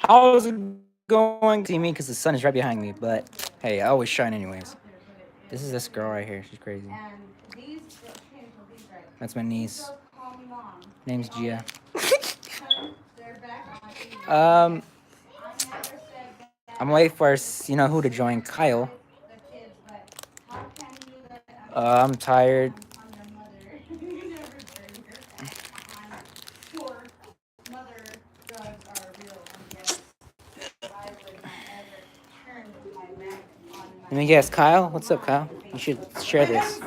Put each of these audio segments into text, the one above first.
How's it going? See me because the sun is right behind me, but hey, I always shine anyways. This is this girl right here. She's crazy. That's my niece. Name's Gia. um, I'm waiting for who to join. Kyle. I'm tired. Let me guess, Kyle. What's up, Kyle? You should share this.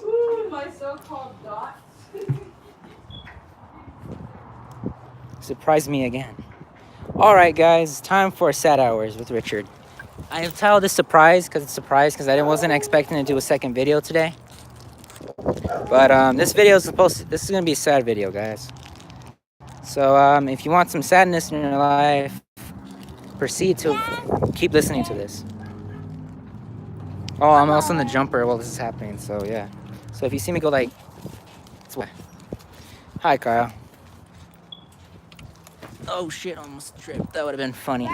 Ooh, my so-called dots. Surprise me again. All right, guys, time for sad hours with Richard. I have titled this surprise because I wasn't expecting to do a second video today. But this is gonna be a sad video, guys. So if you want some sadness in your life, proceed to keep listening to this. Oh, I'm also in the jumper while this is happening. So yeah. So if you see me go like, hi, Kyle. Oh shit! Almost tripped. That would have been funny.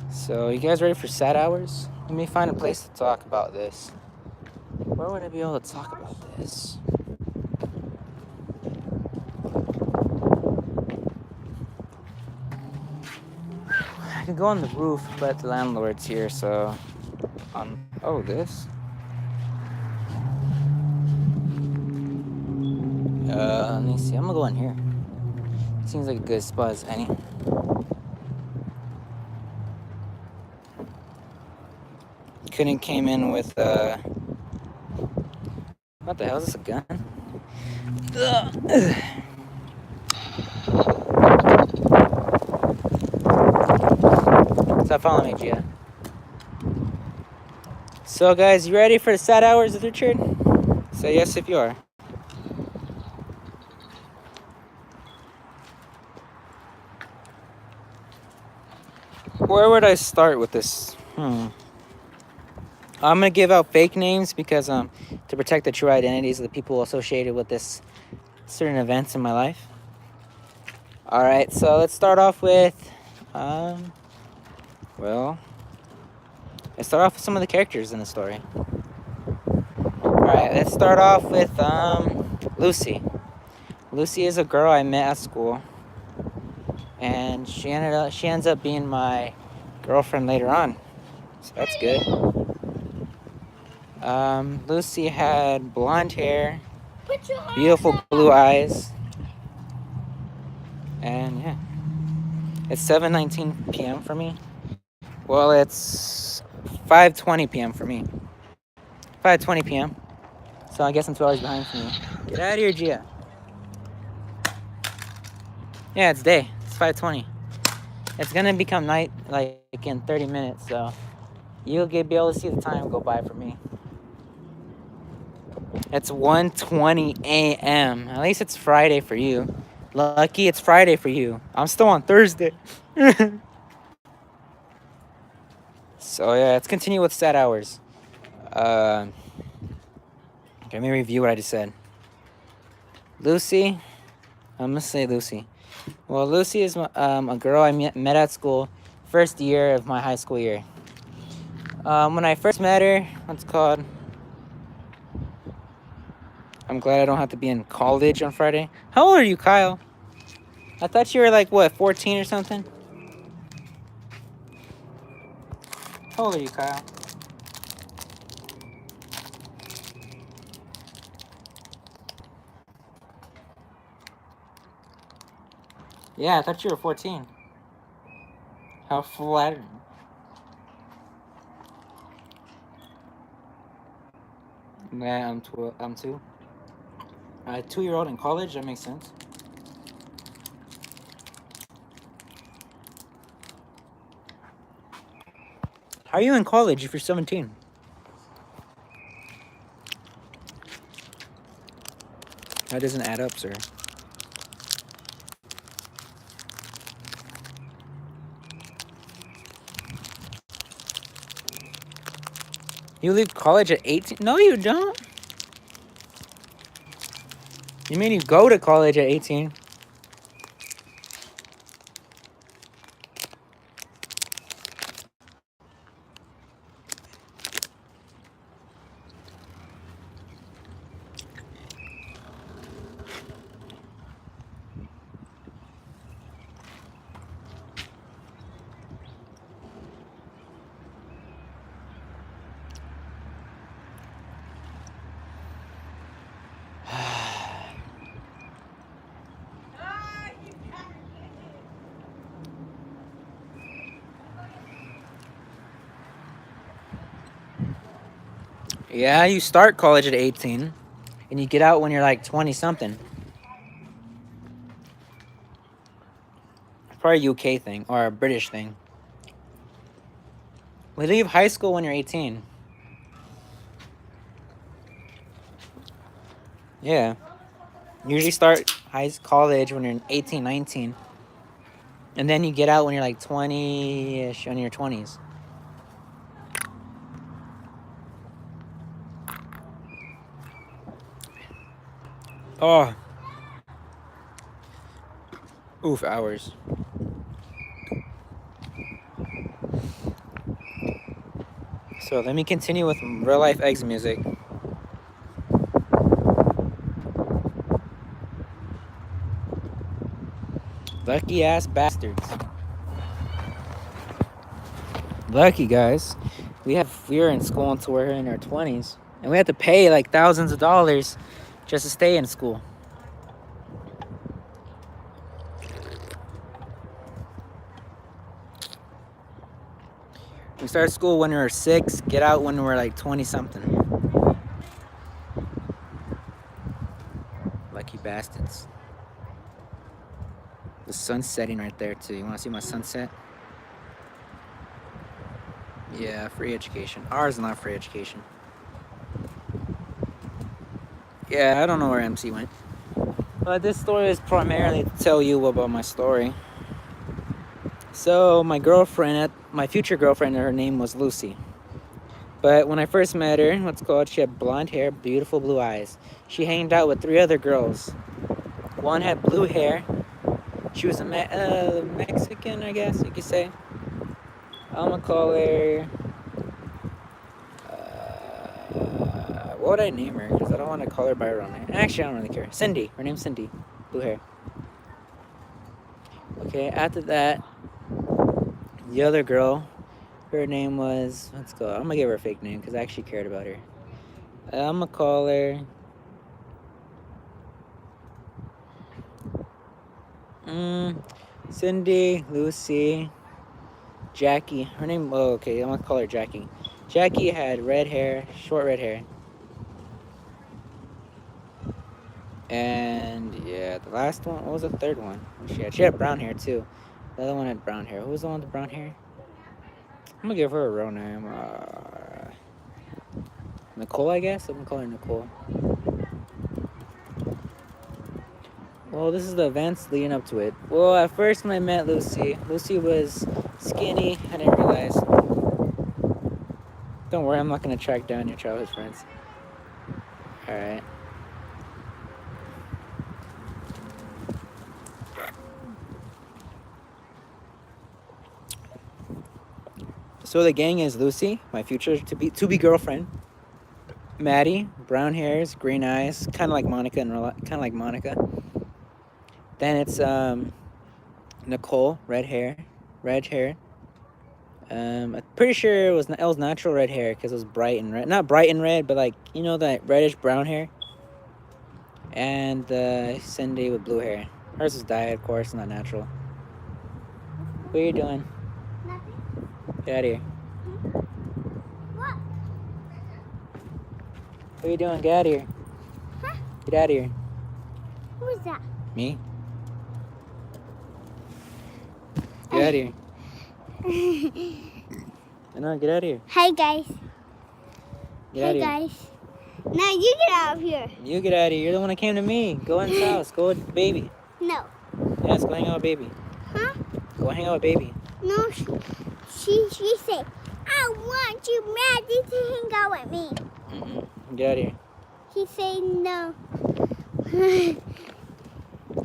So you guys ready for sad hours? Let me find a place to talk about this. Where would I be able to talk about this? I could go on the roof, but the landlord's here, so oh, this. Let me see. I'm gonna go in here. Seems like a good spot as any. Couldn't came in with what the hell is this, a gun? Stop following me, Gia. So guys, you ready for the sad hours with Richard? Say yes if you are. Where would I start with this? I'm gonna give out fake names because to protect the true identities of the people associated with this certain events in my life. All right, so let's start off with well, let's start off with some of the characters in the story. All right, let's start off with Lucy. Lucy is a girl I met at school, and she ends up being my girlfriend later on. So that's good. Lucy had blonde hair, beautiful blue eyes, and yeah. It's 7:19 p.m. for me. Well, it's 5:20 p.m. for me. 5:20 p.m. So I guess I'm 2 hours behind for me. Get out of here, Gia. Yeah, it's day. It's 5:20. It's gonna become night like in 30 minutes, so you'll be able to see the time go by for me. It's 1:20 a.m. At least it's Friday for you. Lucky it's Friday for you. I'm still on Thursday. So yeah, let's continue with sad hours. Okay, let me review what I just said. Lucy, I'm gonna say Lucy. Well, Lucy is a girl I met at school, first year of my high school year. When I first met her, what's it called? I'm glad I don't have to be in college on Friday. How old are you, Kyle? I thought you were like, what, 14 or something? How old are you, Kyle? Yeah, I thought you were 14. How flattering. Yeah, I'm 2. A 2-year-old in college, that makes sense. How are you in college if you're 17? That doesn't add up, sir. You leave college at 18? No, you don't. You mean you go to college at 18? Yeah, you start college at 18 and you get out when you're like 20 something. Probably a UK thing or a British thing. We leave high school when you're 18. Yeah. Usually start college when you're 18, 19. And then you get out when you're like 20-ish, in your 20s. Oh. Oof, hours. So let me continue with real life eggs music. Lucky ass bastards. Lucky guys. We were in school until we're in our 20s. And we had to pay like thousands of dollars just to stay in school. We started school when we were 6, get out when we were like 20 something. Lucky bastards. The sun's setting right there too. You wanna see my sunset? Yeah, free education. Ours is not free education. Yeah, I don't know where MC went. But this story is primarily to tell you about my story. So my future girlfriend, her name was Lucy. But when I first met her, she had blonde hair, beautiful blue eyes. She hanged out with 3 other girls. One had blue hair. She was a Mexican, I guess you could say. I'm gonna call her. What would I name her? Because I don't want to call her by her own name. Actually, I don't really care. Cindy. Her name's Cindy. Blue hair. Okay, after that, the other girl, her name was. I'm gonna give her a fake name because I actually cared about her. I'm gonna call her. Cindy, Lucy, Jackie. Her name. Oh, okay. I'm gonna call her Jackie. Jackie had red hair, short red hair. And yeah, the last one. What was the third one? She had brown hair too. The other one had brown hair. Who was the one with the brown hair? I'm gonna give her a real name. Nicole, I guess. I'm gonna call her Nicole. Well, this is the events leading up to it. Well, at first when I met Lucy was skinny. I didn't realize. Don't worry, I'm not gonna track down your childhood friends. Alright. So the gang is Lucy, my future to-be girlfriend. Maddie, brown hairs, green eyes, kind of like Monica. Then it's Nicole, red hair. I'm pretty sure it was natural red hair because it was bright and red. Not bright and red, but like that reddish brown hair. And Cindy with blue hair. Hers is dyed, of course, not natural. What are you doing? Nothing. Get out of here. What? What are you doing? Get out of here. Huh? Get out of here. Who is that? Me? Get out of here. No, get out of here. Hi guys. Get out of here. Guys. Now you get out of here. You get out of here. You're the one that came to me. Go in his house. Go with baby. No. Yes, go hang out with baby. Huh? Go hang out with baby. No. She said, I want you, Maddie, to hang out with me. Get out of here. He said no.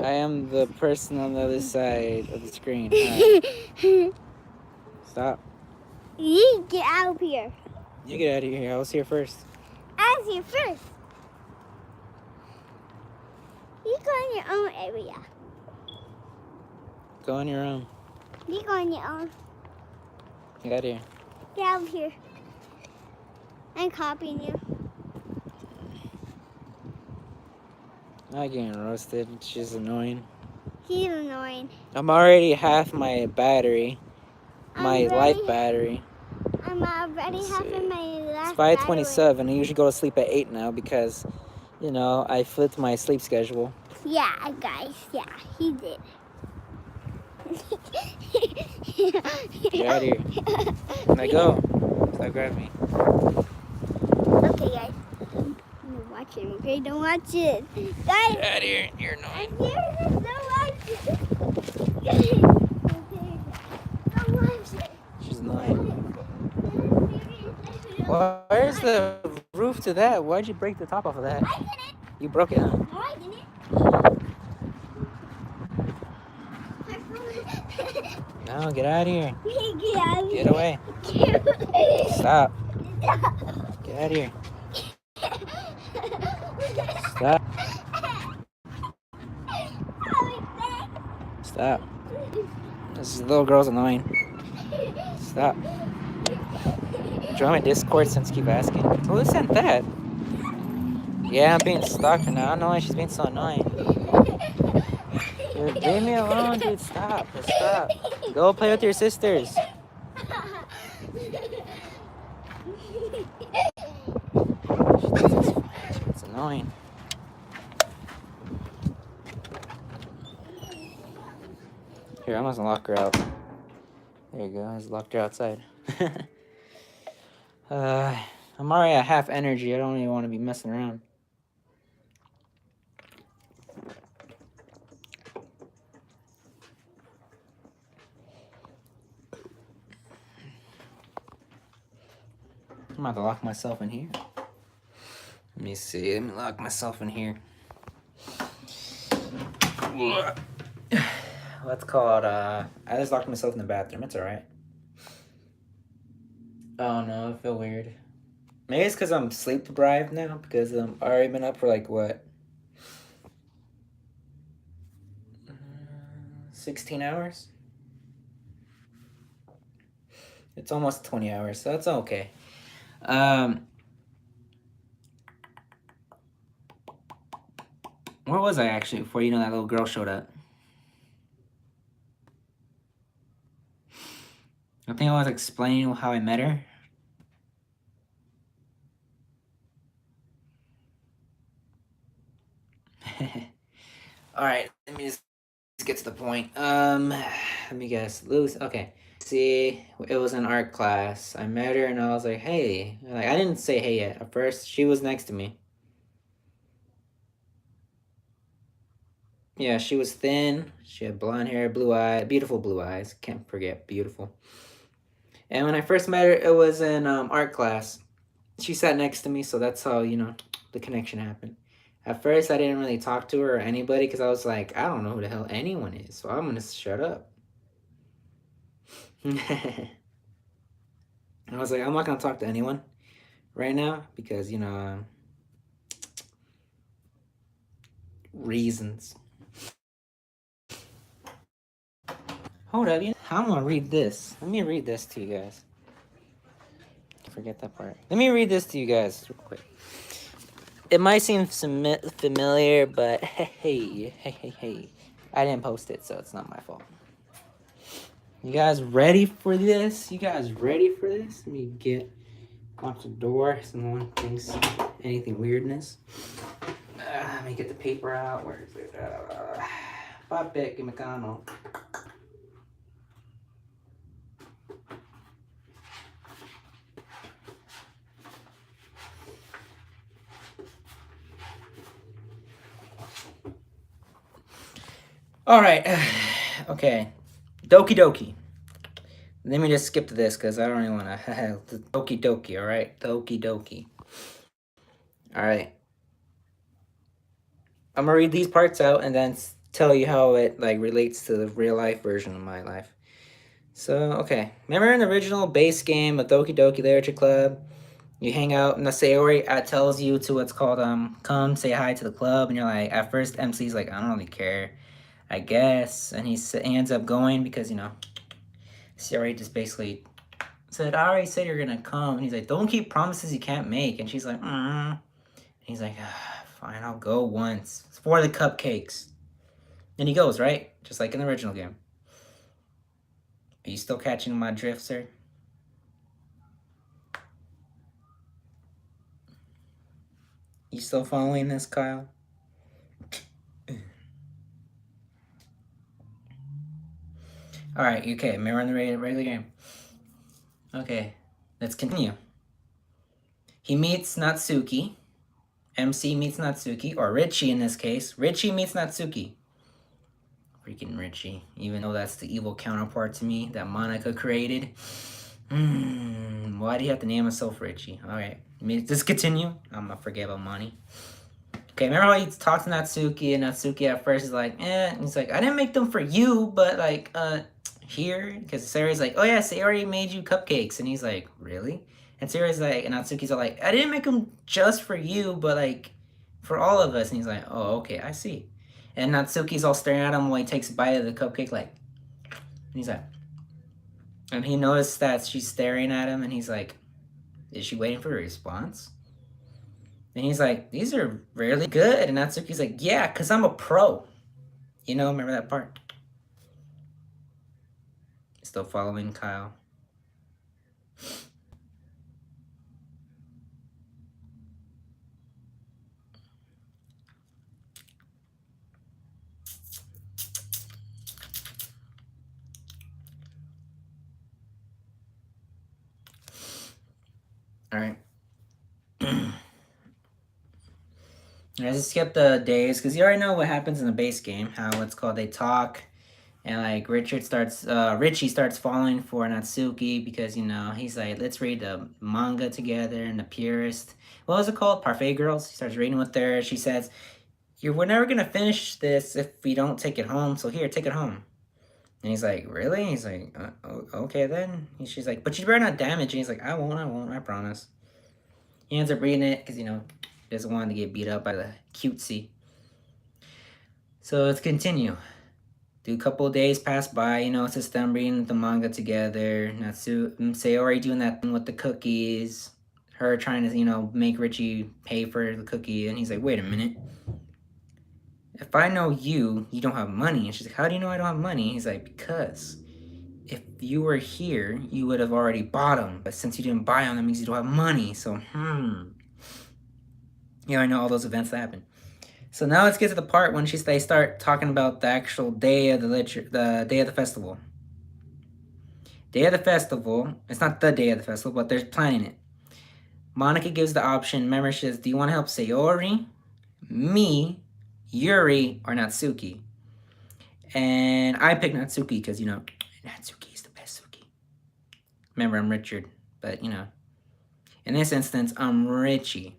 I am the person on the other side of the screen. Hi. Stop. You get out of here. You get out of here. I was here first. I was here first. You go in your own area. Go on your own. You go in your own. Get out of here. Get out of here. I'm copying you. Not getting roasted. She's annoying. He's annoying. I'm already half my battery. My I'm life ready. battery. I'm already Let's having see. my last It's 5:27. I usually go to sleep at 8 now because, you know, I flipped my sleep schedule. Yeah, guys. Yeah, he did. Get out of here. Let go. Stop grabbing me. Okay, guys. Don't watch him, okay? Don't watch it. Guys, Get out of here. You're annoying. I'm serious. Don't watch it. Okay, don't watch it. She's annoying. Well, where's the roof to that? Why'd you break the top off of that? I didn't. You broke it, huh? No, I didn't. No, get out of here. Get out of Get away. Stop. Get out of here. Stop. Stop. This little girl's annoying. Stop. Join my Discord since you keep asking. Who sent that? Yeah, I'm being stalked now. I don't know why she's being so annoying. Dude, leave me alone, dude. Stop. Just stop. Go play with your sisters. It's annoying. Here, I must lock her out. There you go. I just locked her outside. I'm already at half energy. I don't even want to be messing around. I'm about to lock myself in here. Let me see. Let me lock myself in here. What's called, I just locked myself in the bathroom. It's alright. Oh no, I feel weird. Maybe it's because I'm sleep deprived now, because I've already been up for like, what? 16 hours? It's almost 20 hours, so that's okay. Where was I actually before, you know, that little girl showed up? I think I was explaining how I met her. Alright, let me just get to the point. Let me guess. Lucy, okay. See, it was an art class. I met her and I was like, hey. Like, I didn't say hey yet. At first, she was next to me. Yeah, she was thin. She had blonde hair, blue eyes, beautiful blue eyes. Can't forget, beautiful. And when I first met her, it was in art class. She sat next to me, so that's how, you know, the connection happened. At first, I didn't really talk to her or anybody because I was like, I don't know who the hell anyone is, so I'm going to shut up. I was like, I'm not going to talk to anyone right now because, you know, reasons. Hold up, I'm going to read this. Let me read this to you guys. Forget that part. Let me read this to you guys real quick. It might seem familiar, but hey. I didn't post it, so it's not my fault. You guys ready for this? Let me lock the door so no one thinks anything weirdness. Let me get the paper out. Where is it? Pape que me cano. All right. Okay. Doki Doki. Let me just skip to this because I don't even want to. The Okie dokie, all right? The okie dokie. All right. I'm gonna read these parts out and then tell you how it like relates to the real life version of my life. So, okay. Remember in the original base game of Doki Doki Literature Club, you hang out and the Sayori tells you to what's called come say hi to the club, and you're like, at first MC's like, I don't really care, I guess, and he ends up going because Sayori just basically said, I already said you're gonna come, and he's like, don't keep promises you can't make, and she's like, and he's like, fine, I'll go once. It's for the cupcakes. And he goes, right? Just like in the original game. Are you still catching my drift, sir? You still following this, Kyle? Alright, okay, may run the regular game. Okay, let's continue. He meets Natsuki. MC meets Natsuki, or Richie in this case. Richie meets Natsuki. Freaking Richie. Even though that's the evil counterpart to me that Monica created. Why do you have to name himself Richie? Alright, just continue. I'm gonna forget about money. Okay, remember how he talks to Natsuki, and Natsuki at first is like, and he's like, I didn't make them for you, but like, here, because Sayori's like, oh yeah, Sayori made you cupcakes, and he's like, really? And Sayori's like, and Natsuki's all like, I didn't make them just for you, but like, for all of us, and he's like, oh, okay, I see. And Natsuki's all staring at him while he takes a bite of the cupcake, like, and he's like, and he noticed that she's staring at him, and he's like, is she waiting for a response? And he's like, these are really good. And Natsuki's like, yeah, because I'm a pro. You know, remember that part? Still following Kyle? All right. I just skip the days because you already know what happens in the base game. How it's called, they talk, and like Richie starts falling for Natsuki because he's like, let's read the manga together. And the Purist, what was it called? Parfait Girls. He starts reading with her. She says, we're never gonna finish this if we don't take it home. So here, take it home. And he's like, really? He's like, okay then. She's like, but you better not damage. And he's like, I won't, I promise. He ends up reading it because, doesn't want to get beat up by the cutesy. So let's continue. Do a couple of days pass by, it's just them reading the manga together. Sayori doing that thing with the cookies. Her trying to, make Richie pay for the cookie. And he's like, wait a minute. If I know you don't have money. And she's like, how do you know I don't have money? He's like, because if you were here, you would have already bought them. But since you didn't buy them, that means you don't have money. So, I know all those events that happen. So now let's get to the part when they start talking about the actual day of the day of the festival. Day of the festival. It's not the day of the festival, but they're planning it. Monica gives the option. Remember, she says, do you want to help Sayori, me, Yuri, or Natsuki? And I picked Natsuki because, Natsuki is the best Suki. Remember, I'm Richard, but, in this instance, I'm Richie.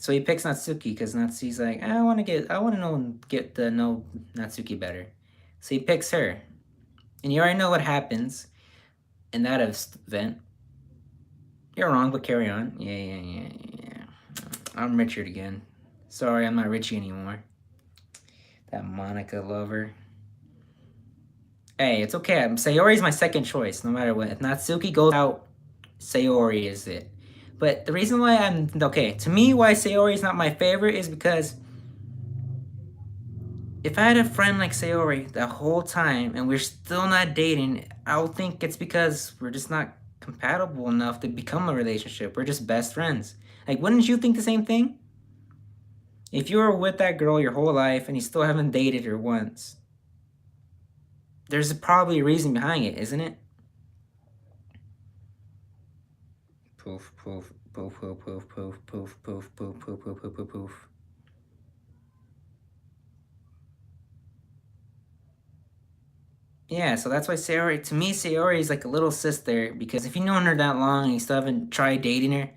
So he picks Natsuki because Natsuki's like, I want to get to know Natsuki better. So he picks her. And you already know what happens in that event. You're wrong, but carry on. Yeah. I'm Richard again. Sorry, I'm not Richie anymore. That Monica lover. Hey, it's okay. Sayori's my second choice, no matter what. If Natsuki goes out, Sayori is it. But the reason why to me, why Sayori is not my favorite is because if I had a friend like Sayori the whole time and we're still not dating, I would think it's because we're just not compatible enough to become a relationship. We're just best friends. Like, wouldn't you think the same thing? If you were with that girl your whole life and you still haven't dated her once, there's probably a reason behind it, isn't it? Poof, poof, poof, poof, poof, poof, poof, poof, poof, poof, poof, poof, poof, poof. Yeah, so that's why Sayori, to me, Sayori is like a little sister, because if you've known her that long and you still haven't tried dating her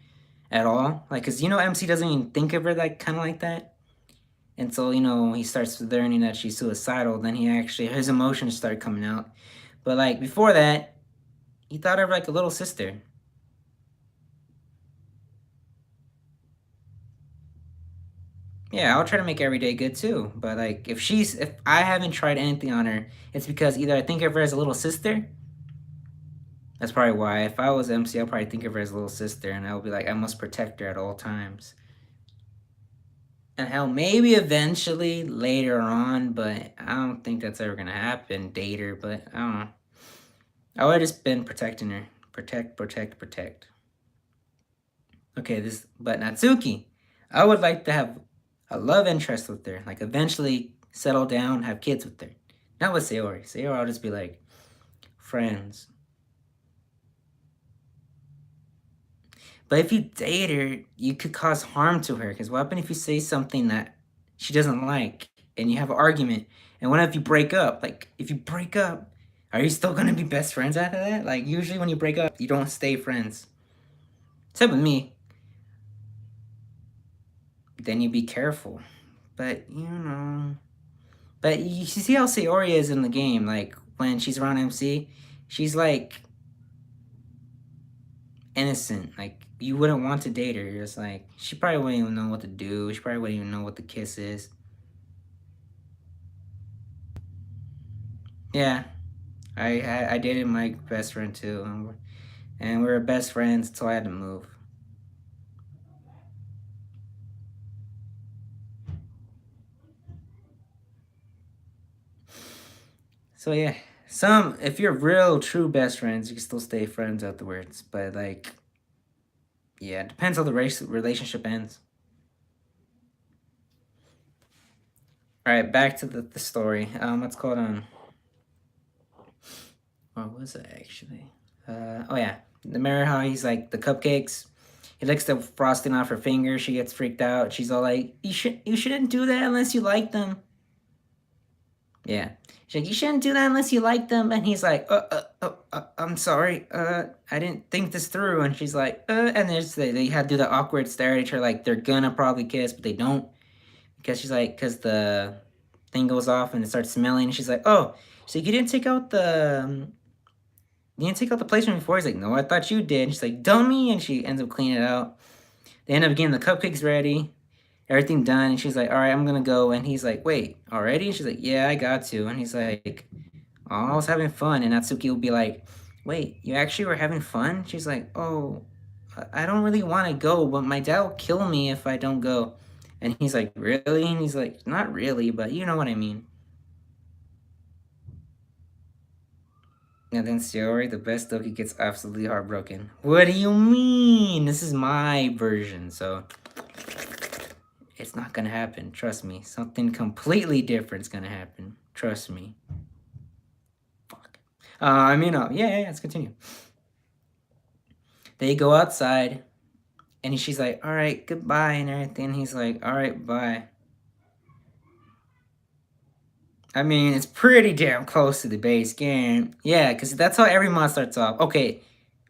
at all, like, because MC doesn't even think of her like kind of like that until, he starts learning that she's suicidal. Then his emotions start coming out. But like before that, he thought of her like a little sister. Yeah, I'll try to make every day good too. But like, if I haven't tried anything on her, it's because either I think of her as a little sister. That's probably why. If I was MC, I'll probably think of her as a little sister, and I'll be like, I must protect her at all times. And hell, maybe eventually later on, but I don't think that's ever gonna happen. Date her, but I don't know. I would have just been protecting her. Protect, protect, protect. Okay, but Natsuki, I would like to have a love interest with her, like eventually settle down, have kids with her. Not with Sayori. Sayori, I'll just be like, friends. But if you date her, you could cause harm to her. Because what happens if you say something that she doesn't like and you have an argument? And what if you break up? Like, if you break up, are you still going to be best friends after that? Like, usually when you break up, you don't stay friends. Except with me. Then you be careful. But, But you see how Sayori is in the game. Like, when she's around MC, she's like innocent. Like, you wouldn't want to date her. You're just like, she probably wouldn't even know what to do. She probably wouldn't even know what the kiss is. Yeah, I dated my best friend too, and we were best friends until I had to move. So yeah, if you're real true best friends, you can still stay friends afterwards. But like, yeah, it depends how the relationship ends. All right, back to the story. What's called what was it actually? Oh yeah, remember how he's like the cupcakes. He licks the frosting off her finger. She gets freaked out. She's all like, you shouldn't do that unless you like them." Yeah. She's like, "You shouldn't do that unless you like them." And he's like, I'm sorry. I didn't think this through." And she's like, and they had to do the awkward stare at each other like they're gonna probably kiss, but they don't. Because the thing goes off and it starts smelling. And she's like, "Oh, so you didn't take out the placement before?" He's like, "No, I thought you did." And she's like, "Dummy." And she ends up cleaning it out. They end up getting the cupcakes ready, everything done. And she's like, "All right, I'm going to go." And he's like, "Wait, already?" And she's like, "Yeah, I got to." And he's like, "Oh, I was having fun." And Natsuki will be like, "Wait, you actually were having fun?" She's like, "Oh, I don't really want to go, but my dad will kill me if I don't go." And he's like, "Really?" And he's like, "Not really, but you know what I mean." And then Sayori, the best Doki, gets absolutely heartbroken. "What do you mean? This is my version, so it's not gonna happen. Trust me. Something completely different is gonna happen. Trust me." Fuck. Yeah, let's continue. They go outside, and she's like, "All right, goodbye," and everything. And he's like, "All right, bye." I mean, it's pretty damn close to the base game. Yeah, because that's how every mod starts off. Okay,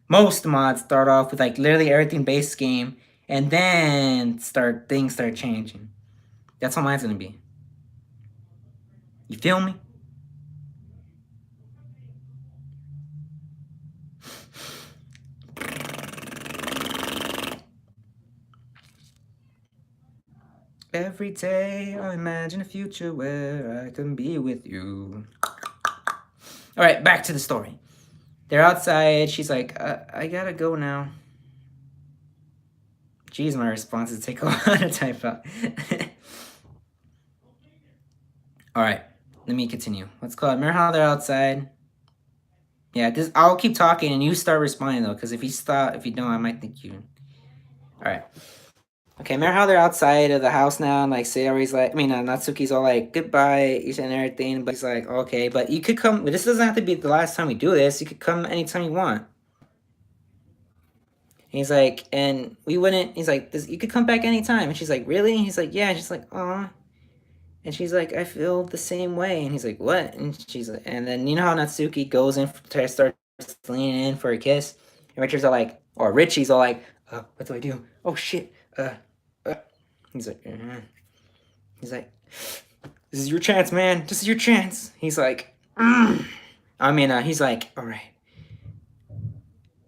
most mods start off with like literally everything base game, and then things start changing. That's how mine's gonna be. You feel me? Every day I imagine a future where I can be with you. All right, back to the story. They're outside. She's like, I gotta go now. Jeez, my responses take a while to type out. All right, let me continue. Let's call it. Remember how they're outside? Yeah, I'll keep talking and you start responding though, because if you don't, I might think you. All right. Okay, remember how they're outside of the house now, and like Sayori's like, Natsuki's all like, "Goodbye," and everything, but he's like, "Okay, but you could come. This doesn't have to be the last time we do this. You could come anytime you want." And he's like, "And we wouldn't." He's like, "You could come back anytime." And she's like, "Really?" And he's like, "Yeah." And she's like, "Aw." And she's like, I feel the same way. And he's like, what? And she's like, and then you know how Natsuki goes in to start leaning in for a kiss? And Richard's all like, or Richie's all like, what do I do? Oh shit. He's like, he's like, this is your chance, man. This is your chance. He's like, he's like, all right.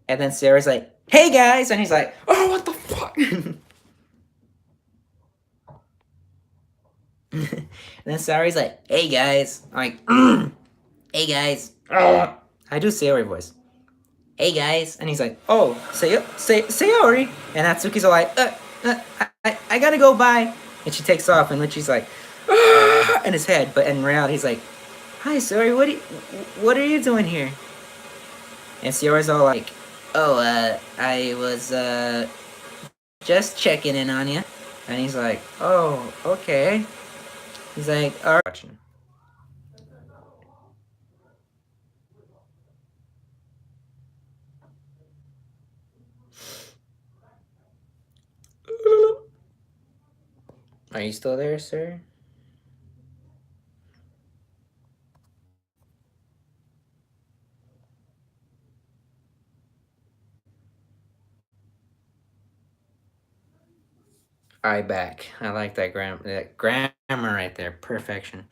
And then Sarah's like, hey guys. And he's like, oh, what the fuck? And then Sarah's like, hey guys. I'm like, hey guys. I do Sayori voice. Hey guys. And he's like, oh, Sayori. And Natsuki's all like, I gotta go, bye. And she takes off, and Richie's like, in his head. But in reality, he's like, hi, Sayori, what are you doing here? And Sayori's all like, oh, I was, just checking in on you. And he's like, oh, okay. He's like, all right. Are you still there, sir? I back. I like that grammar right there. Perfection.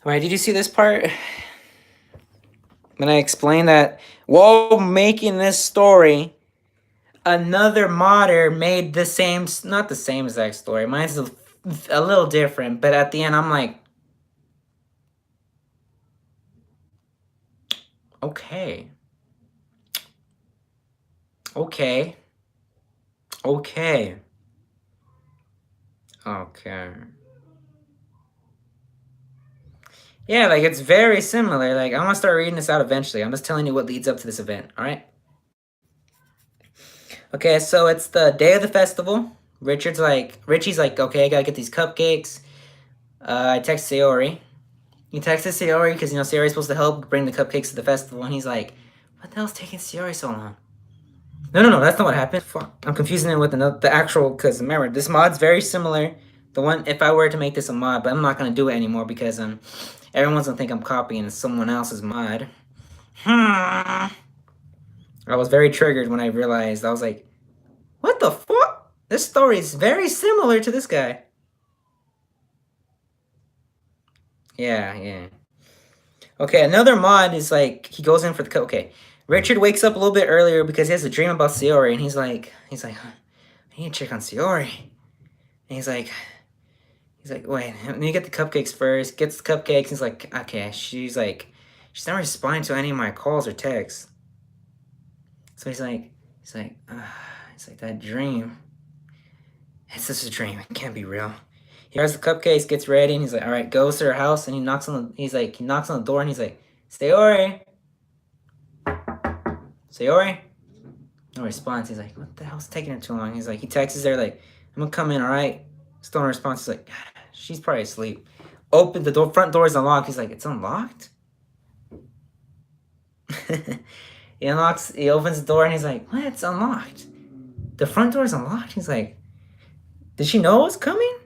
Alright, did you see this part? When I explained that while making this story, another modder made the same, not the same exact story. Mine's a little different, but at the end, I'm like, okay. Okay. Okay. Okay. Yeah, like, it's very similar. Like, I'm gonna start reading this out eventually. I'm just telling you what leads up to this event, alright? Okay, so it's the day of the festival. Richie's like, okay, I gotta get these cupcakes. I text Sayori. He texted Sayori because, Sayori's supposed to help bring the cupcakes to the festival. And he's like, what the hell's taking Sayori so long? No, that's not what happened. Fuck. I'm confusing it with the actual, because remember, this mod's very similar. The one, if I were to make this a mod, but I'm not going to do it anymore because everyone's going to think I'm copying someone else's mod. I was very triggered when I realized, I was like, what the fuck? This story is very similar to this guy. Yeah. Okay, another mod is like, he goes in for the, okay. Richard wakes up a little bit earlier because he has a dream about Sayori, and he's like, I need to check on Sayori. And he's like, wait, let me get the cupcakes first. Gets the cupcakes, and he's like, okay, she's not responding to any of my calls or texts. So he's like, that dream. It's just a dream. It can't be real. He has the cupcakes, gets ready, and he's like, all right, goes to her house, and he knocks on the door, and he's like, Sayori. Sayori? No response. He's like, what the hell's taking her too long? He's like, he texts her like, I'm gonna come in, all right? Still no response. He's like, she's probably asleep. Open the door. Front door is unlocked. He's like, it's unlocked? He opens the door, and he's like, what? It's unlocked. The front door is unlocked? He's like, did she know it was coming?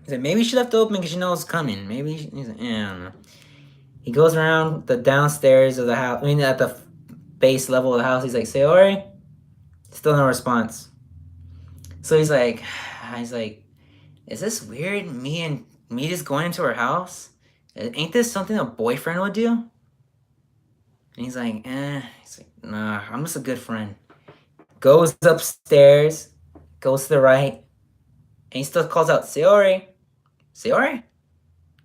He's like, maybe she left it open because she knows it's coming. Maybe he's like, I don't know. He goes around the downstairs of the house. I mean, at the base level of the house. He's like, Sayori? Still no response. So he's like, is this weird? Me just going into her house? Ain't this something a boyfriend would do? And he's like, nah, I'm just a good friend. Goes upstairs, goes to the right, and he still calls out, Sayori? Sayori?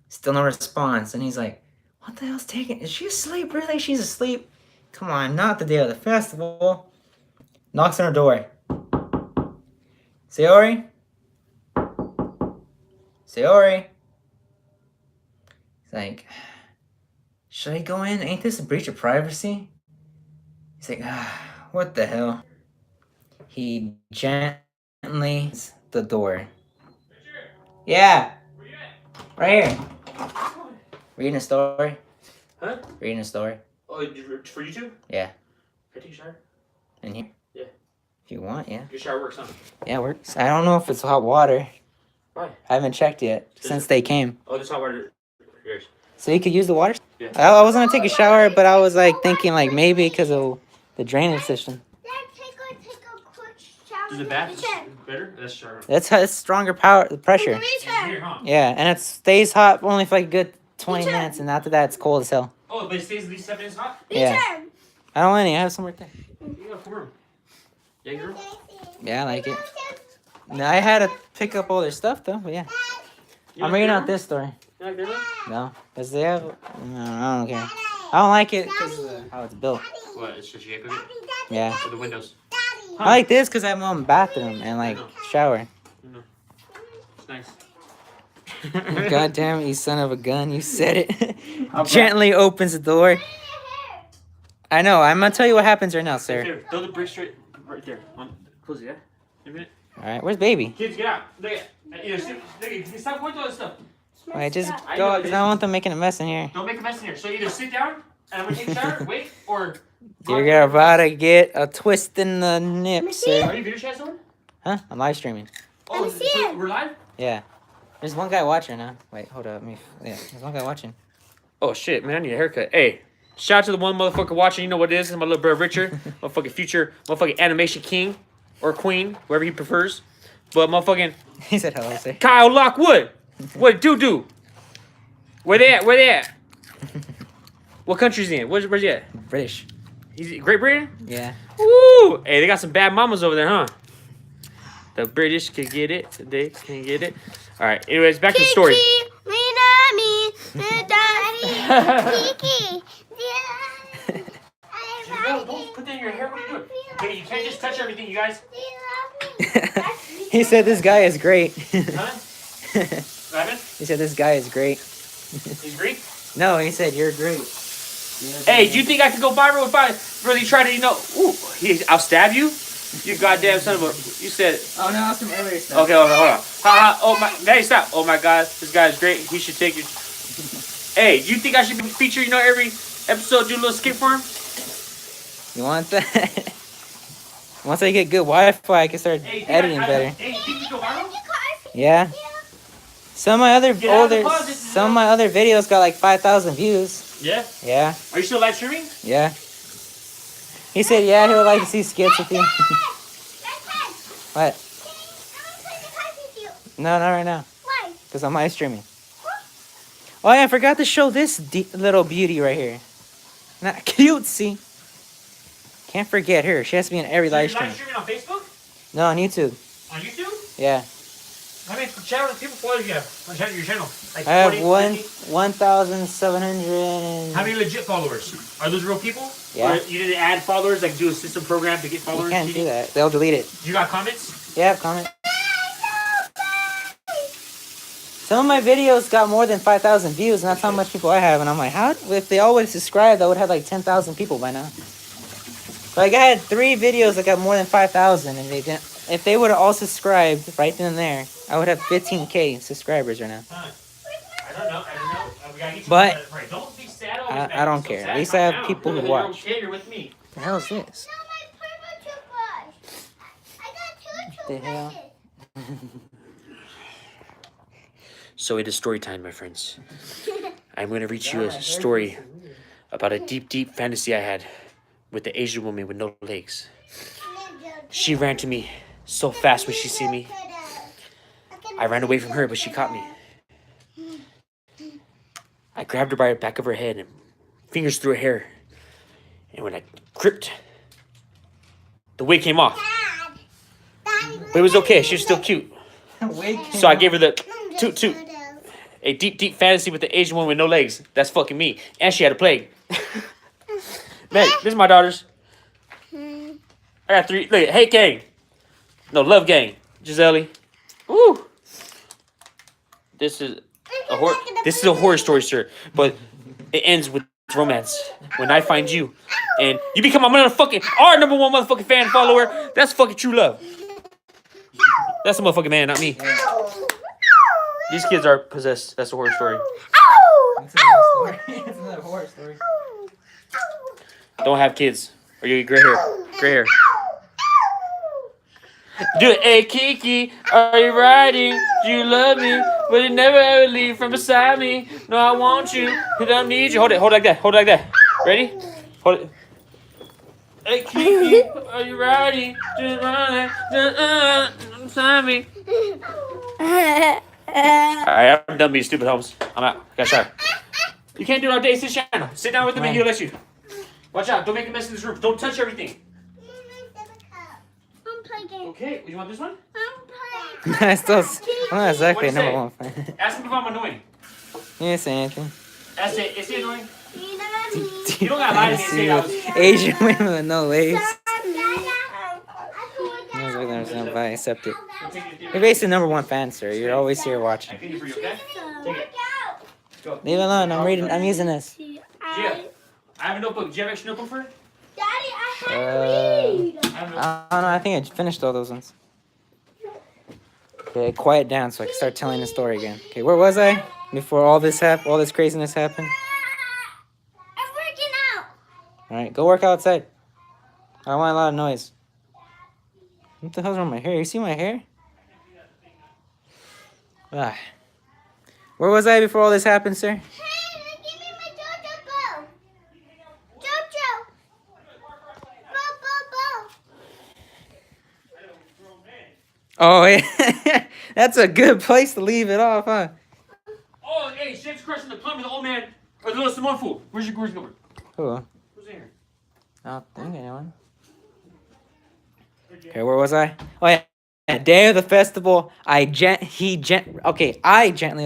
Still no response. And he's like, what the hell's taking? Is she asleep? Really? She's asleep? Come on, not the day of the festival. Knocks on her door. Sayori? Sayori? He's like, should I go in? Ain't this a breach of privacy? He's like, what the hell? He gently the door. Richard, Yeah, where you at? right here. Reading a story. Huh? Reading a story. Oh, for YouTube? Yeah. Can I take a shower? In here? Yeah. If you want, yeah. Your shower works, huh? Yeah, it works. I don't know if it's hot water. Why? I haven't checked yet since they came. Oh, this hot water. Yours. So you could use the water? Yeah. I was gonna take a shower, but I was like thinking like maybe because of the drainage system. Dad, take a quick shower. Is the bath better? That's sure. It's stronger power, pressure. Here, huh? Yeah, and it stays hot only for like a good 20 minutes, and after that it's cold as hell. Oh, but it stays at least 7 minutes hot? Yeah. I don't want any. I have some right there. You got a room. Yeah, your room? Yeah, I like it. No, I had to pick up all their stuff though, but yeah. You I'm like reading your out room? this story. You like your room? No, because they have. No, I don't care. I don't like it because of how it's built. What? It's just you have Yeah. or the windows? I like this because I have my own bathroom and like shower. It's nice. God damn it, you son of a gun! You said it. Gently opens the door. I know. I'm gonna tell you what happens right now, sir. Here, throw the brick straight right there. Close it, yeah? A minute. All right, where's baby? Kids, get out. Look at stop going through all this stuff. Wait, just I go know, because I don't want them making a mess in here. Don't make a mess in here. So either sit down and I'm gonna take a shower, wait, or You're about to get a twist in the nip, Are sir. you video chat someone? Huh? I'm live streaming. Oh, I'm so seeing. we're live? Yeah. There's one guy watching now. Wait, hold up. Yeah, there's one guy watching. Oh shit, man, I need a haircut. Hey, shout out to the one motherfucker watching. You know what it is? It's my little brother Richard, motherfucking future, motherfucking animation king or queen, whatever he prefers. But motherfucking He said hello, sir. Kyle Lockwood, what it do? Where they at? Where they at? What country's he in? Where's he at? British. He's Great Britain. Yeah. Woo! Hey, they got some bad mamas over there, huh? The British can get it. They can get it. All right. Anyways, back to the story. Kiki. Don't put that in your hair. What are you doing? Hey, you can't just touch everything, you guys. He said this guy is great. Huh? What happened? He said this guy is great. He's Greek? No, he said you're great. Hey, do you think I could go viral if I really try to, I'll stab you? You goddamn son of a... You said... Oh no, some earlier stuff. Okay, hold on. Oh my... Hey, stop. Oh my God. This guy's great. He should take your... Hey, do you think I should be featured, every episode, do a little skit for him? You want that? Once I get good Wi-Fi, I can start Hey, editing better. Hey, you think you go viral? Yeah. Some of my other Get out of the older, closet, some of my other videos got like 5,000 views. Yeah? Yeah, Are you still live streaming? yeah. He said, yeah, he would like to see skits with you. What? No, not right now. Why? Because I'm live streaming. Oh, yeah, I forgot to show this little beauty right here. Not cutesy. Can't forget her. She has to be in every So you're live stream. live streaming on Facebook? No, on YouTube. On YouTube? Yeah. How many people follow you have on your channel? Like I have 40, 50? 1,700. How many legit followers? Are those real people? Yeah. Or you didn't add followers, like do a system program to get followers? You can't do that. They'll delete it. You got comments? Yeah, comment. Some of my videos got more than 5,000 views, and that's how much people I have. And I'm like, how? If they all would have subscribed, I would have like 10,000 people by now. Like, I had 3 videos that got more than 5,000, and they didn't. If they would have all subscribed right then and there, I would have 15K subscribers right now. Huh. I don't know. We gotta get you But right. Don't be sad always, I man. don't So care. sad. At least Calm I have down. people who You're watch. okay. You're with me. What the hell is this? No, my purple toothbrush. I got 2 The hell? toothbrushes. So it is story time, my friends. I'm going to read you a story about a deep, deep fantasy I had with the Asian woman with no legs. She ran to me so fast when she see me. I ran away from her, but she caught me. I grabbed her by the back of her head and fingers through her hair. And when I gripped, the wig came off. But it was okay. She was still cute. So I gave her the toot toot. A deep, deep fantasy with the Asian woman with no legs. That's fucking me. And she had a plague. Man, this is my daughters. I got 3. Look, hey gang. No, love gang. Giselle. Woo. This is a horror story, sir. But it ends with romance. When I find you and you become our #1 motherfucking fan follower, that's fucking true love. That's a motherfucking man, not me. These kids are possessed. That's a horror story. It's another story. It's another horror story. Don't have kids or you get gray hair. Gray hair. Do it. Hey Kiki, are you riding? Do you love me? Will you never ever leave from beside me? No, I want you. I don't need you. Hold it. Hold it like that. Hold it like that. Ready? Hold it. Hey Kiki, are you riding? Just running. Beside me. Alright, I'm done being stupid, Holmes. I'm out. Got shot. You can't do it all day. Sit down. Sit down with him and he'll let you. Watch out. Don't make a mess in this room. Don't touch everything. I'm playing. Okay. You want this one? I'm playing. I still, I'm not exactly What'd you number one say? fan. Ask him if I'm annoying. You didn't say anything. Ask it. Is he annoying? You don't gotta lie to me and say that was... Asian women with no legs. I accept it. You're basically number one fan, sir. You're always here watching. I pity for you, okay? Take it. Go. Leave it alone. I'm reading. I'm using this. Gia, I have a notebook. Do you have an extra notebook for it? Daddy, I have to read. I have a notebook. I don't know. I think I finished all those ones. Okay, quiet down so I can start telling the story again. Okay, where was I before all this happened? All this craziness happened. I'm working out. All right, go work outside. I don't want a lot of noise. What the hell's wrong with my hair? You see my hair? Ah. Where was I before all this happened, sir? Hey, give me my JoJo bow. JoJo. Bow. Oh, yeah. That's a good place to leave it off, huh? Oh, hey, Shit's crushing the plumber, the old man, or the little Simone fool. Where's your number? Who? Who's in here? I don't think anyone. Okay, where was I? Oh, yeah. Day of the festival, I gently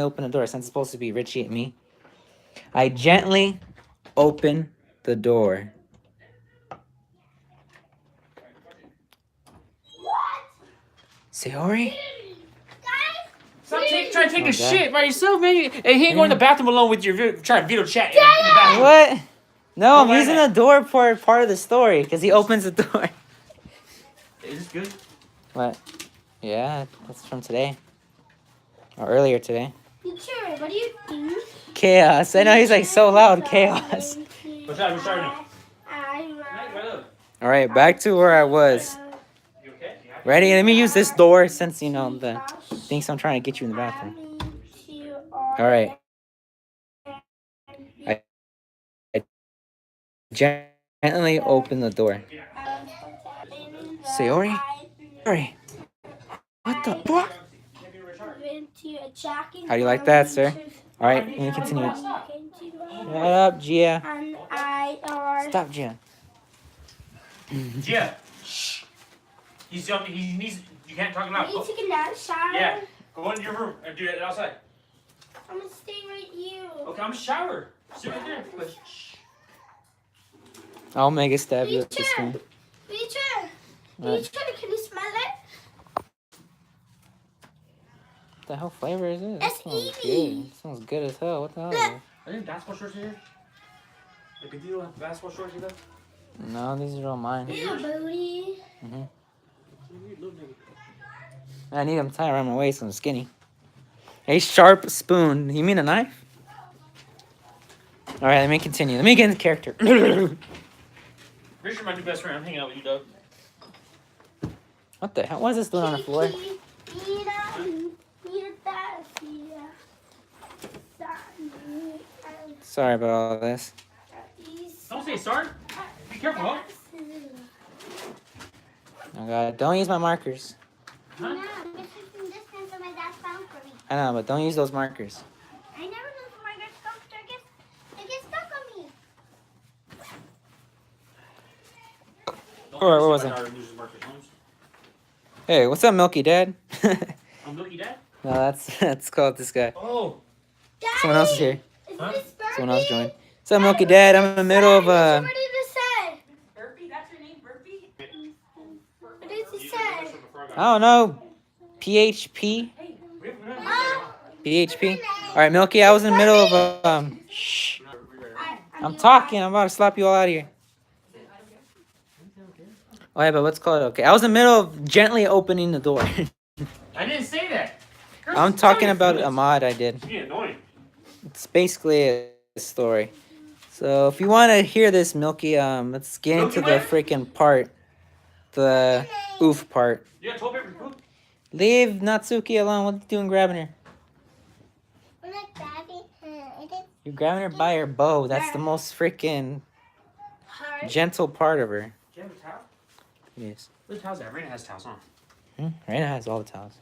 opened the door since it's supposed to be Richie and me. I gently opened the door. Sayori? Stop trying to take Oh, a God. shit by yourself, man. Hey, he ain't going to the bathroom alone with your trying to video chat in the bathroom. What? No, I'm why using not? the door for part of the story because he opens the door. Is this good? What? Yeah, that's from today. Or earlier today. Teacher, what do you do? Chaos. I know he's like so loud. Chaos. What's that? We're starting now. I All right, back to where I was. You okay? Ready? Let me use this door since, you know, the thinks I'm trying to get you in the bathroom. All right. Gently open the door. Sayori? Sayori? What the fuck? How do you like that, sir? All right, let me continue. Shut up, Gia. And I are. Stop, Gia. Gia. Shh. He's young. He needs. You can't talk loud. Are you taking that shower? Yeah. Go into your room and do it outside. I'm gonna stay right here. Okay, I'm gonna shower. Sit right there. But shh. I'll mega stab you with the spoon. Teacher, What teacher, can you smell it? the hell flavor is it? It's smells Eevee. good. It smells good as hell. What the hell? Look. Are there basketball shorts here? Like a deal have basketball shorts you got? No, these are all mine. Ew, booty. I need them tied around my waist. I'm skinny. A sharp spoon. You mean a knife? All right, let me continue. Let me get into character. Richard, my new best friend. I'm hanging out with you, Doug. What the hell? What is this doing on the floor? Sorry about all this. Don't say sorry. Be careful, huh? Oh God, don't use my markers. No, this is some distance that my dad found for me. I know, but don't use those markers. I never know if my dad's stuck. They get stuck on me. Alright, where was I? Hey, what's up, Milky Dad? I'm Milky Dad? No, that's called this guy. Oh. Daddy, Someone else is here. Is Huh? this Burpee? Someone else joined. What's up, Milky Dad? I'm in the middle of What did it say? Burpee, that's your name, Burpee? What did it say? I don't know. PHP. Oh, PHP. All right, Milky. I was in the middle of Shh. I'm talking. I'm about to slap you all out of here. Oh yeah, but what's called? Okay, I was in the middle of gently opening the door. I didn't say that. Girl, I'm tell talking your about feelings. a mod I did. You're annoying. It's basically a story. So if you want to hear this, Milky, let's get Milky into the Way? freaking part. the oof part. You got toilet paper for poop? Leave Natsuki alone. What are you doing grabbing her? I'm not grabbing her. You're grabbing her by her bow. That's the most freaking Hard. gentle part of her. Do you have a towel? Yes. Where's the towels at? Raina has towels, huh? Raina has all the towels.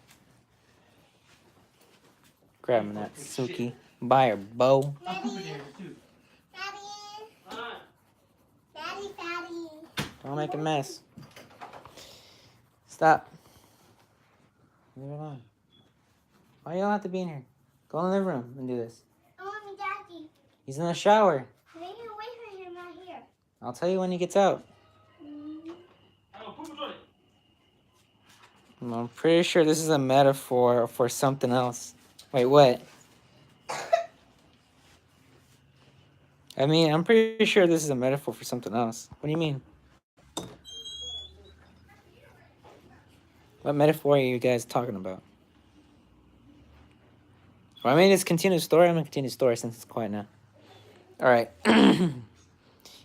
Grabbing Natsuki by her bow. Daddy. Daddy. Don't make a mess. Stop. Leave her alone. Why you don't have to be in here? Go in the living room and do this. I want Daddy. He's in the shower. They can wait for him out here. I'll tell you when he gets out. I'm pretty sure this is a metaphor for something else. Wait, what? I mean, I'm pretty sure this is a metaphor for something else. What do you mean? What metaphor are you guys talking about? Well, I mean, it's continuous story. I'm gonna continue the story since it's quiet now. All right.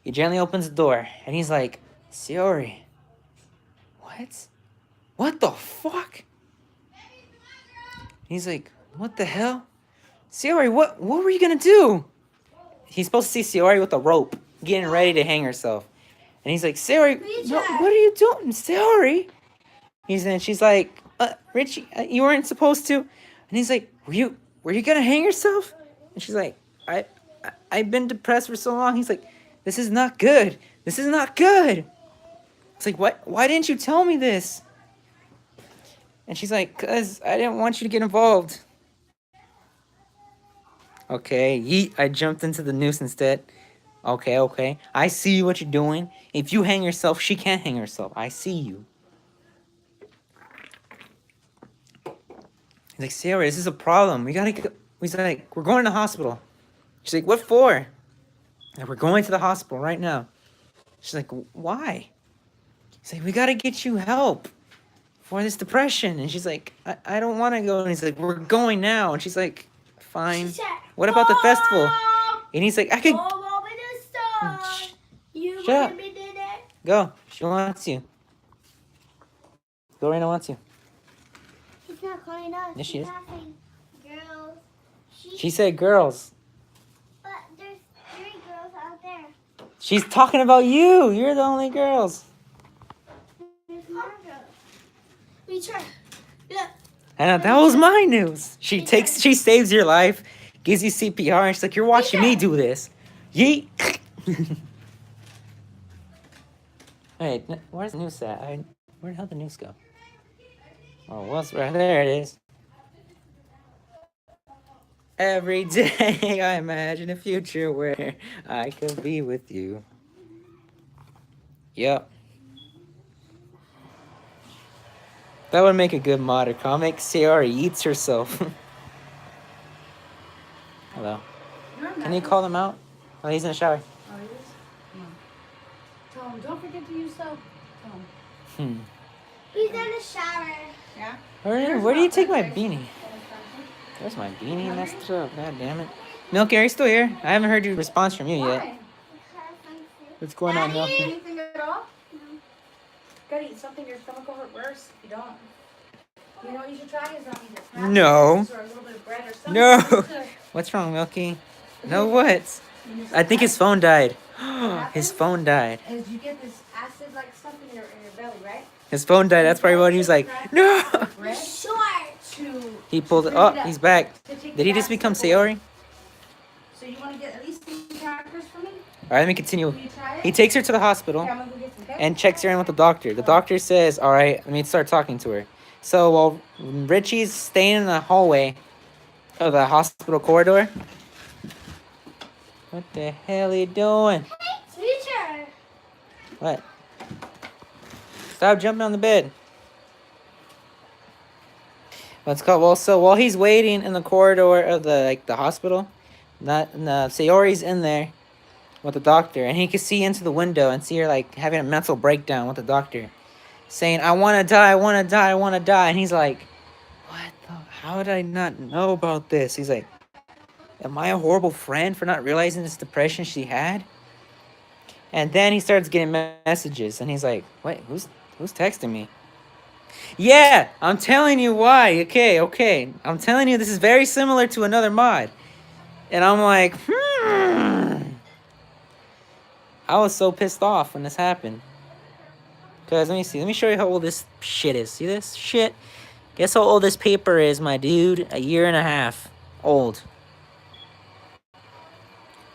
He gently opens the door, and he's like, "Sayori, what? What the fuck?" He's like, "What the hell? Sayori, what were you gonna do?" He's supposed to see Sayori with a rope, getting ready to hang herself. And he's like, "Sayori, what are you doing, Sayori?" And she's like, "Richie, you weren't supposed to." And he's like, were you gonna hang yourself?" And she's like, I've been depressed for so long." He's like, "This is not good. This is not good." It's like, "What? Why didn't you tell me this?" And she's like, "'Cause I didn't want you to get involved." Okay, yeet, I jumped into the noose instead. Okay. I see what you're doing. If you hang yourself, she can't hang herself. I see you. He's like, "Sayori, this is a problem. We gotta go." He's like, "We're going to the hospital." She's like, "What for?" Like, "We're going to the hospital right now." She's like, "Why?" He's like, "We gotta get you help for this depression." And she's like, I don't want to go." And he's like, "We're going now." And she's like, "Fine. What about the festival?" And he's like, "I could Shut up. Go. She wants you. Lorena wants you." He's not calling us. Yes, she is. He's not saying girls. She said girls. But there's 3 girls out there. She's talking about you. You're the only girls. There's more girls. We try. Look. I know, that was my news. She saves your life, gives you CPR, and she's like, "You're watching me do this." Yeet. Wait, where's the news at? Where the hell did the news go? Oh, what's right there? It is. Every day I imagine a future where I could be with you. Yep. That would make a good modder comic. Sayori eats herself. Hello. Can you call him out? Oh, he's in the shower. Oh, he is? No. Tell him, don't forget to use soap. Tell him. He's in the shower. Yeah? Where do you take my beanie? There's my beanie messed up. God damn it. Milky, are you still here? I haven't heard your response from you yet. Why? What's going on, Milky? Anything at all? No. Gotta eat something, your stomach will hurt worse if you don't. You know what you should try is not eat a No. or a little bit of bread or something. No. What's wrong, Milky? No what? I think his phone died. His phone died. Is you get this acid-like stuff in your belly, right? His phone died. That's probably what he was like, "No." Bread Short. to... He pulled it. Oh, he's back. Did he just become Sayori? So you want to get at least 2 crackers for me? All right, let me continue. Will you try it? He takes her to the hospital Okay, I'm gonna go get some cake. and checks her in with the doctor. The doctor says, "All right, let me start talking to her." So while Richie's staying in the hallway of the hospital corridor, what the hell are you doing? Teacher. What? Stop jumping on the bed. What's called? Well, so while he's waiting in the corridor of the hospital, Sayori's in there with the doctor, and he can see into the window and see her like having a mental breakdown with the doctor, saying, "I want to die, I want to die, I want to die." And he's like, "What the? How did I not know about this?" He's like, "Am I a horrible friend for not realizing this depression she had?" And then he starts getting messages, and he's like, "Wait, Who's texting me? Yeah, I'm telling you why. Okay. I'm telling you this is very similar to another mod. And I'm like, I was so pissed off when this happened. Because, let me see. Let me show you how old this shit is. See this shit? Guess how old this paper is, my dude? 1.5 years old.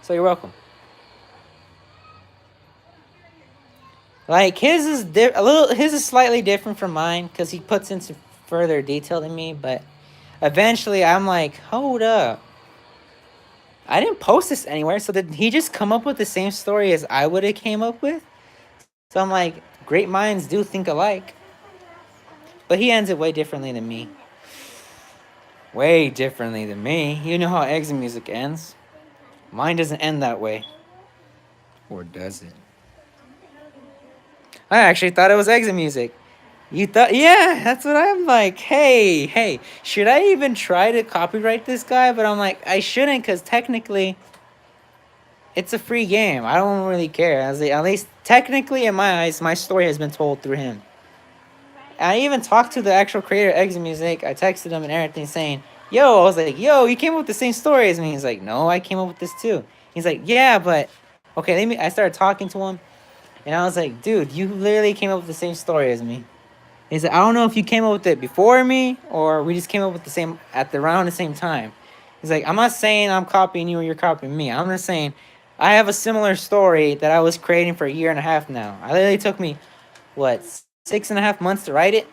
So you're welcome. Like, his is his is slightly different from mine because he puts into further detail than me, but eventually I'm like, hold up. I didn't post this anywhere, so did he just come up with the same story as I would have came up with? So I'm like, great minds do think alike. But he ends it way differently than me. Way differently than me. You know how Exit Music ends. Mine doesn't end that way. Or does it? I actually thought it was Exit Music. You thought? Yeah, that's what I'm like. Hey, should I even try to copyright this guy? But I'm like, I shouldn't, because technically, it's a free game. I don't really care. At least, technically, in my eyes, my story has been told through him. I even talked to the actual creator of Exit Music. I texted him and everything saying, yo, I was like, yo, you came up with the same story as me. He's like, no, I came up with this too. He's like, yeah, but, okay, I started talking to him. And I was like, dude, you literally came up with the same story as me. He said, I don't know if you came up with it before me or we just came up with around the same time. He's like, I'm not saying I'm copying you or you're copying me. I'm just saying I have a similar story that I was creating for 1.5 years now. I literally took me, 6.5 months to write it?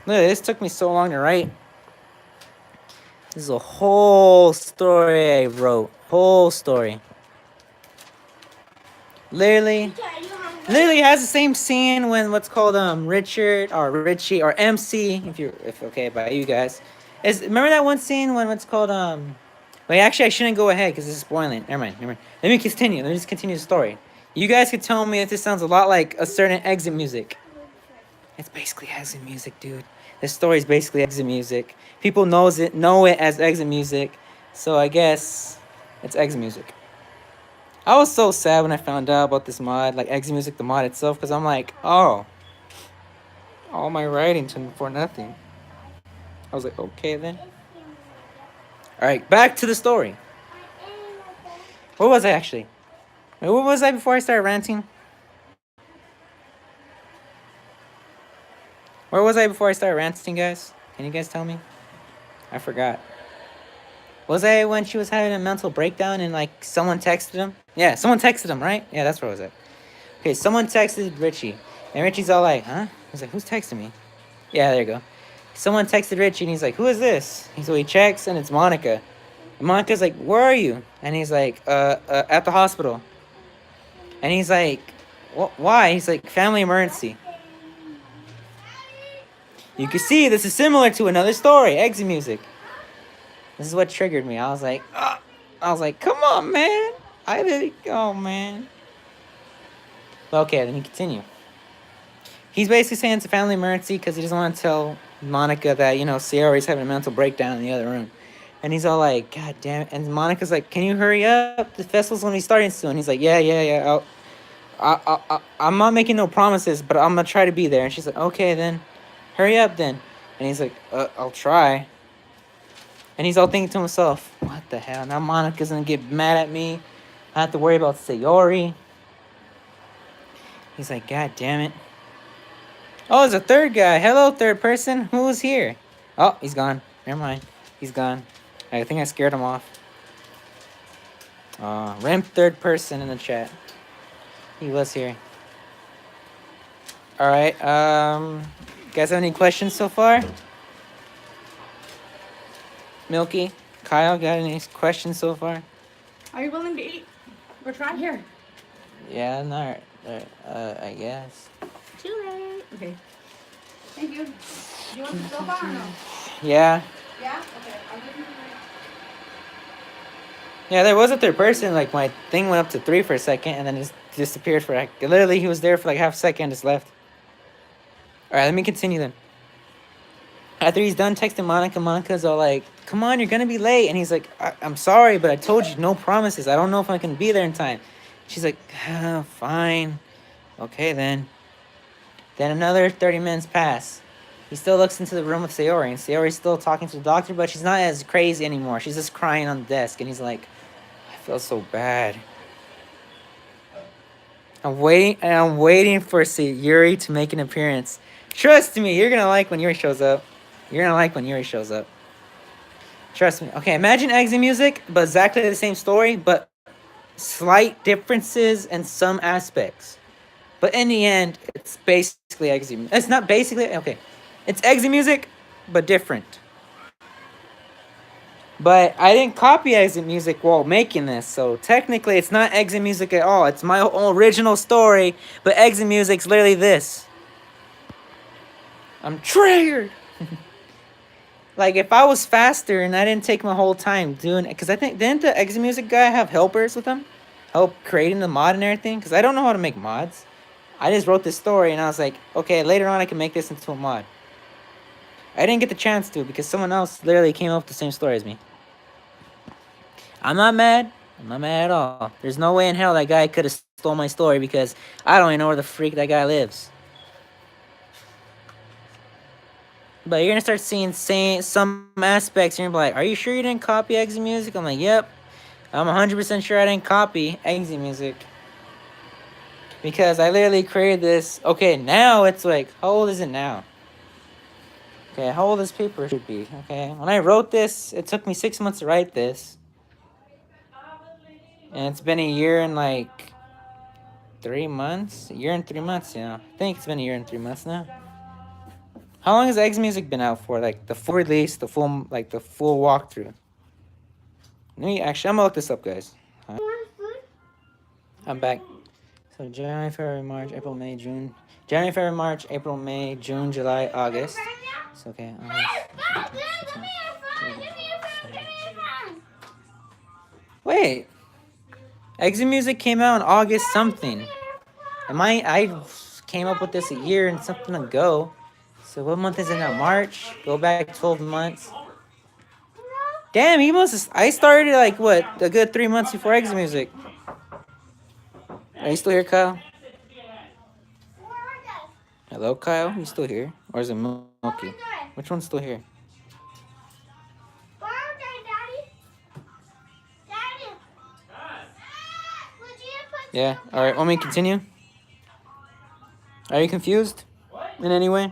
Look, this took me so long to write. This is a whole story I wrote. Whole story. Literally has the same scene when what's called Richard or Richie or MC if okay by you guys. Remember that one scene when what's called wait, actually I shouldn't go ahead because this is spoiling. Never mind. Let me continue. Let me just continue the story. You guys could tell me if this sounds a lot like a certain Exit Music. It's basically Exit Music, dude. This story is basically Exit Music. People know it as Exit Music, so I guess it's Exit Music. I was so sad when I found out about this mod, like Exit Music, the mod itself, because I'm like, oh, all my writing for nothing. I was like, okay then. All right, back to the story. What was I actually? Wait, what was I before I started ranting? Where was I before I started ranting, guys? Can you guys tell me? I forgot. Was I when she was having a mental breakdown and like someone texted him? Yeah, someone texted him, right? Yeah, that's where I was at. Okay, someone texted Richie. And Richie's all like, huh? He's like, who's texting me? Yeah, there you go. Someone texted Richie and he's like, who is this? So he checks and it's Monica. And Monica's like, where are you? And he's like, at the hospital. And he's like, why? He's like, family emergency. You can see this is similar to another story, Exit Music. This is what triggered me. I was like, come on, man. Oh, man. Okay, let me continue. He's basically saying it's a family emergency because he doesn't want to tell Monica that, Sierra's having a mental breakdown in the other room. And he's all like, God damn it. And Monica's like, can you hurry up? The festival's going to be starting soon. He's like, yeah. I'm not making no promises, but I'm going to try to be there. And she's like, okay, then. Hurry up, then. And he's like, I'll try. And he's all thinking to himself, what the hell? Now Monica's going to get mad at me. I have to worry about Sayori. He's like, God damn it. Oh, there's a third guy. Hello, third person. Who's here? Oh, he's gone. Never mind. He's gone. I think I scared him off. Ramp third person in the chat. He was here. Alright, you guys have any questions so far? Milky? Kyle, got any questions so far? Are you willing to eat? We're trying here. Yeah, no, I guess. Too late. Okay. Thank you. Do you want some sofa or no? Yeah. Yeah? Okay. I'll give you Yeah, there was a third person. Like, my thing went up to 3 for a second and then just disappeared for literally, he was there for like half a second, just left. Alright, let me continue then. After he's done texting Monica, Monica's all like, come on, you're gonna be late. And he's like, I'm sorry, but I told you, no promises. I don't know if I can be there in time. She's like, fine. Okay, then. Then another 30 minutes pass. He still looks into the room with Sayori, and Sayori's still talking to the doctor, but she's not as crazy anymore. She's just crying on the desk, and he's like, I feel so bad. I'm waiting for Sayori to make an appearance. Trust me, you're gonna like when Yuri shows up. You're gonna like when Yuri shows up. Trust me. Okay, imagine Exit Music, but exactly the same story, but slight differences in some aspects. But in the end, it's basically Exit Music. It's not basically, okay. It's Exit Music, but different. But I didn't copy Exit Music while making this, so technically it's not Exit Music at all. It's my original story, but Exit Music's literally this. I'm triggered! Like, if I was faster and I didn't take my whole time doing it, because I think, didn't the Exit Music guy have helpers with him? Help creating the mod and everything? Because I don't know how to make mods. I just wrote this story and I was like, okay, later on I can make this into a mod. I didn't get the chance to because someone else literally came up with the same story as me. I'm not mad. I'm not mad at all. There's no way in hell that guy could have stole my story because I don't even know where the freak that guy lives. But you're going to start seeing some aspects. And you're going to be like, are you sure you didn't copy Exit Music? I'm like, yep. I'm 100% sure I didn't copy Exit Music. Because I literally created this. Okay, now it's like, how old is it now? Okay, how old this paper should be? Okay, when I wrote this, it took me 6 months to write this. And it's been a year and like 3 months? A year and 3 months, yeah. I think it's been a year and 3 months now. How long has Exit Music been out for? Like the full release, the full walkthrough. I'm gonna look this up, guys. Huh? I'm back. So January, February, March, April, May, June. January, February, March, April, May, June, July, August. It's okay. Wait. Exit Music came out in August something. I came up with this a year and something ago. So what month is it now? March? Go back 12 months. Damn, I started like what? A good 3 months before Exit Music. Are you still here, Kyle? Hello, Kyle? You still here? Or is it Milky? Which one's still here? Yeah. All right. Want me to continue? Are you confused in any way?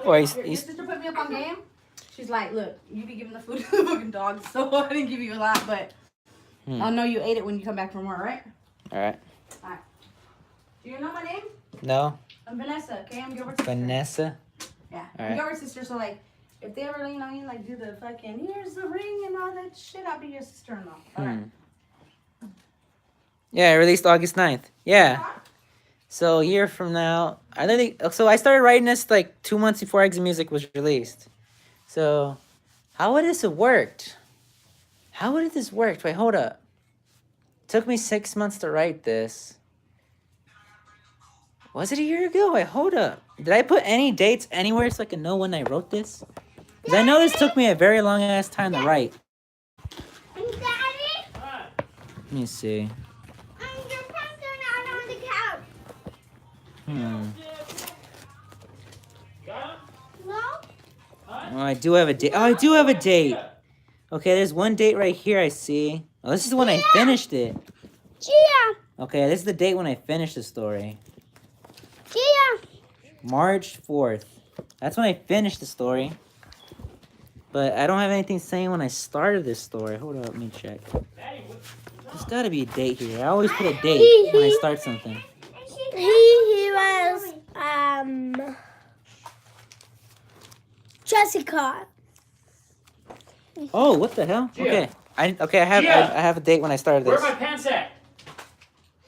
Oh, Your sister put me up on game. She's like, look, you be giving the food to the fucking dogs, so I didn't give you a lot, but I'll know you ate it when you come back from work, right? All right. All right. Do you know my name? No. I'm Vanessa. Okay, I'm Gilbert's sister. Vanessa. Yeah, All I'm right. Gilbert's sister. So like, if they ever lean on you, like do the fucking here's the ring and all that shit, I'll be your sister-in-law. All right. Yeah, it released August 9th. Yeah. So a year from now, I started writing this like 2 months before Exit Music was released. So, how would this have worked? How would this work? Wait, hold up. It took me 6 months to write this. Was it a year ago? Wait, hold up. Did I put any dates anywhere so I can know when I wrote this? Because I know this took me a very long ass time to write. Let me see. Oh, I do have a date. Oh, I do have a date. Okay, there's one date right here I see. Oh, this is when I finished it. Okay, this is the date when I finished the story. March 4th. That's when I finished the story. But I don't have anything saying when I started this story. Hold up, let me check. There's gotta be a date here. I always put a date when I start something. He was Jessica. Oh, what the hell? Okay. I have a date when I started Where this. are my pants at?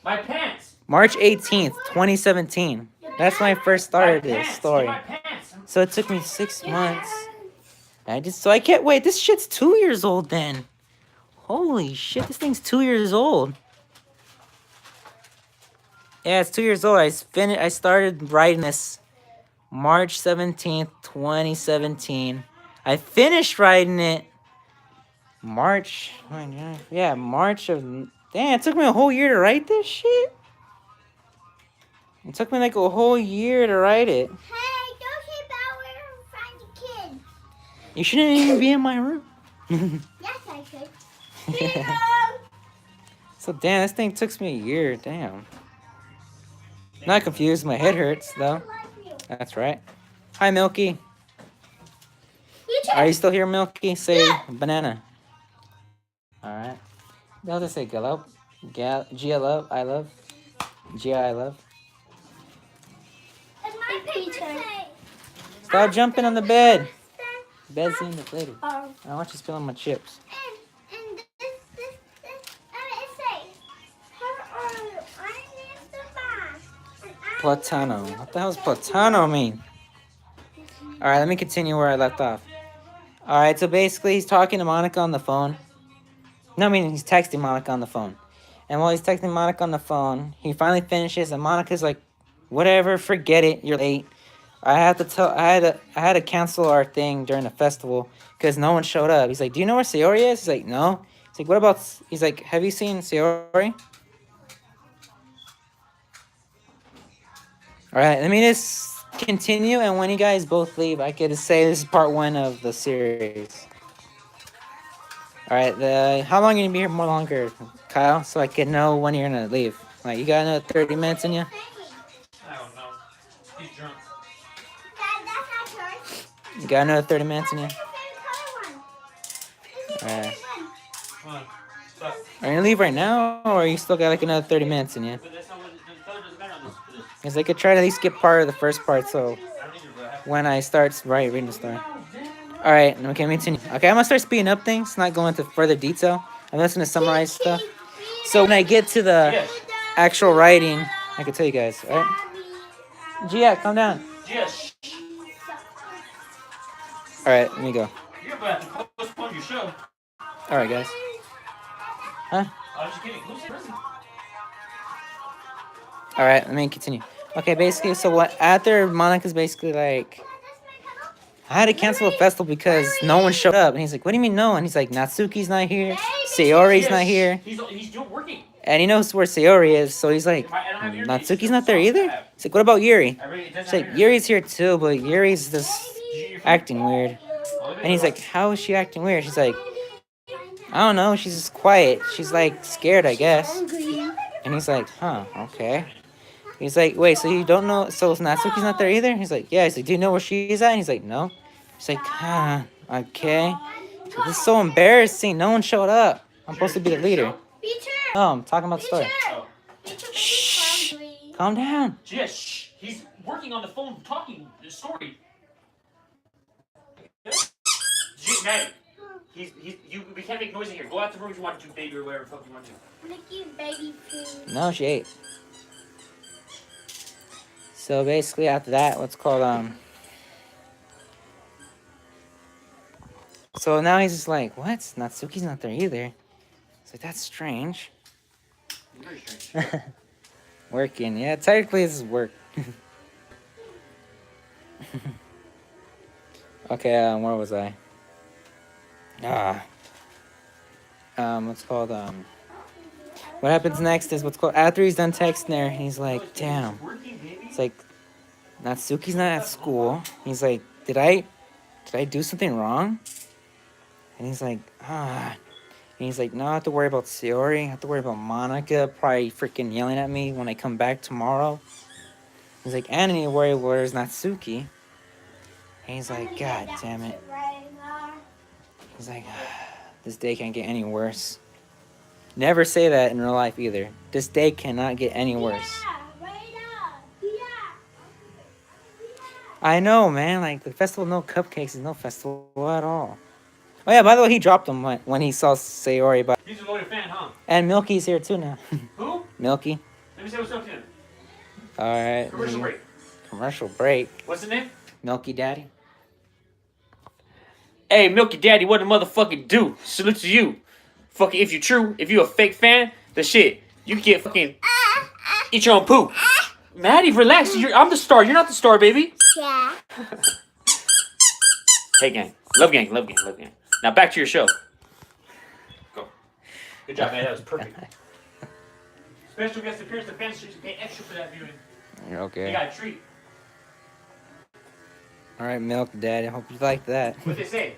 My pants. March 18th, 2017. That's when I first started this story. My pants. So it took me 6 months. I can't wait. This shit's 2 years old then. Holy shit, this thing's 2 years old. Yeah, it's 2 years old. I started writing this March 17th, 2017. I finished writing it March of Damn, it took me a whole year to write this shit. It took me like a whole year to write it. Hey, don't keep out where you find the kid. You shouldn't even be in my room. Yes, I could. So damn, this thing took me a year. Damn. Not confused. My head hurts though. That's right. Hi, Milky. Are you still here, Milky? Say banana. All right. They'll just say galop. Gia love. I love. Gia I love. Stop jumping on the bed. Bed's in the later. I want you spilling my chips. And this, it says, her name's the boss. Platano. What the hell does Platano mean? All right, let me continue where I left off. All right, so basically he's talking to Monica on the phone. No, I mean he's texting Monica on the phone. And while he's texting Monica on the phone, he finally finishes, and Monica's like, "Whatever, forget it. You're late. I had to cancel our thing during the festival because no one showed up." He's like, "Do you know where Sayori is?" He's like, "No." He's like, "What about?" He's like, "Have you seen Sayori?" All right, let me just continue, and when you guys both leave, I get to say this is part 1 of the series. All right, how long are you gonna be here more longer, Kyle? So I can know when you're gonna leave. Like, you got another 30 minutes in you? I don't know. He's drunk. That's not hers. You got another 30 minutes in you? What's your favorite color one? What's your All right. favorite one? Come on. Stop. Are you gonna leave right now, or you still got like another 30 minutes in you? But that's not what the color doesn't matter on this. For this. Because I could try to at least skip part of the first part, so I don't need to have when I start reading the story. All right, okay, continue. Okay, I'm gonna start speeding up things, not going into further detail. I'm just gonna summarize stuff. So when I get to the Yes. actual writing, I can tell you guys. All right, Gia, calm down. Yes. All right, let me go. You're about to postpone your show. All right, guys. Huh? I was just kidding. Who's in? All right, let me continue. Okay, basically, so what? After Monica's basically like, I had to cancel the festival because no one showed up, and he's like, "What do you mean no one?" He's like, "Natsuki's not here, Sayori's not here." He's doing working. And he knows where Sayori is, so he's like, "Natsuki's not there either?" He's like, "What about Yuri?" He's like, "Yuri's here too, but Yuri's just acting weird." And he's like, "How is she acting weird?" She's like, "I don't know, she's just quiet. She's like scared, I guess." And he's like, "Huh, okay." He's like, "Wait, so you don't know, so Natsuki's not there either?" He's like, "Yeah." He's like, "Do you know where she is at?" And he's like, "No." He's like, "Huh, okay." So this is so embarrassing. No one showed up. I'm supposed to be the leader. Oh, I'm talking about the story. Shh. Calm down. Yes. Shh. He's working on the phone, talking the story. Maddie, we can't make noise in here. Go out the room if you want to, baby, or whatever the fuck you want to. Baby food. No, she ate. So basically after that, what's called, so now he's just like, "What? Natsuki's not there either." It's like, that's strange. Very strange. Working, yeah, technically this is work. Okay, where was I? What's called, what happens next is what's called, after he's done texting her, he's like, "Damn." It's like, Natsuki's not at school. He's like, did I do something wrong? And he's like, And he's like, "No, I have to worry about Sayori. I have to worry about Monica probably freaking yelling at me when I come back tomorrow." He's like, "And I need to worry where's Natsuki." And he's like, "God damn it." He's like, "This day can't get any worse." Never say that in real life either. This day cannot get any worse. I know, man. Like, the festival, no cupcakes is no festival at all. Oh, yeah, by the way, he dropped them when he saw Sayori. But He's a loyal fan, huh? and Milky's here, too, now. Who? Milky. Let me say what's up to him. All right. Commercial break. Commercial break. What's the name? Milky Daddy. Hey, Milky Daddy, what the motherfucking do? Salute to you. Fucking, if you true, if you a fake fan, the shit, you can get fucking eat your own poo. Maddie, relax. I'm the star. You're not the star, baby. Yeah. Hey, gang. Love gang, love gang, love gang. Now back to your show. Go. Good job, man. That was perfect. Special guest appearance to fans, so you pay extra for that viewing. They Okay. got a treat. All right, Milk Dad. I hope you like that. What they say?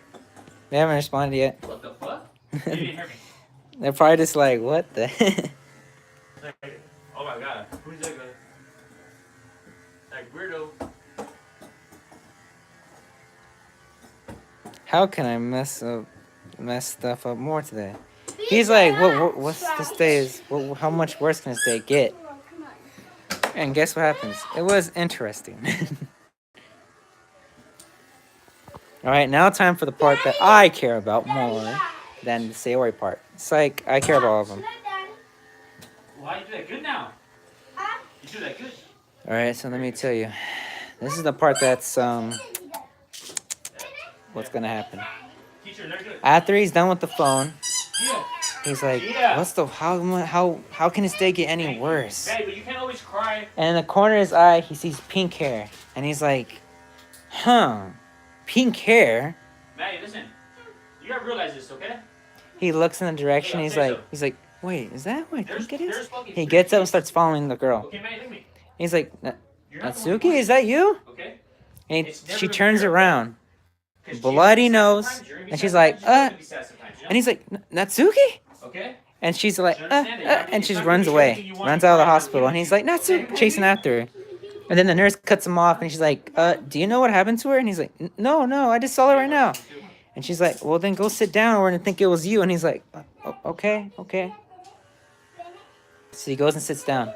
They haven't responded yet. What the fuck? You didn't hear me. They're probably just like, what the? Like, oh my god, who's that guy? Like weirdo. How can I mess stuff up more today? He's like, what's this day is? How much worse can this day get? And guess what happens? It was interesting. All right, now time for the part that I care about more than the Sayori part. It's like I care about all of them. Why you do that good now? You do that good. All right, so let me tell you. This is the part that's what's gonna happen. Teacher, they're good. After he's done with the phone, Yeah. he's like, Yeah. "What's the how can his day get any worse?" Hey, but you can't always cry. And in the corner of his eye, he sees pink hair, and he's like, "Huh, pink hair." Maddie, listen. You gotta realize this, okay? He looks in the direction. Yeah, He's say like, so. "Wait, is that what I There's, think it is?" there's fucking He three gets up and kids. starts following the girl. Okay, Maddie, look at me. He's like, You're not the one "Natsuki, who is that you?" Okay? And It's never she gonna turns be her. around, 'Cause she's bloody gonna be sad nose, sometimes, you're gonna be and sad she's like, sometimes, you're gonna be sad sometimes, you know? and he's like, "Natsuki?" Okay? And she's like, You understand it? I mean, and it's she not runs gonna be away, everything you want runs in out of the life, hospital, and he's like, Natsu, chasing after her. And then the nurse cuts him off, and she's like, do you know what happened to her? And he's like, no, I just saw her right now. And she's like, well, then go sit down, or we're gonna think it was you. And he's like, okay. So he goes and sits down,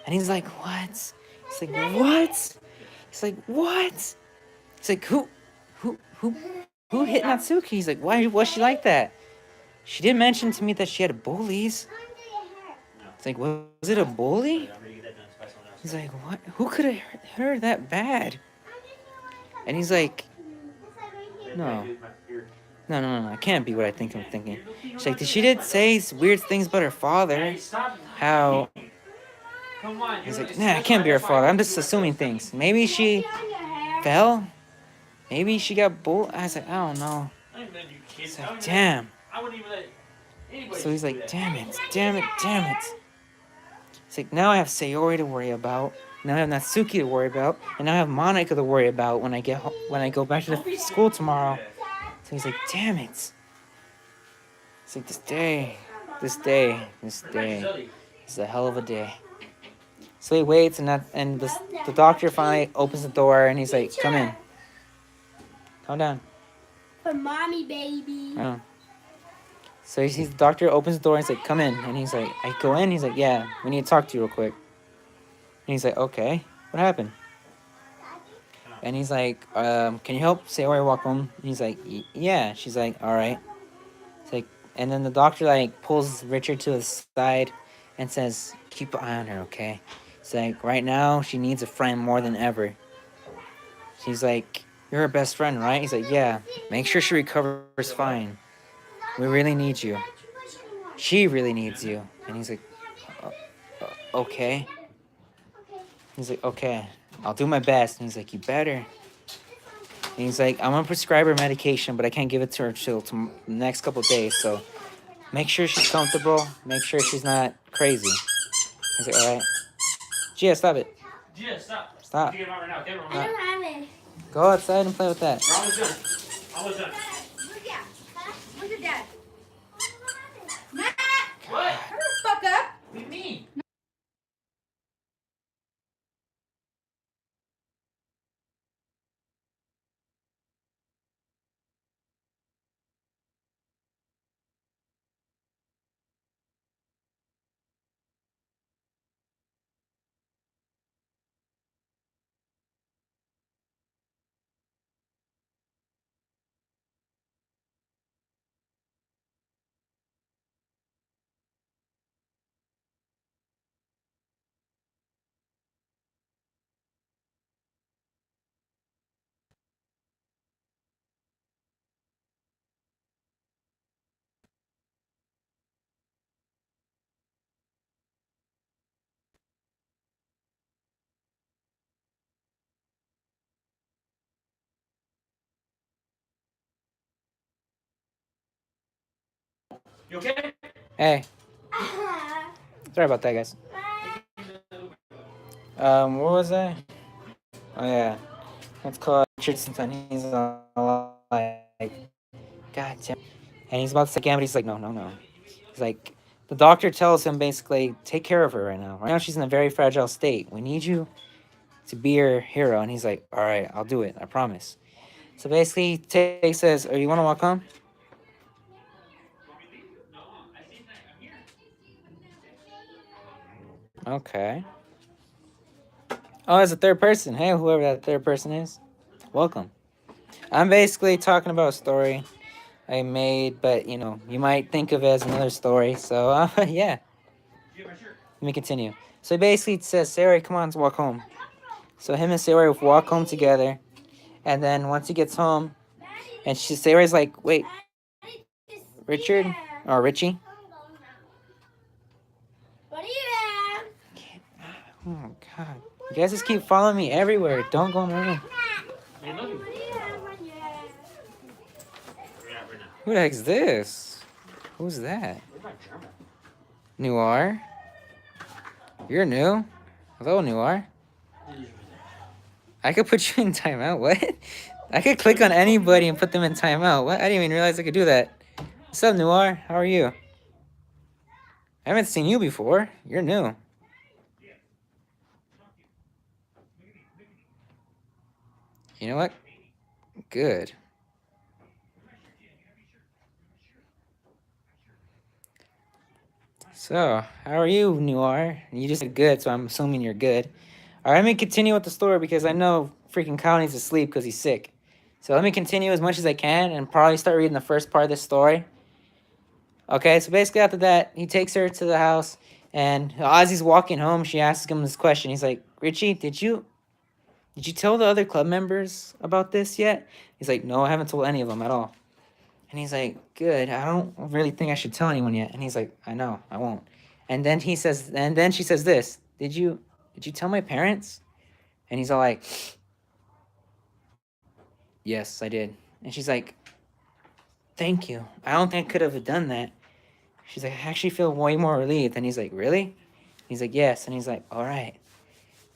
and he's like, what? He's like, what? He's like, what? He's like, who hit Natsuki? He's like, why was she like that? She did mention to me that she had bullies. It's like, was it a bully? He's like, what? Who could have hit her that bad? And he's like, no, it can't be what I think I'm thinking. She's like, she did say weird things about her father. How? Come on. He's like, nah, it can't be her father. I'm just assuming things. Maybe she fell. Maybe she got bullied. I was like, I don't know. He's like, damn. I wouldn't even let anybody. So he's do like, that. damn it. He's like, now I have Sayori to worry about. Now I have Natsuki to worry about. And now I have Monica to worry about when I go back to the school tomorrow. So he's like, damn it. It's like, this day is a hell of a day. So he waits, and the doctor finally opens the door, and he's like, come in. Calm down. For mommy, baby. I know. So he sees the doctor opens the door and he's like, come in. And he's like, I go in. He's like, yeah, we need to talk to you real quick. And he's like, okay, what happened? And he's like, can you help Sayori walk home? And he's like, yeah. She's like, all right. It's like, and then the doctor like pulls Richard to the side and says, keep an eye on her, okay? It's like, right now she needs a friend more than ever. She's like, you're her best friend, right? He's like, yeah. Make sure she recovers fine. We really need you. She really needs you. And he's like, okay. He's like, okay, I'll do my best. And he's like, you better. And he's like, I'm gonna prescribe her medication, but I can't give it to her till the next couple of days. So make sure she's comfortable. Make sure she's not crazy. He's like, all right. Gia, stop it. Gia, stop. Stop. You get him out right now. Okay, I everyone. don't have it. Go outside and play with that. We're almost done. Almost done. Look at, look at that. Matt, What? hurry the fuck up. What do you mean? You okay? Hey, sorry about that, guys. What was I? Oh yeah, it's called Richardson. He's all like, God damn. And he's about to say again, but he's like, no, no, no. He's like, the doctor tells him basically, take care of her right now. Right now she's in a very fragile state. We need you to be your hero. And he's like, all right, I'll do it. I promise. So basically, he says, oh, you want to walk home? Okay. Oh, it's a third person. Hey, whoever that third person is, welcome. I'm basically talking about a story I made, but you know, you might think of it as another story. So, yeah. Let me continue. So basically, it says, Sayori, come on, let's walk home. So him and Sayori walk home together, and then once he gets home, and Sayori's like, wait, Richard or Richie? What do you have? Oh God, you guys just keep following me everywhere. Don't go in my room. What do you have on your head? Who the heck's this? Who's that? Noir? You're new? Hello, Noir. I could put you in timeout. What? I could click on anybody and put them in timeout. What? I didn't even realize I could do that. What's up, Noir? How are you? I haven't seen you before. You're new. You know what? Good. So, how are you, Noir? You just said good, so I'm assuming you're good. All right, let me continue with the story because I know freaking Kyle needs to sleep because he's sick. So let me continue as much as I can and probably start reading the first part of this story. Okay, so basically after that, he takes her to the house, and as he's walking home, she asks him this question. He's like, Richie, did you tell the other club members about this yet? He's like, no, I haven't told any of them at all. And he's like, good, I don't really think I should tell anyone yet. And he's like, I know, I won't. And then she says this, did you tell my parents? And he's all like, yes, I did. And she's like, thank you. I don't think I could have done that. She's like, I actually feel way more relieved. And he's like, really? He's like, yes. And he's like, all right.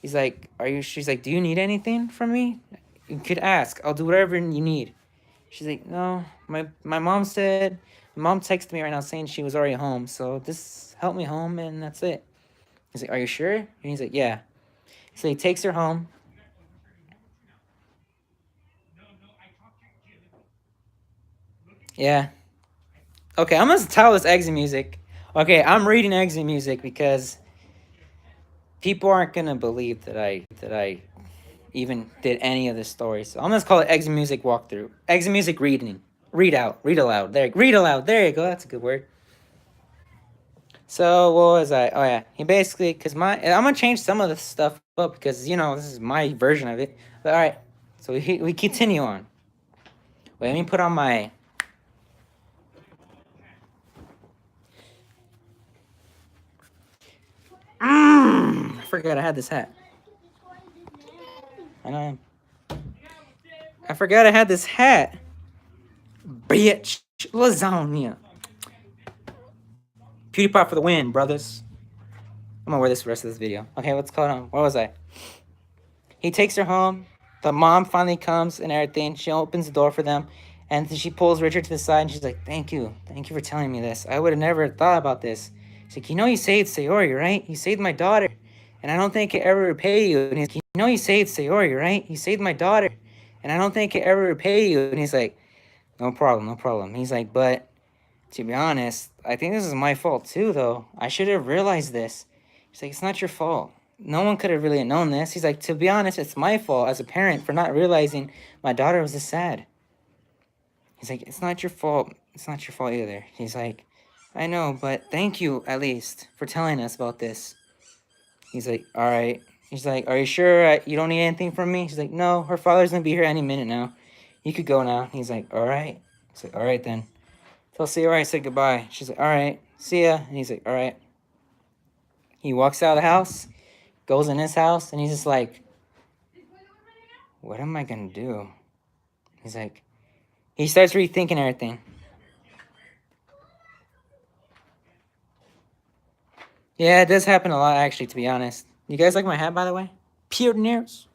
He's like, she's like, do you need anything from me? You could ask. I'll do whatever you need. She's like, no, my mom texted me right now saying she was already home. So just help me home and that's it. He's like, are you sure? And he's like, yeah. So he takes her home. Yeah. Okay, I'm gonna title this Exit Music. Okay, I'm reading Exit Music because people aren't gonna believe that I even did any of this story. So I'm gonna call it Exit Music Walkthrough. Exit Music Reading. Read aloud. Read aloud. There you go. That's a good word. So what was I? Oh yeah, he basically I'm gonna change some of the stuff up because you know this is my version of it. But all right, so we continue on. Wait, let me put on my. I forgot I had this hat. I forgot I had this hat. Bitch, lasagna. PewDiePie for the win, brothers. I'm gonna wear this the rest of this video. Okay, what's going on? Where was I? He takes her home. The mom finally comes and everything. She opens the door for them. And she pulls Richard to the side and she's like, thank you. Thank you for telling me this. I would have never thought about this. She's like, you know you saved Sayori, right? You saved my daughter. And I don't think I could ever repay you. And he's like, you know you saved Sayori, right? You saved my daughter. And I don't think I could ever repay you. And he's like, no problem, no problem. He's like, but to be honest, I think this is my fault too, though. I should have realized this. He's like, it's not your fault. No one could have really known this. He's like, to be honest, it's my fault as a parent for not realizing my daughter was this sad. He's like, it's not your fault. It's not your fault either. He's like, I know, but thank you at least for telling us about this. He's like, all right. He's like, are you sure you don't need anything from me? She's like, no, her father's going to be here any minute now. You could go now. He's like, all right. He's like, all right then. Tell Sayori I said goodbye. She's like, all right, see ya. And he's like, all right. He walks out of the house, goes in his house, and he's just like, what am I going to do? He's like, he starts rethinking everything. Yeah, it does happen a lot, actually, to be honest. You guys like my hat, by the way? Pioneers.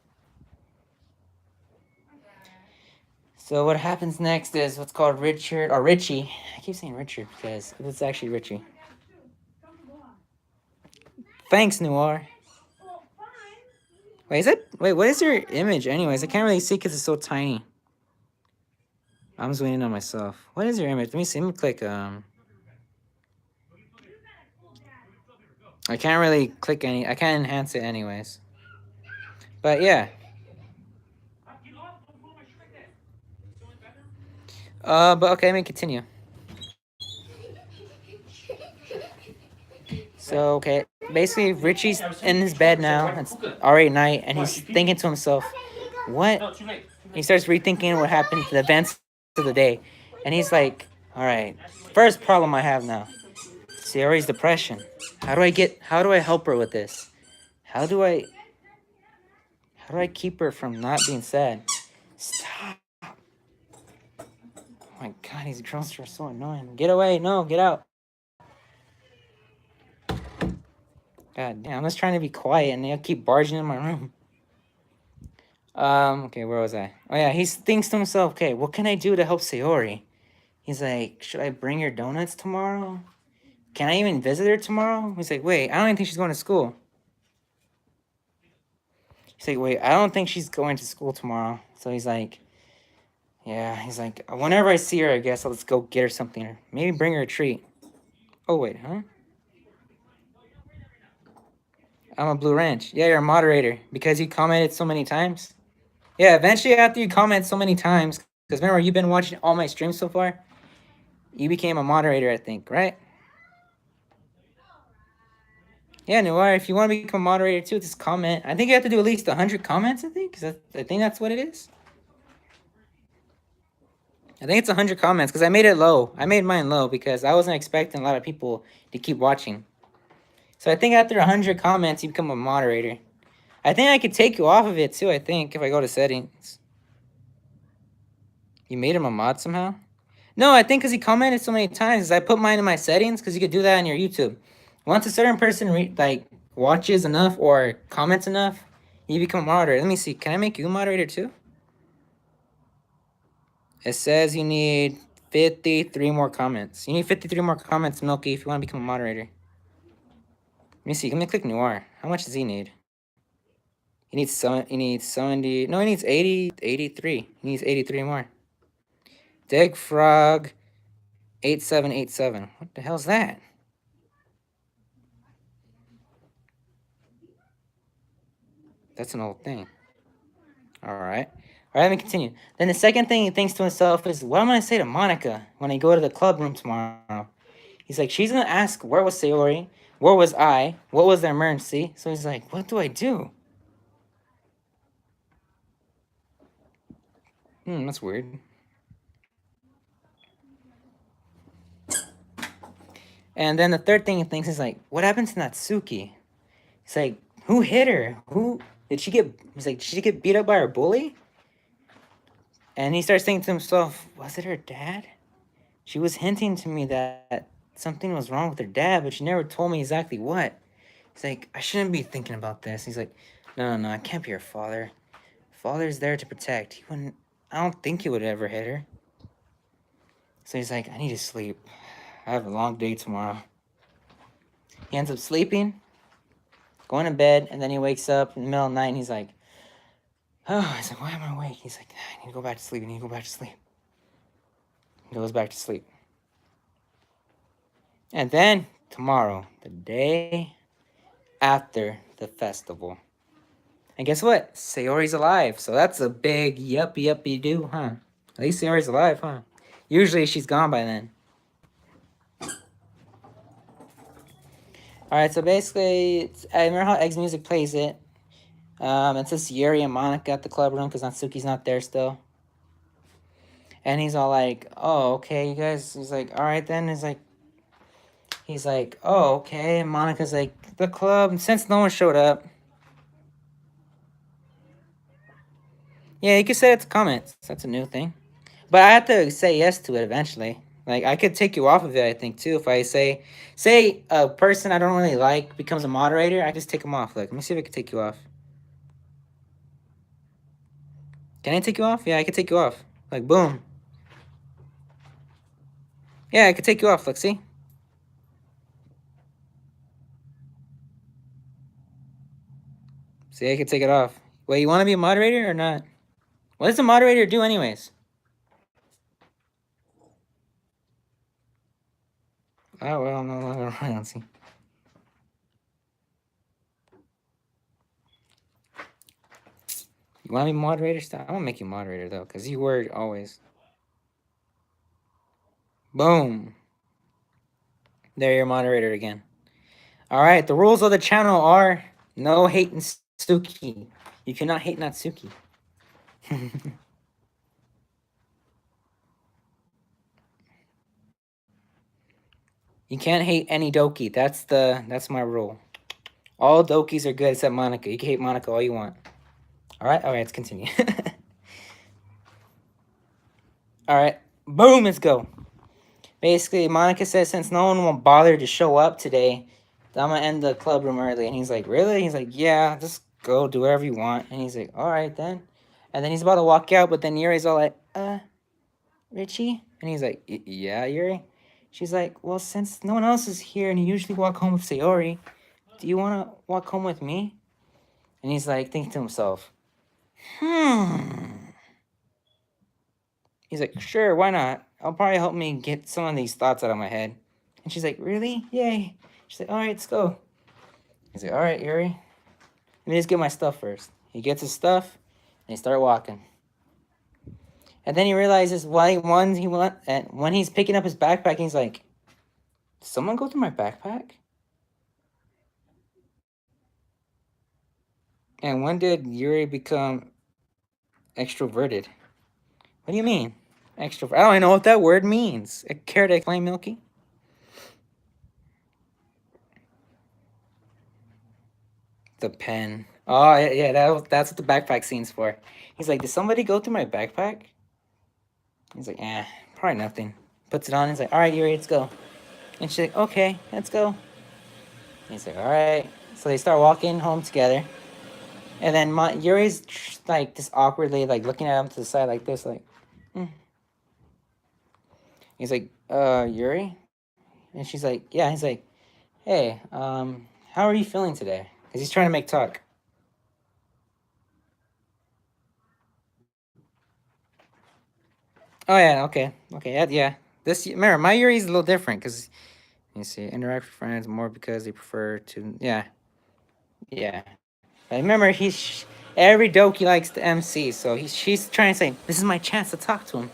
So what happens next is what's called Richard or Richie. I keep saying Richard because it's actually Richie. Thanks, Noir. Wait, is it? Wait, what is your image, anyways? I can't really see because it's so tiny. I'm zooming in on myself. What is your image? Let me see. Let me click. I can't really click any. I can't enhance it, anyways. But yeah. But okay, let me continue. So, okay, basically Richie's in his bed now. It's already night, and he's thinking to himself, what? He starts rethinking what happened to the events of the day. And he's like, all right, first problem I have now. Sayori's depression. How do I help her with this? How do I keep her from not being sad? Stop. Oh my God, these girls are so annoying. Get away, no, get out. God damn, I'm just trying to be quiet and they'll keep barging in my room. Okay, where was I? Oh yeah, he thinks to himself, okay, what can I do to help Sayori? He's like, should I bring her donuts tomorrow? Can I even visit her tomorrow? He's like, wait, I don't even think she's going to school. He's like, wait, I don't think she's going to school tomorrow. So he's like, yeah, he's like, whenever I see her, I guess I'll just go get her something. Or maybe bring her a treat. Oh, wait, huh? I'm a Blue Ranch. Yeah, you're a moderator because you commented so many times. Yeah, eventually after you comment so many times, because remember, you've been watching all my streams so far, you became a moderator, I think, right? Yeah, Noir, if you want to become a moderator too, just comment. I think you have to do at least 100 comments, I think. Because I think that's what it is. I think it's 100 comments because I made it low. I made mine low because I wasn't expecting a lot of people to keep watching. So I think after 100 comments, you become a moderator. I think I could take you off of it too, I think, if I go to settings. You made him a mod somehow? No, I think because he commented so many times. I put mine in my settings because you could do that on your YouTube. Once a certain person watches enough or comments enough, you become a moderator. Let me see. Can I make you a moderator too? It says you need 53 more comments. You need 53 more comments, Milky, if you want to become a moderator. Let me see. Let me click Noir. How much does he need? He needs 70. No, he needs 83. He needs 83 more. Dig Frog 8787. What the hell's that? That's an old thing. All right. All right, let me continue. Then the second thing he thinks to himself is, what am I going to say to Monica when I go to the club room tomorrow? He's like, she's going to ask, where was Sayori? Where was I? What was the emergency? So he's like, what do I do? That's weird. And then the third thing he thinks is like, what happened to Natsuki? He's like, who hit her? He's like, did she get beat up by her bully? And he starts thinking to himself, was it her dad? She was hinting to me that something was wrong with her dad, but she never told me exactly what. He's like, I shouldn't be thinking about this. He's like, no, I can't be her father. Father's there to protect. I don't think he would ever hit her. So he's like, I need to sleep. I have a long day tomorrow. He ends up sleeping, going to bed, and then he wakes up in the middle of the night, and he's like, oh, he's like, why am I awake? He's like, I need to go back to sleep. He goes back to sleep. And then tomorrow, the day after the festival. And guess what? Sayori's alive. So that's a big yuppie do, huh? At least Sayori's alive, huh? Usually she's gone by then. Alright, so basically, I remember how Eggs Music plays it. It says Yuri and Monica at the club room because Natsuki's not there still. And he's all like, oh, okay, you guys. He's like, alright then. He's like, oh, okay. And Monica's like, the club. And since no one showed up. Yeah, you can say it to comments. That's a new thing. But I have to say yes to it eventually. Like, I could take you off of it, I think, too. If I say a person I don't really like becomes a moderator, I just take them off. Like, let me see if I can take you off. Can I take you off? Yeah, I can take you off. Like, boom. Yeah, I could take you off. Look, see? See, I could take it off. Wait, you want to be a moderator or not? What does the moderator do anyways? Oh, well, no, I don't see. You want to be moderator? Stop. I'm going to make you moderator, though, because you were always. Boom. There, you're moderator again. All right, the rules of the channel are no hate Natsuki. You cannot hate Natsuki. You can't hate any Doki. That's my rule. All Dokis are good except Monica. You can hate Monica all you want. All right, let's continue. All right, boom, let's go. Basically, Monica says since no one will bother to show up today, I'm gonna end the club room early. And he's like, really? He's like, yeah, just go do whatever you want. And he's like, all right then. And then he's about to walk out, but then Yuri's all like, Richie? And he's like, yeah, Yuri? She's like, well, since no one else is here and you usually walk home with Sayori, do you want to walk home with me? And he's like, thinking to himself, He's like, sure, why not? I'll probably help me get some of these thoughts out of my head. And she's like, really? Yay. She's like, all right, let's go. He's like, all right, Yuri. Let me just get my stuff first. He gets his stuff, and he starts walking. And then he realizes when he's picking up his backpack, he's like, did someone go through my backpack? And when did Yuri become extroverted? What do you mean? Extrovert? I don't even know what that word means. Care to explain, Milky? The pen. Oh, yeah, that's what the backpack scene's for. He's like, did somebody go through my backpack? He's like, probably nothing. Puts it on. He's like, all right, Yuri, let's go. And she's like, okay, let's go. He's like, all right. So they start walking home together. And then Yuri's like just awkwardly like looking at him to the side like this, like, He's like, Yuri? And she's like, yeah. He's like, hey, how are you feeling today? Because he's trying to make talk. Oh, yeah, okay. Yeah. Remember, my Yuri's a little different because, you see, interact with friends more because they prefer to, yeah. But remember, every Doki likes the MC, so she's trying to say, this is my chance to talk to him.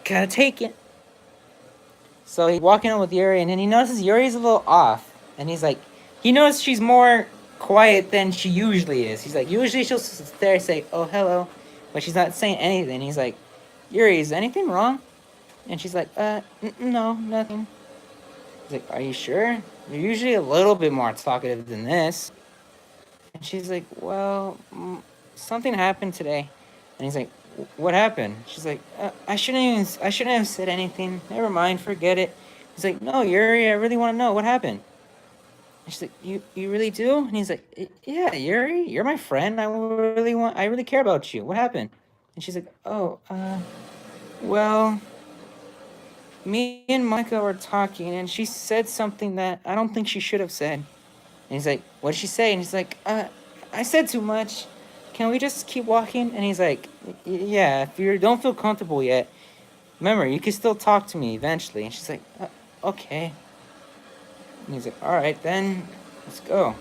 Gotta take it. So he's walking on with Yuri, and then he notices Yuri's a little off. And he's like, he knows she's more quiet than she usually is. He's like, usually she'll sit there and say, oh, hello. But she's not saying anything. He's like, Yuri, is anything wrong? And she's like, no, nothing. He's like, are you sure? You're usually a little bit more talkative than this. And she's like, well, something happened today. And he's like, what happened? She's like, I shouldn't have said anything. Never mind, forget it. He's like, no, Yuri, I really want to know what happened. And she's like, you really do? And he's like, yeah, Yuri, you're my friend. I really care about you. What happened? And she's like, oh, well, me and Monica were talking, and she said something that I don't think she should have said. And he's like, what did she say? And he's like, I said too much. Can we just keep walking? And he's like, yeah, if you don't feel comfortable yet, remember, you can still talk to me eventually. And she's like, okay. And he's like, all right, then let's go.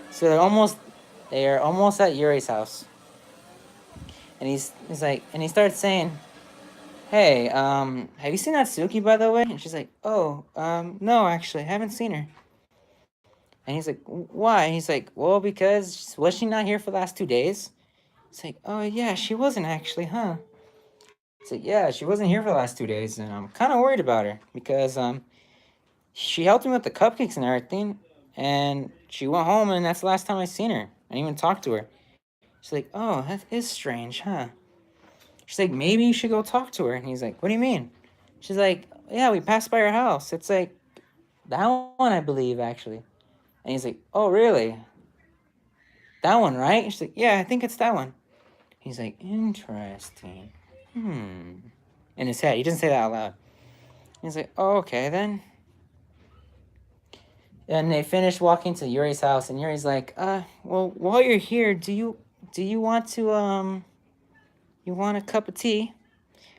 So they're almost at Yuri's house. And he's like, and he starts saying, hey, have you seen Natsuki, by the way? And she's like, oh, no, actually, I haven't seen her. And he's like, why? And he's like, well, because was she not here for the last 2 days? It's like, oh, yeah, she wasn't actually, huh? It's like, yeah, she wasn't here for the last 2 days, and I'm kind of worried about her because she helped me with the cupcakes and everything, and she went home, and that's the last time I seen her. I didn't even talk to her. She's like, oh, that is strange, huh? She's like, maybe you should go talk to her. And he's like, what do you mean? She's like, yeah, we passed by your house. It's like that one, I believe, actually. And he's like, oh, really? That one, right? And she's like, yeah, I think it's that one. He's like, interesting. In his head. He doesn't say that out loud. He's like, oh, okay, then. And they finish walking to Yuri's house, and Yuri's like, well, while you're here, do you want to, you want a cup of tea?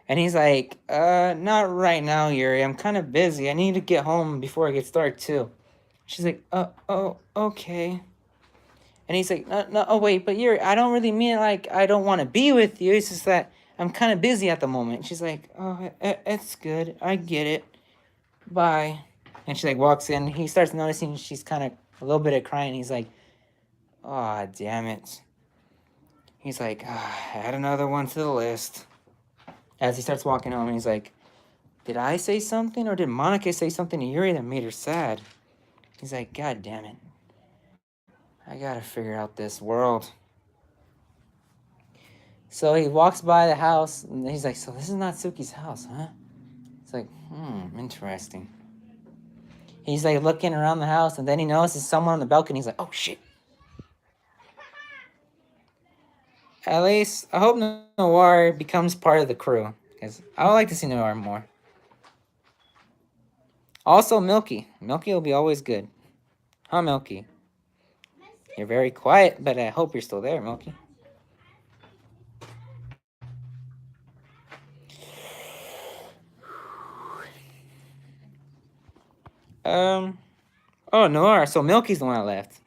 And he's like, not right now, Yuri. I'm kind of busy. I need to get home before it gets dark, too. She's like, oh, okay. And he's like, no, oh, wait, but Yuri, I don't really mean like I don't want to be with you. It's just that I'm kind of busy at the moment. She's like, oh, it's good. I get it. Bye. And she like walks in. He starts noticing she's kind of a little bit of crying. He's like, oh, damn it. He's like, add another one to the list. As he starts walking home, he's like, did I say something or did Monica say something to Yuri that made her sad? He's like, God damn it. I gotta figure out this world. So he walks by the house and he's like, so this is Natsuki's house, huh? It's like, interesting. He's like looking around the house and then he notices someone on the balcony. He's like, oh shit. At least, I hope Noir becomes part of the crew. Because I would like to see Noir more. Also, Milky. Milky will be always good. Huh, Milky? You're very quiet, but I hope you're still there, Milky. Oh, Noir. So Milky's the one that left.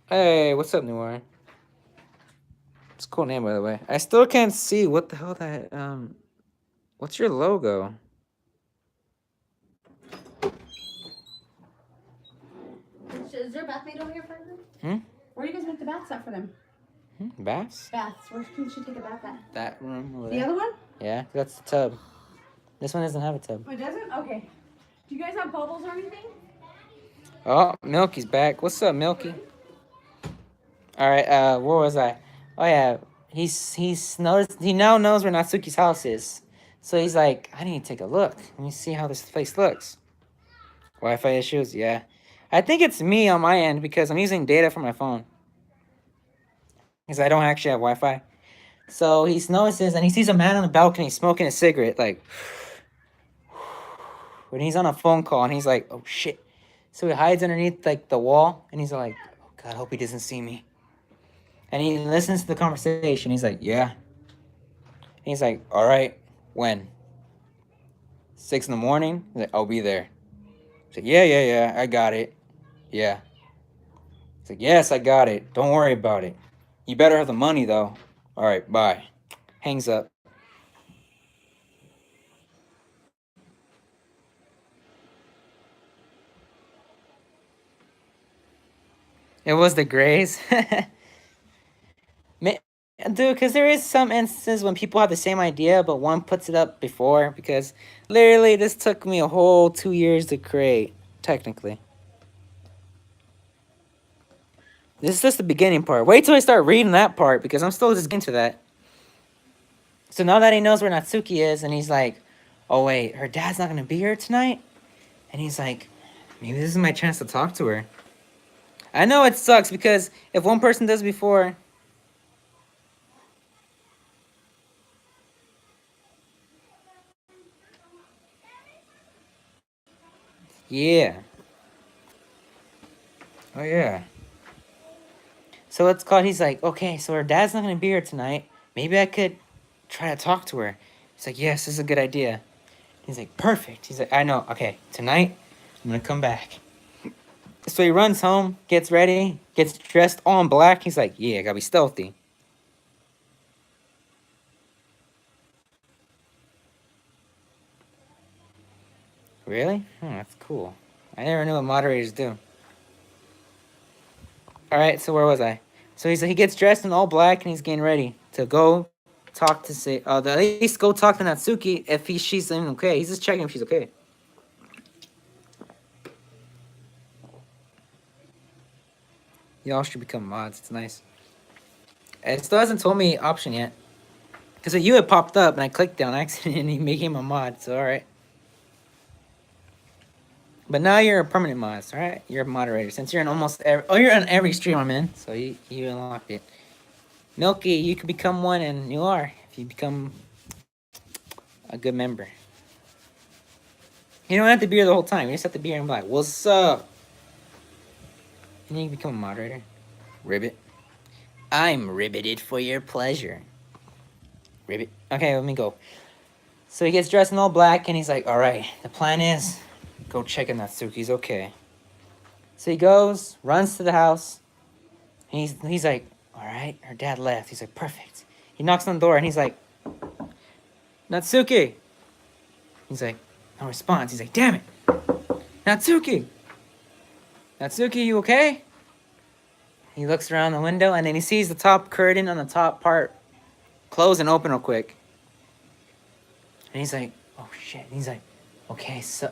Hey, what's up, Noir? It's a cool name, by the way. I still can't see what the hell that, what's your logo? Is there a bath made over here for them? Where do you guys make the baths at for them? Baths? Baths. Where can she take a bath at? That room over The there. other one? Yeah, that's the tub. This one doesn't have a tub. Oh, it doesn't? Okay. Do you guys have bubbles or anything? Oh, Milky's back. What's up, Milky? All right, where was I? Oh yeah, he's noticed. He now knows where Natsuki's house is. So he's like, I need to take a look. Let me see how this place looks. Wi-Fi issues? Yeah. I think it's me on my end because I'm using data from my phone. Because I don't actually have Wi-Fi. So he notices and he sees a man on the balcony smoking a cigarette, like, when he's on a phone call and he's like, oh shit. So he hides underneath like the wall and he's like, oh God, I hope he doesn't see me. And he listens to the conversation. He's like, yeah. And he's like, all right, when? 6 in the morning? He's like, I'll be there. He's like, yeah, I got it. Yeah. He's like, yes, I got it. Don't worry about it. You better have the money, though. All right, bye. Hangs up. It was the Grays. Dude, because there is some instances when people have the same idea, but one puts it up before. Because literally, this took me a whole 2 years to create, technically. This is just the beginning part. Wait till I start reading that part, because I'm still just getting to that. So now that he knows where Natsuki is, and he's like, oh wait, her dad's not going to be here tonight? And he's like, maybe this is my chance to talk to her. I know it sucks, because if one person does before... Yeah. Oh, yeah. So it's called, he's like, okay, so her dad's not going to be here tonight. Maybe I could try to talk to her. He's like, yes, this is a good idea. He's like, perfect. He's like, I know. Okay, tonight, I'm going to come back. So he runs home, gets ready, gets dressed all in black. He's like, yeah, I got to be stealthy. Really? That's cool. I never knew what moderators do. Alright, so where was I? So he gets dressed in all black and he's getting ready to go talk to at least go talk to Natsuki if she's even okay. He's just checking if she's okay. Y'all should become mods. It's nice. It still hasn't told me option yet. Because you had popped up and I clicked on accident and he became a mod, so alright. But now you're a permanent mod, alright? You're a moderator. Since you're in almost every... Oh, you're on every stream I'm in, so you unlocked it. Milky, you could become one, and you are, if you become a good member. You don't have to be here the whole time. You just have to be here and be like, what's up? And you can become a moderator. Ribbit. I'm ribbited for your pleasure. Ribbit. Okay, let me go. So he gets dressed in all black, and he's like, all right, the plan is go check if Natsuki's okay. So he goes, runs to the house. And he's like, all right, her dad left. He's like, perfect. He knocks on the door, and he's like, Natsuki. He's like, no response. He's like, damn it. Natsuki. Natsuki, you okay? He looks around the window, and then he sees the top curtain on the top part close and open real quick. And he's like, oh shit. And he's like, okay, so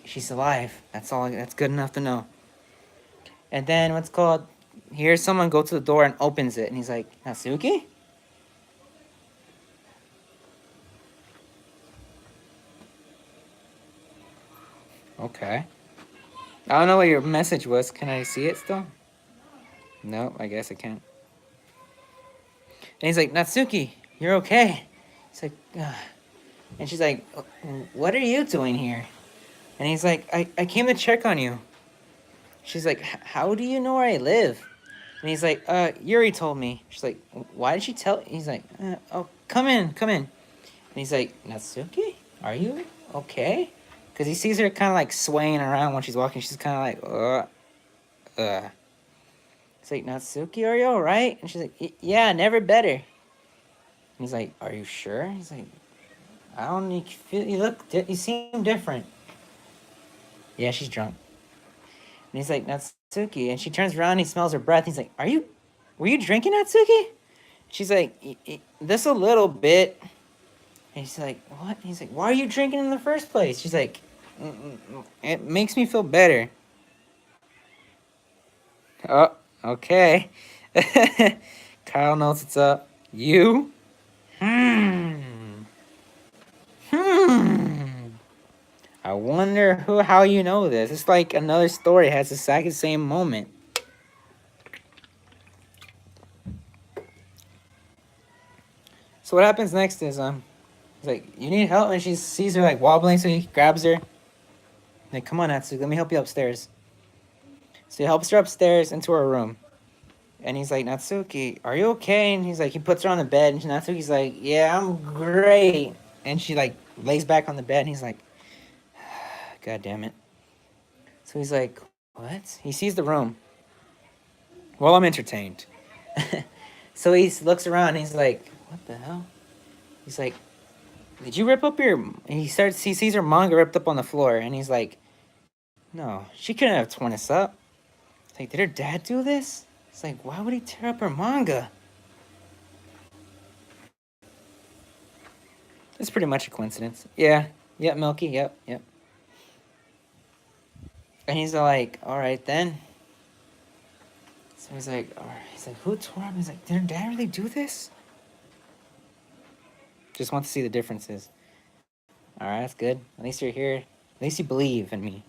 she's alive. That's all. That's good enough to know. And then what's called? He hears someone go to the door and opens it, and he's like, Natsuki? Okay. I don't know what your message was. Can I see it still? No, I guess I can't. And he's like, Natsuki, you're okay. He's like, ugh. And she's like, what are you doing here? And he's like, I came to check on you. She's like, how do you know where I live? And he's like, Yuri told me. She's like, why did she tell? He's like, oh, come in. And he's like, Natsuki, are you okay? Because he sees her kind of like swaying around when she's walking. She's kind of like, He's like, Natsuki, are you all right? And she's like, yeah, never better. And he's like, are you sure? He's like, I don't, you seem different. Yeah, she's drunk. And he's like, Natsuki. And she turns around and he smells her breath. He's like, were you drinking, Natsuki? She's like, this a little bit. And he's like, what? And he's like, why are you drinking in the first place? She's like, it makes me feel better. Oh, okay. Kyle knows what's up. You? I wonder how you know this. It's like another story has the exact same moment. So what happens next is he's like, you need help? And she sees her like wobbling, so he grabs her. Like, come on, Natsuki, let me help you upstairs. So he helps her upstairs into her room. And he's like, Natsuki, are you okay? And he's like, he puts her on the bed, and Natsuki's like, yeah, I'm great. And she like lays back on the bed, and he's like, God damn it. So he's like, what? He sees the room. Well, I'm entertained. So he looks around, and he's like, what the hell? He's like, did you rip up your... And he sees her manga ripped up on the floor, and he's like, no, she couldn't have torn this up. It's like, did her dad do this? It's like, why would he tear up her manga? It's pretty much a coincidence. Yeah. Yep, Milky. Yep. And he's like, all right, then. So he's like, all right. He's like, who tore up? He's like, did her dad really do this? Just want to see the differences. All right, that's good. At least you're here. At least you believe in me.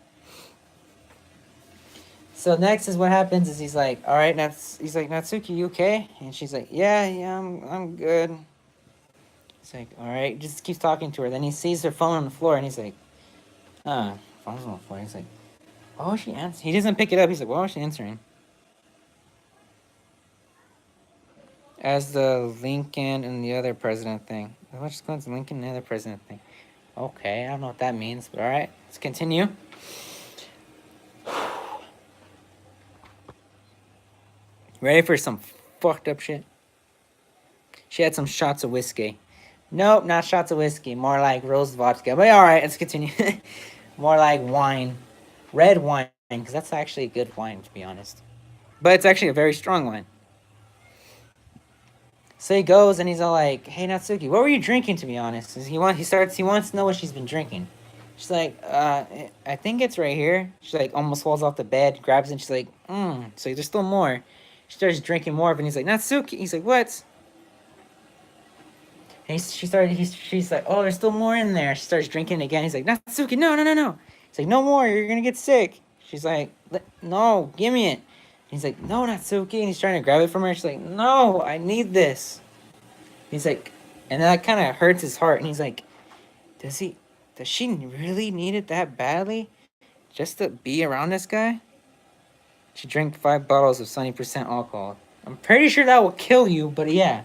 So next is what happens is he's like, all right, he's like, Natsuki, you okay? And she's like, yeah, I'm good. He's like, all right, just keeps talking to her. Then he sees her phone on the floor, and he's like, phone's on the floor. He's like, why was she answering? He doesn't pick it up. He's like, why was she answering? As the Lincoln and the other president thing. What's just going to Lincoln and the other president thing? Okay, I don't know what that means, but all right, let's continue. Ready for some fucked up shit? She had some shots of whiskey. Nope, not shots of whiskey. More like rose vodka. But all right, let's continue. More like wine. Red wine, because that's actually a good wine, to be honest. But it's actually a very strong wine. So he goes and he's all like, hey, Natsuki, what were you drinking, to be honest? He wants to know what she's been drinking. She's like, I think it's right here. She like almost falls off the bed, grabs it, and she's like, so there's still more. She starts drinking more of it, and he's like, Natsuki. He's like, what? And she's like, oh, there's still more in there. She starts drinking again. He's like, Natsuki, no, no, no, no. He's like, no more. You're gonna get sick. She's like, no, give me it. He's like, no, Natsuki. And he's trying to grab it from her. She's like, no, I need this. He's like, and that kind of hurts his heart. And he's like, does she really need it that badly? Just to be around this guy? She drank 5 bottles of 70% alcohol. I'm pretty sure that will kill you, but yeah.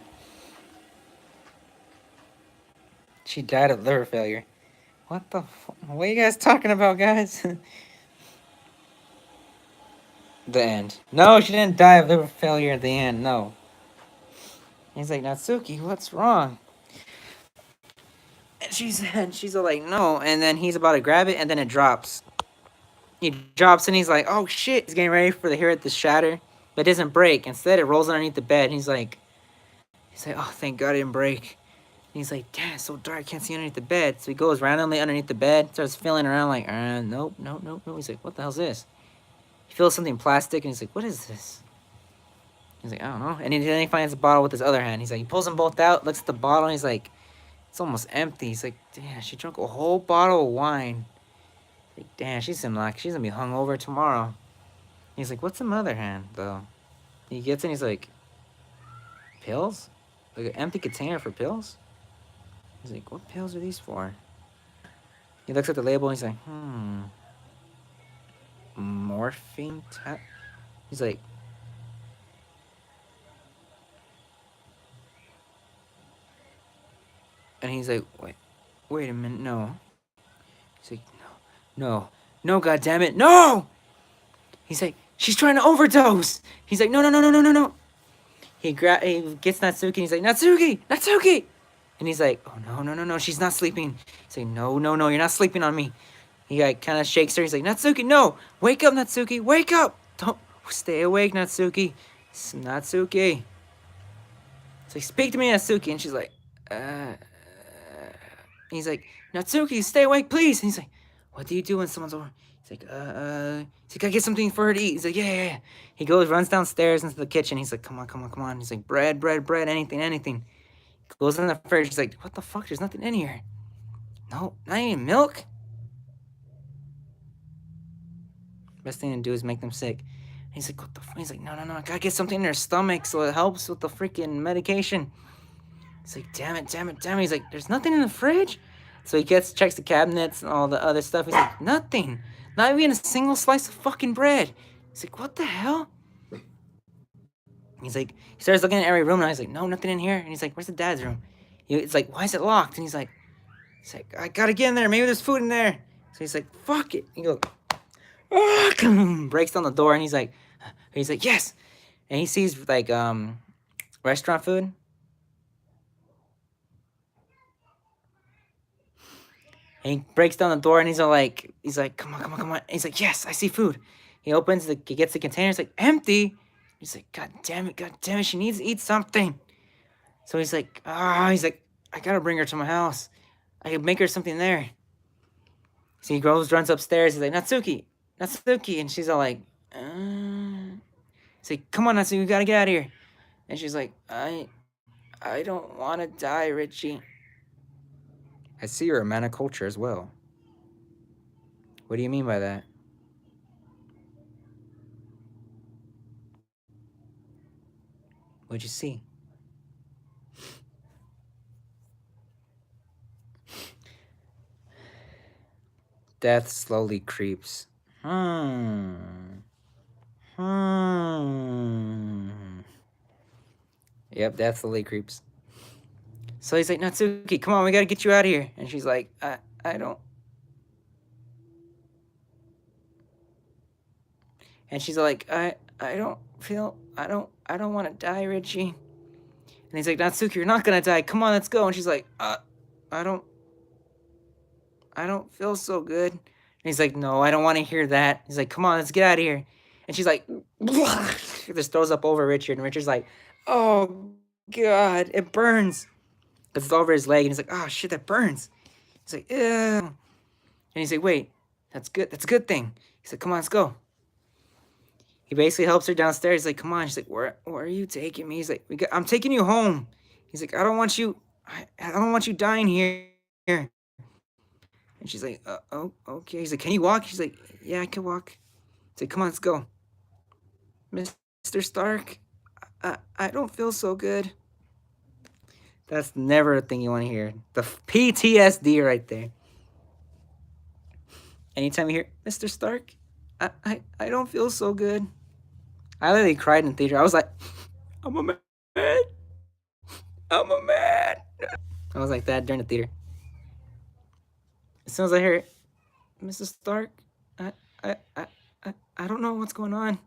She died of liver failure. What the fuck? What are you guys talking about, guys? The end. No, she didn't die of liver failure at the end, no. He's like, Natsuki, what's wrong? And she's all like, no. And then he's about to grab it, and then it drops. He drops, and he's like, oh, shit. He's getting ready for the hero to shatter, but it doesn't break. Instead, it rolls underneath the bed, and he's like, oh, thank God it didn't break. And he's like, damn, it's so dark, I can't see underneath the bed. So he goes randomly underneath the bed, starts feeling around like, nope, nope, nope, nope. He's like, what the hell's this? He feels something plastic, and he's like, what is this? He's like, I don't know. And then he finds a bottle with his other hand. He's like, he pulls them both out, looks at the bottle, and he's like, it's almost empty. He's like, damn, she drank a whole bottle of wine. Like, damn, she's gonna be hungover tomorrow. He's like, what's in my other hand, though? He gets in, he's like, pills? Like an empty container for pills? He's like, what pills are these for? He looks at the label and he's like, morphine tab? He's like, and he's like, wait a minute, no. He's like, no, God damn it, no! He's like, she's trying to overdose. He's like, no. He gets Natsuki and he's like, Natsuki! And he's like, oh, no, she's not sleeping. He's like, no, you're not sleeping on me. He like kind of shakes her. He's like, Natsuki, no, wake up, Natsuki, wake up. Don't stay awake, Natsuki. Natsuki. He's like, speak to me, Natsuki. And she's like, He's like, Natsuki, stay awake, please. And he's like, what do you do when someone's over? He's like, I get something for her to eat. He's like, yeah. He runs downstairs into the kitchen. He's like, come on. He's like, bread, anything. Goes in the fridge. He's like, what the fuck? There's nothing in here. No, not even milk. Best thing to do is make them sick. And he's like, what the fuck? He's like, no, I gotta get something in their stomach so it helps with the freaking medication. He's like, damn it. He's like, there's nothing in the fridge? So he checks the cabinets and all the other stuff. He's like, nothing. Not even a single slice of fucking bread. He's like, what the hell? He's like, he starts looking at every room and he's like, no, nothing in here. And he's like, where's the dad's room? It's like, why is it locked? And he's like, I gotta get in there. Maybe there's food in there. So he's like, fuck it. He goes, breaks down the door and he's like, yes. And he sees like restaurant food. And he breaks down the door and he's like, come on. And he's like, yes, I see food. He gets the container. It's like, empty. He's like, God damn it, she needs to eat something. So he's like, I gotta bring her to my house. I can make her something there. So he runs upstairs. He's like, Natsuki. And she's all like, He's like, come on, Natsuki, you gotta get out of here. And she's like, I don't want to die, Richie. I see you're a man of culture as well. What do you mean by that? What'd you see? Death slowly creeps. Yep, death slowly creeps. So he's like, Natsuki, come on, we gotta get you out of here. And she's like, I don't. And she's like, I don't want to die, Richie. And he's like, Natsuki, you're not gonna die. Come on, let's go. And she's like, I don't feel so good. And he's like, no, I don't want to hear that. He's like, come on, let's get out of here. And she's like, just throws up over Richard. And Richard's like, oh, God, it burns. Because it's over his leg. And he's like, oh, shit, that burns. He's like, ew. And he's like, wait, that's good. That's a good thing. He's like, come on, let's go. He basically helps her downstairs. He's like, come on. She's like, where are you taking me? He's like, I'm taking you home. He's like, I don't want you I don't want you dying here. And she's like, oh, okay. He's like, can you walk? She's like, yeah, I can walk. He's like, come on, let's go. Mr. Stark, I don't feel so good. That's never a thing you want to hear. The PTSD right there. Anytime you hear, Mr. Stark, I don't feel so good. I literally cried in the theater. I was like, I'm a man. I'm a man. I was like that during the theater. As soon as I hear it, Mrs. Stark, I, I, I, I don't know what's going on.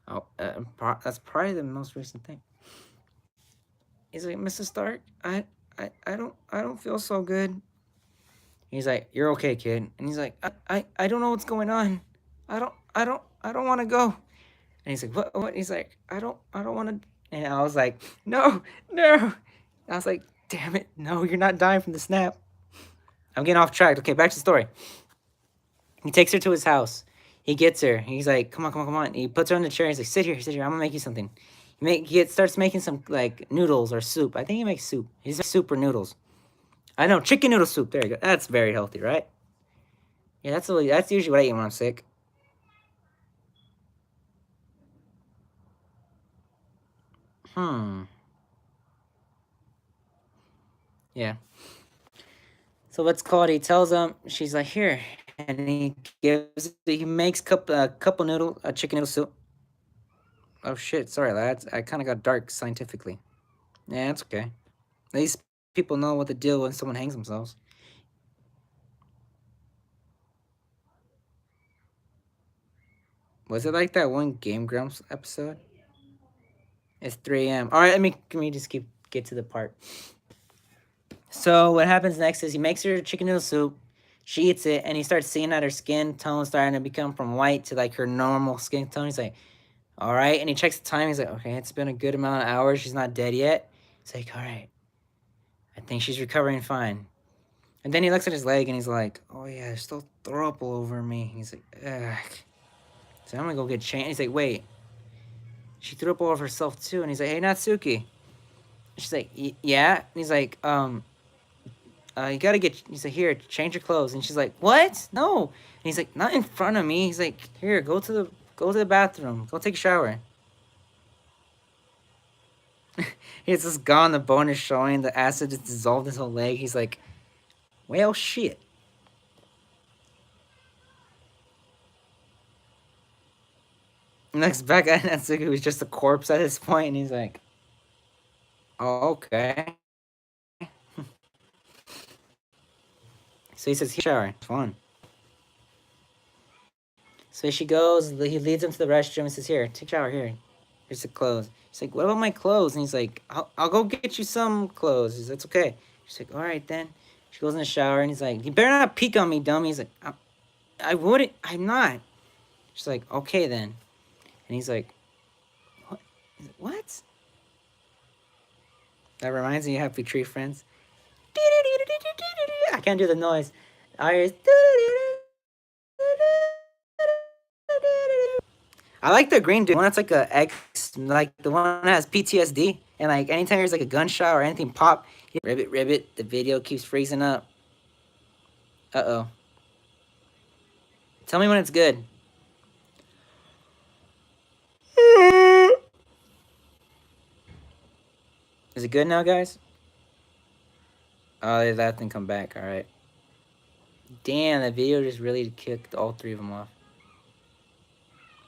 Oh, that's probably the most recent thing. He's like, Mrs. Stark, I don't feel so good. He's like, you're okay, kid. And he's like, I don't know what's going on. I don't want to go. And he's like, what? He's like, I don't want to. And I was like, no. I was like, damn it, no, you're not dying from the snap. I'm getting off track. Okay, back to the story. He takes her to his house. He gets her. He's like, come on. He puts her on the chair. He's like, sit here. I'm gonna make you something. He starts making some like noodles or soup. I think he makes soup. He's like soup or noodles. I know, chicken noodle soup. There you go. That's very healthy, right? Yeah, that's usually what I eat when I'm sick. Yeah. So what's called? He tells him. She's like, here, and he makes a chicken noodle soup. Oh shit! Sorry, lads. I kind of got dark scientifically. Yeah, it's okay. At least people know what to do when someone hangs themselves. Was it like that one Game Grumps episode? It's 3 a.m. All right, let me just get to the part. So what happens next is he makes her chicken noodle soup. She eats it, and he starts seeing that her skin tone starting to become from white to like her normal skin tone. He's like, all right. And he checks the time. He's like, okay, it's been a good amount of hours. She's not dead yet. He's like, all right. I think she's recovering fine. And then he looks at his leg, and he's like, oh, yeah, there's still throw up all over me. He's like, ugh. So I'm going to go get changed. He's like, wait. She threw up all over herself, too. And he's like, hey, Natsuki. She's like, yeah. And he's like, you gotta get, he's like, here, change your clothes. And she's like, what? No. And he's like, not in front of me. He's like, here, go to the bathroom. Go take a shower. He's just gone. The bone is showing. The acid just dissolved his whole leg. He's like, well, shit. Looks back at Natsuki, who's just a corpse at this point, and he's like, oh, okay. So he says, shower. It's fun. So she goes, he leads him to the restroom and says, here, take a shower, here. Here's the clothes. She's like, what about my clothes? And he's like, I'll go get you some clothes. He's like, it's okay. She's like, all right, then. She goes in the shower, and he's like, you better not peek on me, dummy. He's like, I wouldn't. I'm not. She's like, okay, then. And he's like, what? He's like, what? That reminds me of Happy Tree Friends. I can't do the noise. I like the green dude. One that's like a X, like the one that has PTSD. And like anytime there's like a gunshot or anything pop, ribbit, the video keeps freezing up. Uh-oh. Tell me when it's good. Is it good now, guys? Oh, that didn't come back. All right. Damn, that video just really kicked all three of them off.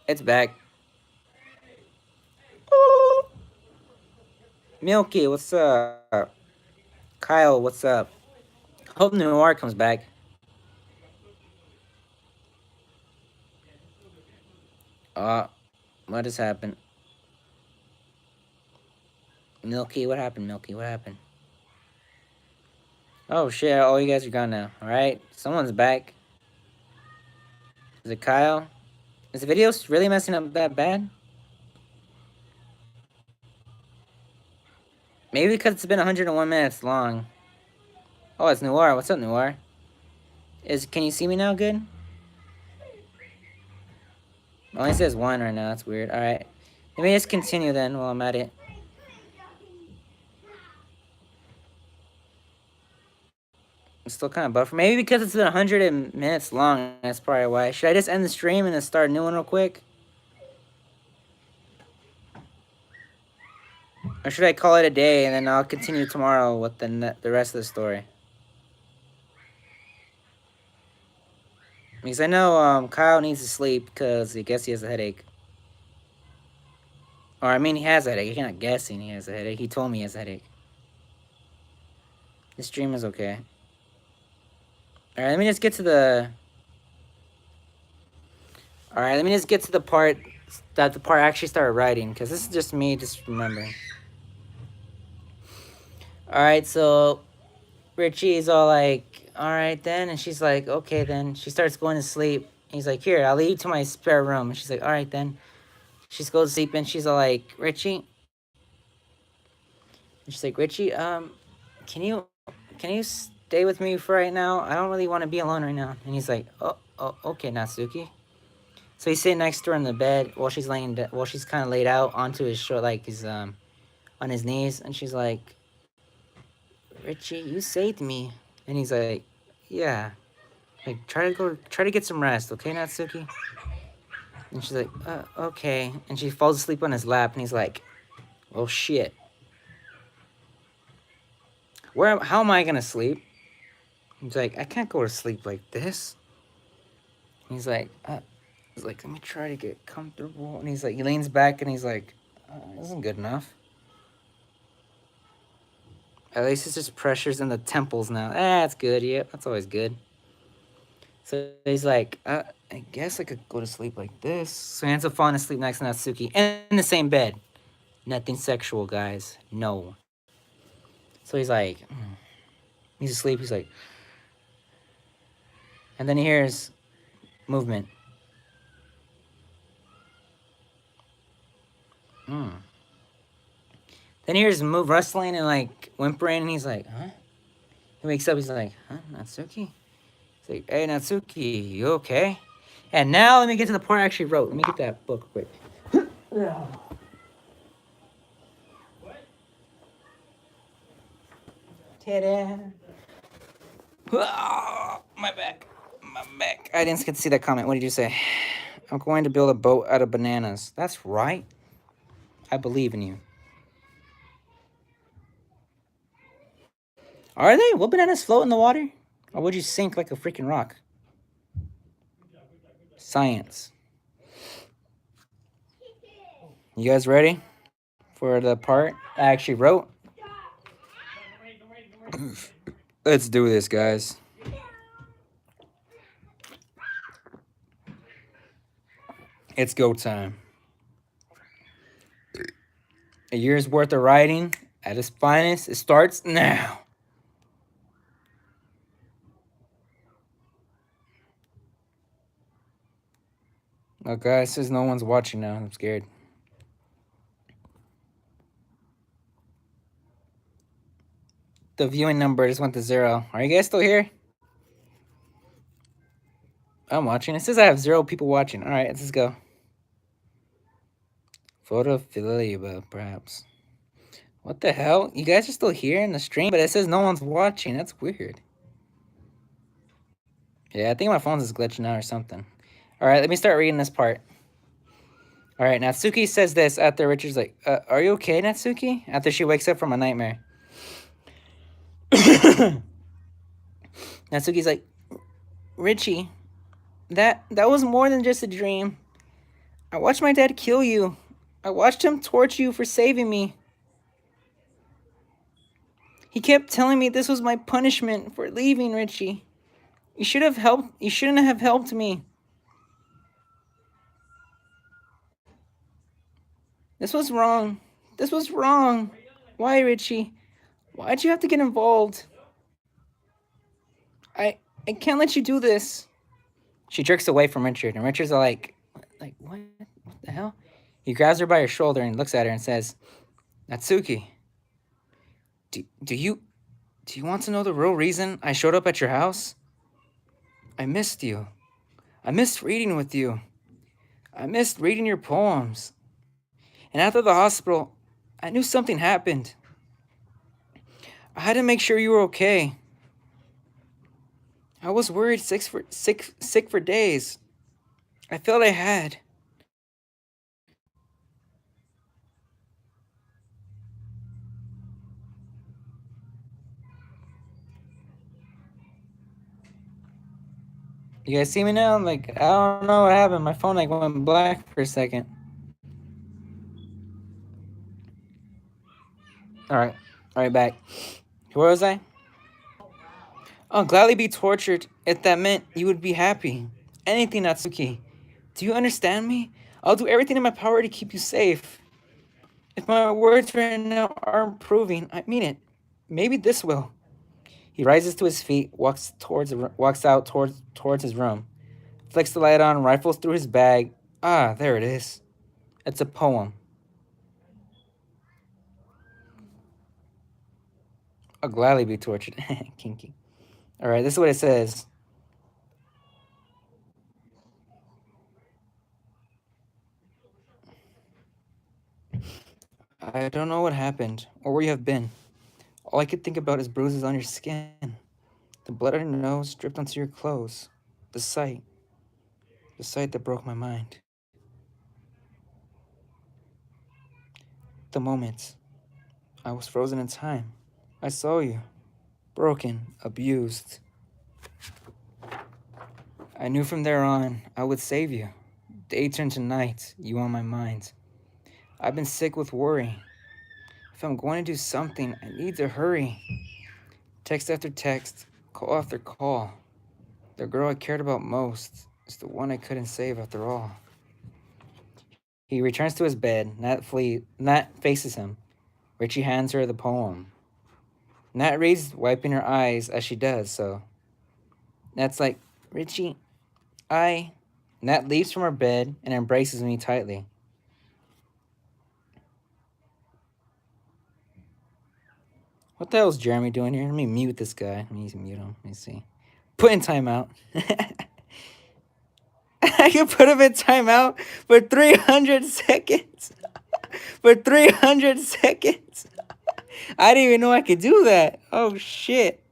It's back. Ooh. Milky, what's up? Kyle, what's up? Hope Noir comes back. What has happened? Milky, what happened, Milky? What happened? Oh, shit, all you guys are gone now. Alright, someone's back. Is it Kyle? Is the video really messing up that bad? Maybe because it's been 101 minutes long. Oh, it's Noir. What's up, Noir? Can you see me now good? Only says 1 right now. That's weird. All right. Let me just continue then while I'm at it. I'm still kind of buffer. Maybe because it's been 100 minutes long. That's probably why. Should I just end the stream and then start a new one real quick? Or should I call it a day and then I'll continue tomorrow with the rest of the story? Because I know Kyle needs to sleep because I guess he has a headache. Or I mean he has a headache. He's not guessing he has a headache. He told me he has a headache. The stream is okay. Alright, let me just get to the... Alright, let me just get to the part that the part actually started writing. Because this is just me just remembering. Alright, so Richie's all like, alright then. And she's like, okay then. She starts going to sleep. He's like, here, I'll lead you to my spare room. And she's like, alright then. She goes to sleep and she's all like, Richie. And she's like, Richie, can you stay with me for right now? I don't really want to be alone right now. And he's like, oh, okay, Natsuki. So he's sitting next to her in the bed while she's laying, while she's kind of laid out onto his short, like his, on his knees. And she's like, Richie, you saved me. And he's like, yeah. Like, try to get some rest, okay, Natsuki? And she's like, okay. And she falls asleep on his lap, and he's like, oh, shit. How am I gonna sleep? He's like, I can't go to sleep like this. And he's like, let me try to get comfortable. And he's like, he leans back, and he's like, this isn't good enough. At least it's just pressures in the temples now. That's good, yeah, that's always good. So he's like, I guess I could go to sleep like this. So he ends up falling asleep next to Natsuki in the same bed. Nothing sexual, guys. No. So he's like, he's asleep. He's like, and then he hears movement. Then he hears rustling and like whimpering, and he's like, huh? He wakes up. He's like, huh, Natsuki? He's like, hey, Natsuki, you okay? And now let me get to the part I actually wrote. Let me get that book quick. Ta-da! Oh, my back. I didn't get to see that comment. What did you say? I'm going to build a boat out of bananas. That's right. I believe in you. Are they? Will bananas float in the water? Or would you sink like a freaking rock? Science. You guys ready for the part I actually wrote? Let's do this, guys. It's go time. A year's worth of writing at its finest. It starts now. Oh, guys, says no one's watching now. I'm scared. The viewing number just went to 0. Are you guys still here? I'm watching. It says I have 0 people watching. All right, let's just go. Photophilia, perhaps. What the hell? You guys are still here in the stream, but it says no one's watching. That's weird. Yeah, I think my phone's just glitching out or something. All right, let me start reading this part. All right, Natsuki says this after Richard's like, are you okay, Natsuki? After she wakes up from a nightmare. Natsuki's like, Richie, that was more than just a dream. I watched my dad kill you. I watched him torture you for saving me. He kept telling me this was my punishment for leaving, Richie. You shouldn't have helped me. This was wrong. This was wrong. Why, Richie? Why'd you have to get involved? I can't let you do this. She jerks away from Richard, and Richard's like, what? What the hell? He grabs her by her shoulder and looks at her and says, Natsuki, do you want to know the real reason I showed up at your house? I missed you. I missed reading with you. I missed reading your poems. And after the hospital, I knew something happened. I had to make sure you were okay. I was worried sick for days. I felt I had. You guys see me now? Like, I don't know what happened. My phone like went black for a second. All right, back. Where was I? I'll gladly be tortured if that meant you would be happy. Anything, Natsuki. Do you understand me? I'll do everything in my power to keep you safe. If my words right now are improving, I mean it. Maybe this will. He rises to his feet, walks out towards his room, flicks the light on, rifles through his bag. Ah, there it is. It's a poem. I'll gladly be tortured. Kinky. All right, this is what it says. I don't know what happened or where you have been. All I could think about is bruises on your skin, the blood on your nose dripped onto your clothes, the sight that broke my mind. The moment I was frozen in time. I saw you, broken, abused. I knew from there on I would save you. Day turned to night, you on my mind. I've been sick with worry. If I'm going to do something, I need to hurry. Text after text, call after call. The girl I cared about most is the one I couldn't save after all. He returns to his bed. Nat faces him. Richie hands her the poem. Nat reads, wiping her eyes as she does so. Nat's like, Richie, Nat leaves from her bed and embraces me tightly. What the hell is Jeremy doing here? Let me mute this guy. Let me mute him. Let me see. Put in timeout. I can put him in timeout for 300 seconds. For 300 seconds. I didn't even know I could do that. Oh, shit.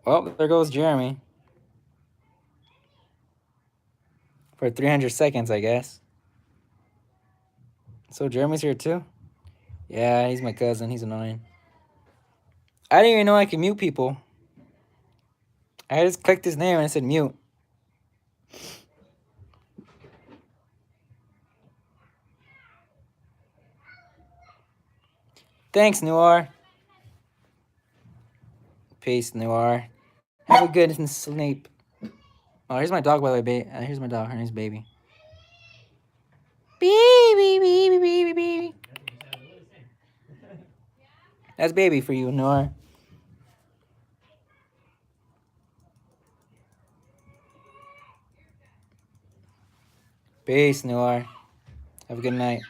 Well, there goes Jeremy. For 300 seconds, I guess. So Jeremy's here too? Yeah, he's my cousin. He's annoying. I didn't even know I could mute people. I just clicked his name and it said mute. Thanks, Noir. Peace, Noir. Have a good sleep. Oh, here's my dog, by the way. Here's my dog. Her name's Baby. Baby. That's Baby for you, Noir. Peace, Noir. Have a good night.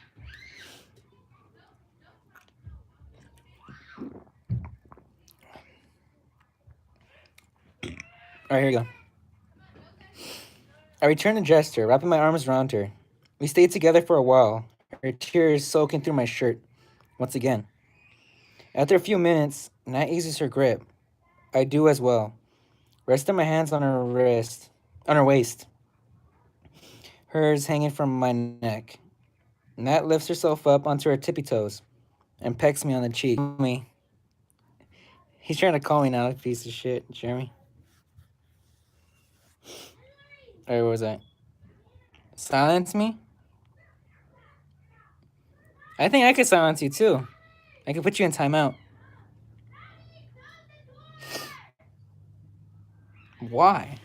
Alright, here you go. I returned the gesture, wrapping my arms around her. We stayed together for a while, her tears soaking through my shirt. Once again. After a few minutes, Nat eases her grip. I do as well. Resting my hands on her waist. Hers hanging from my neck. Nat lifts herself up onto her tippy toes and pecks me on the cheek. He's trying to call me now, piece of shit, Jeremy. Alright, where was I? Silence me? I think I could silence you too. I could put you in timeout. Why?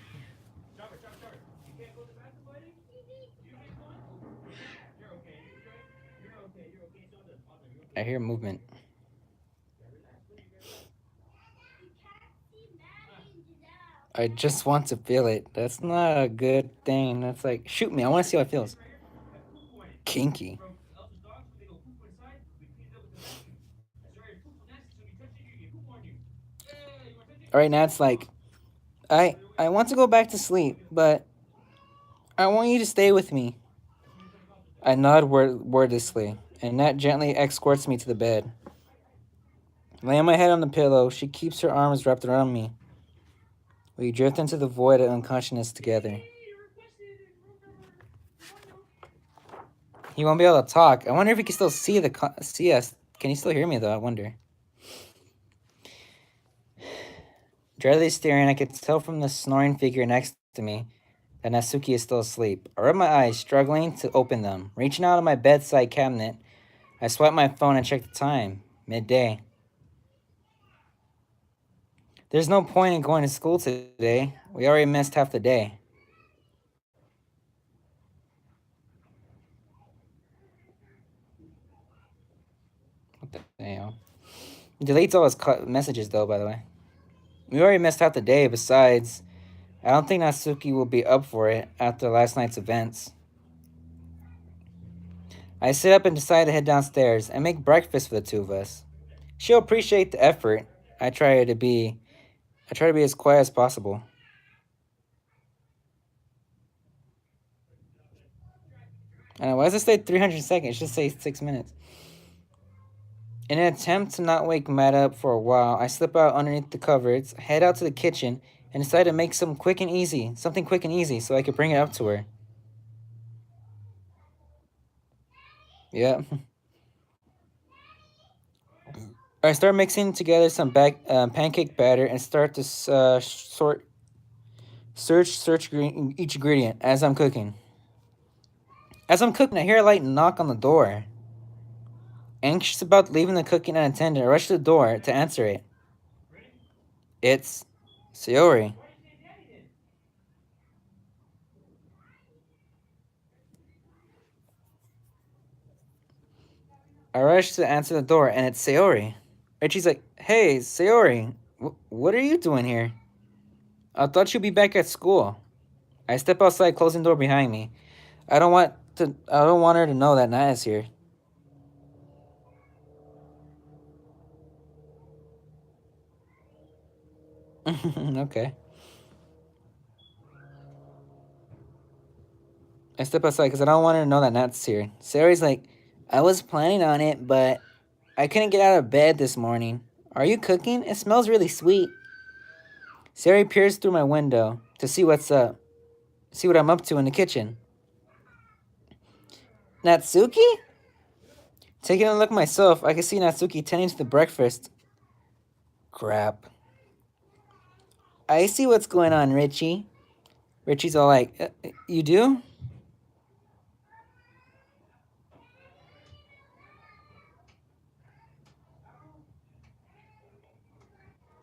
I hear movement. I just want to feel it. That's not a good thing. That's like, shoot me. I want to see how it feels. Kinky. All right, now it's like, I want to go back to sleep, but I want you to stay with me. I nod wordlessly, and Nat gently escorts me to the bed. Laying my head on the pillow, she keeps her arms wrapped around me. We drift into the void of unconsciousness together. He won't be able to talk. I wonder if he can still see us. Can he still hear me, though? I wonder. Dreadily staring, I could tell from the snoring figure next to me that Natsuki is still asleep. I rub my eyes, struggling to open them. Reaching out of my bedside cabinet, I swipe my phone and check the time. Midday. There's no point in going to school today. We already missed half the day. What the hell? He deletes all his messages, though, by the way. We already missed half the day. Besides, I don't think Natsuki will be up for it after last night's events. I sit up and decide to head downstairs and make breakfast for the two of us. She'll appreciate the effort. I try to be as quiet as possible. And why does it say 300 seconds? It should say 6 minutes. In an attempt to not wake Matt up for a while, I slip out underneath the covers, head out to the kitchen, and decide to make something quick and easy so I could bring it up to her. Yeah. I start mixing together some pancake batter and start to search each ingredient as I'm cooking. As I'm cooking, I hear a light knock on the door. Anxious about leaving the cooking unattended, I rush to the door to answer it. It's Sayori. I rush to answer the door, and it's Sayori. Richie's like, "Hey, Sayori, what are you doing here? I thought you'd be back at school." I step outside, closing the door behind me. I don't want her to know that Nat is here. Okay. I step outside because I don't want her to know that Nat's here. Sayori's like, "I was planning on it, but I couldn't get out of bed this morning. Are you cooking? It smells really sweet." Sayori peers through my window to see what's up. See what I'm up to in the kitchen. Natsuki? Taking a look myself, I can see Natsuki tending to the breakfast. Crap. I see what's going on, Richie. Richie's all like, "You do?"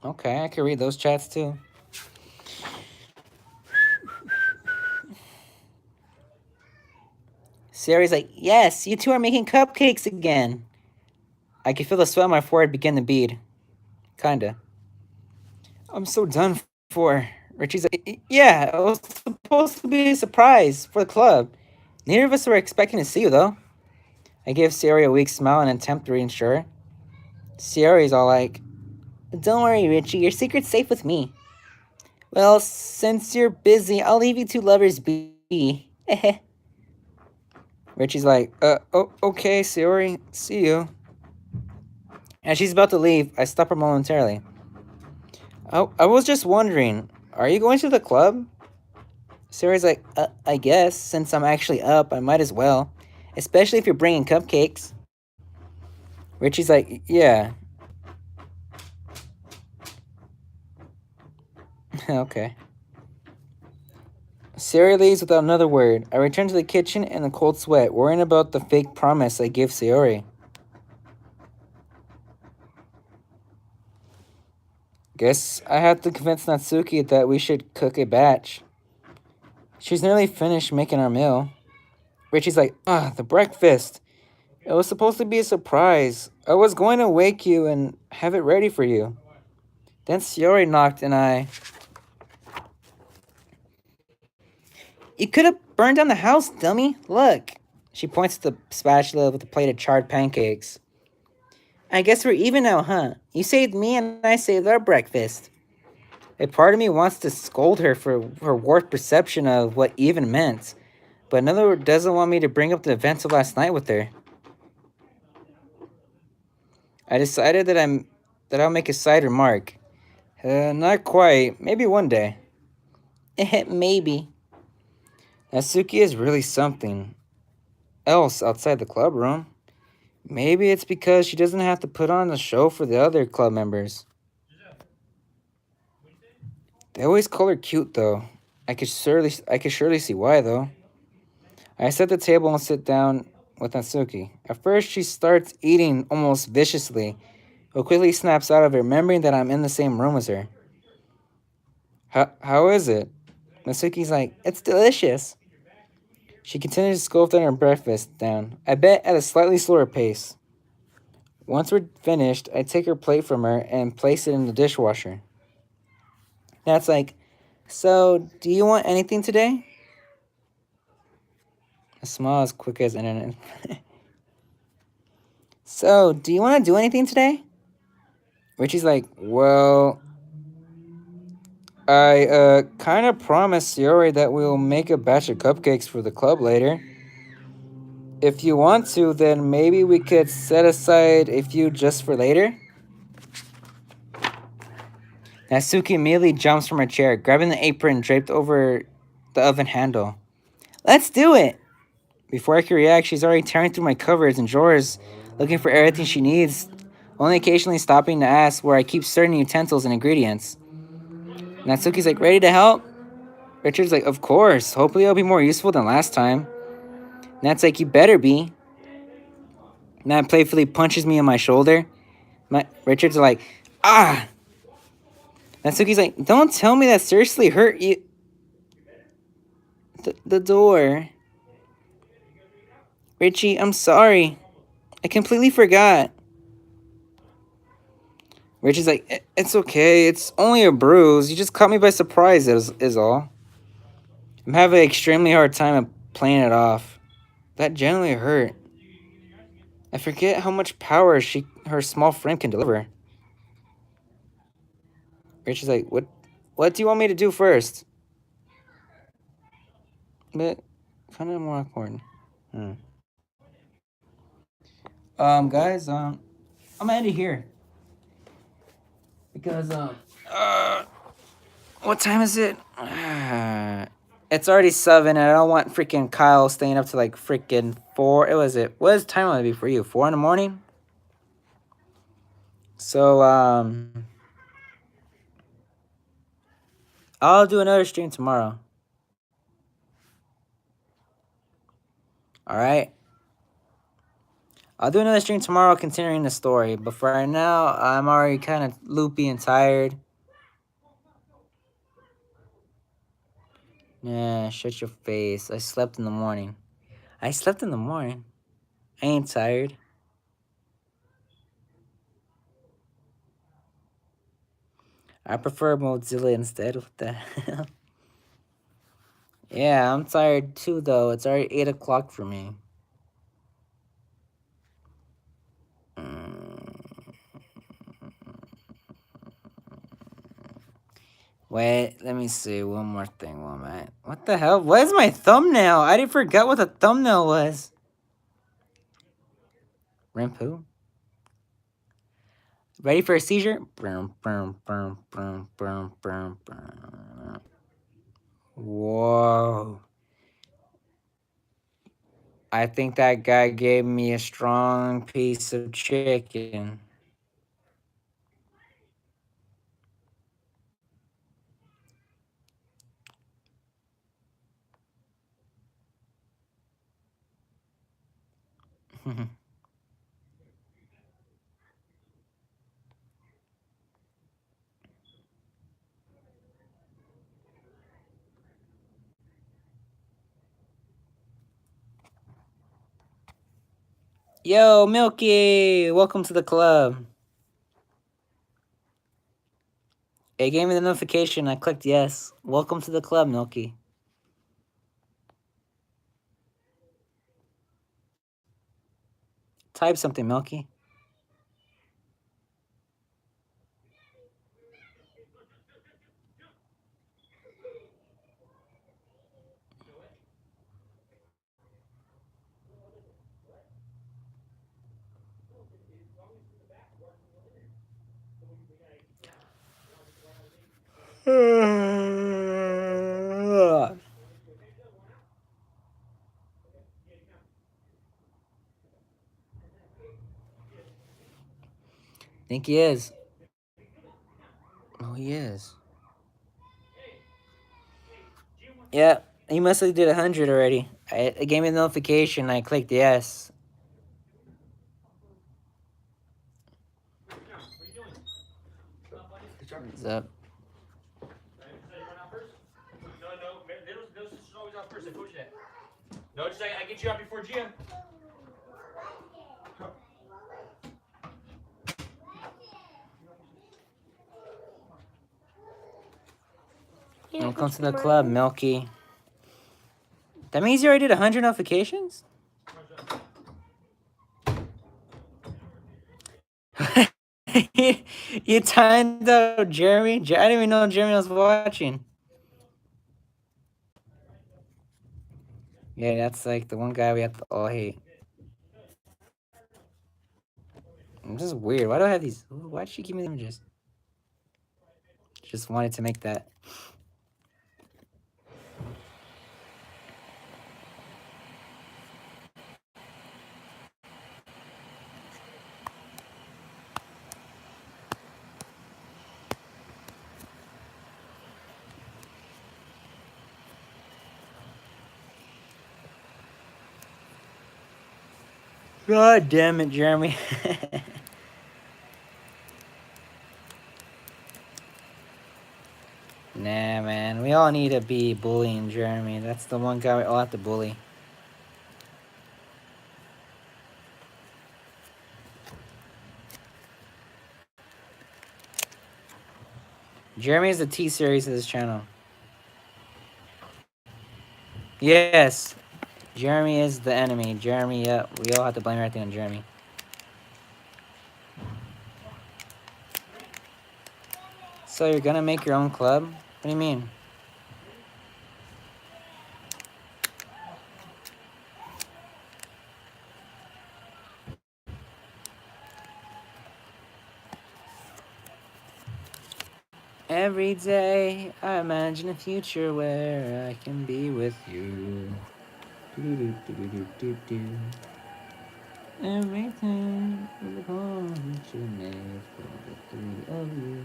Okay, I can read those chats too. Sayori's like, "Yes, you two are making cupcakes again." I can feel the sweat on my forehead begin to bead. Kinda. I'm so done for. Richie's like, "Yeah, it was supposed to be a surprise for the club. Neither of us were expecting to see you, though." I gave Sayori a weak smile and attempt to reassure her. Sayori's all like, "Don't worry, Richie, your secret's safe with me." "Well, since you're busy, I'll leave you two lovers be." Richie's like, okay, Sayori, see you." As she's about to leave, I stop her momentarily. I was just wondering, are you going to the club?" Sayori's like, I guess, since I'm actually up, I might as well. Especially if you're bringing cupcakes." Richie's like, "Yeah." Okay. Sayori leaves without another word. I return to the kitchen in a cold sweat, worrying about the fake promise I gave Sayori. Guess I have to convince Natsuki that we should cook a batch. She's nearly finished making our meal. Richie's like, the breakfast. It was supposed to be a surprise. I was going to wake you and have it ready for you. Then Sayori knocked and I... "You could have burned down the house, dummy. Look." She points to the spatula with a plate of charred pancakes. "I guess we're even now, huh? You saved me and I saved our breakfast." A part of me wants to scold her for her warped perception of what even meant. but another doesn't want me to bring up the events of last night with her. I decided that I'll make a side remark. Not quite. Maybe one day. Maybe. Natsuki is really something else outside the club room. Maybe it's because she doesn't have to put on a show for the other club members. They always call her cute, though. I could surely see why, though. I set the table and sit down with Natsuki. At first, she starts eating almost viciously, but quickly snaps out of it, remembering that I'm in the same room as her. How is it? Natsuki's like, it's delicious. She continues to scoff down her breakfast down, I bet at a slightly slower pace. Once we're finished, I take her plate from her and place it in the dishwasher. Nat's like, so, do you want anything today? A smile as quick as internet. So, do you want to do anything today? Richie's like, well, I kind of promised Yori that we'll make a batch of cupcakes for the club later. If you want to, then maybe we could set aside a few just for later. Natsuki immediately jumps from her chair, grabbing the apron draped over the oven handle. Let's do it! Before I can react, she's already tearing through my cupboards and drawers, looking for everything she needs, only occasionally stopping to ask where I keep certain utensils and ingredients. Natsuki's like, ready to help? Richard's like, of course. Hopefully I'll be more useful than last time. Nat's like, you better be. Nat playfully punches me on my shoulder. Richard's like, ah! Natsuki's like, don't tell me that seriously hurt you. The door. Richie, I'm sorry. I completely forgot. Richie's like, it's okay. It's only a bruise. You just caught me by surprise, is all. I'm having an extremely hard time at playing it off. That generally hurt. I forget how much power her small frame can deliver. Richie's like, what do you want me to do first? But kind of more important. Guys, I'm gonna end it here. Because, what time is it? It's already 7, and I don't want freaking Kyle staying up to like freaking 4. What is time gonna be for you? 4 in the morning? So, I'll do another stream tomorrow. Alright? I'll do another stream tomorrow continuing the story, but for right now, I'm already kind of loopy and tired. Yeah, shut your face. I slept in the morning. I slept in the morning. I ain't tired. I prefer Mozilla instead. What the hell? Yeah, I'm tired too, though. It's already 8 o'clock for me. Wait, let me see. One more thing. One minute. What the hell? What is my thumbnail? I didn't forget what the thumbnail was. Rimpu? Ready for a seizure? Whoa. I think that guy gave me a strong piece of chicken. Yo, Milky! Welcome to the club. It gave me the notification. I clicked yes. Welcome to the club, Milky. Type something, Milky. Think he is. Oh, he is. Yeah, he must have did 100 already. It gave me the notification. I clicked yes. What's up? No, just I get you out before Gia. Welcome to the club, Milky. That means you already did 100 notifications? You timed out Jeremy? I didn't even know Jeremy was watching. Yeah, that's like the one guy we have to all hate. This is weird. Why do I have these? Why did she give me the images? Just wanted to make that. God damn it, Jeremy. Nah, man. We all need to be bullying Jeremy. That's the one guy we all have to bully. Jeremy is the T-series of this channel. Yes. Jeremy is the enemy. Jeremy, yeah. We all have to blame everything on Jeremy. So you're gonna make your own club? What do you mean? Every day I imagine a future where I can be with you. Do-do-do-do-do-do-do. Every time the point you make for the three of you.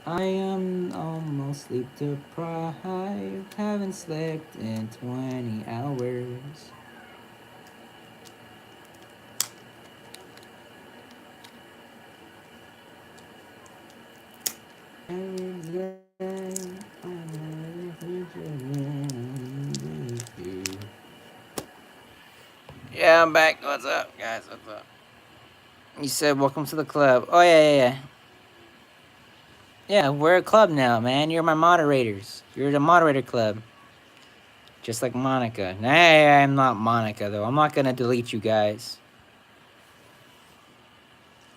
I am almost sleep deprived, haven't slept in 20 hours. Every day I imagine a future where I can be with you. Yeah, I'm back. What's up, guys? What's up? You said welcome to the club. Oh, yeah. Yeah, we're a club now, man. You're my moderators. You're the moderator club. Just like Monica. Nah, I'm not Monica, though. I'm not gonna delete you guys.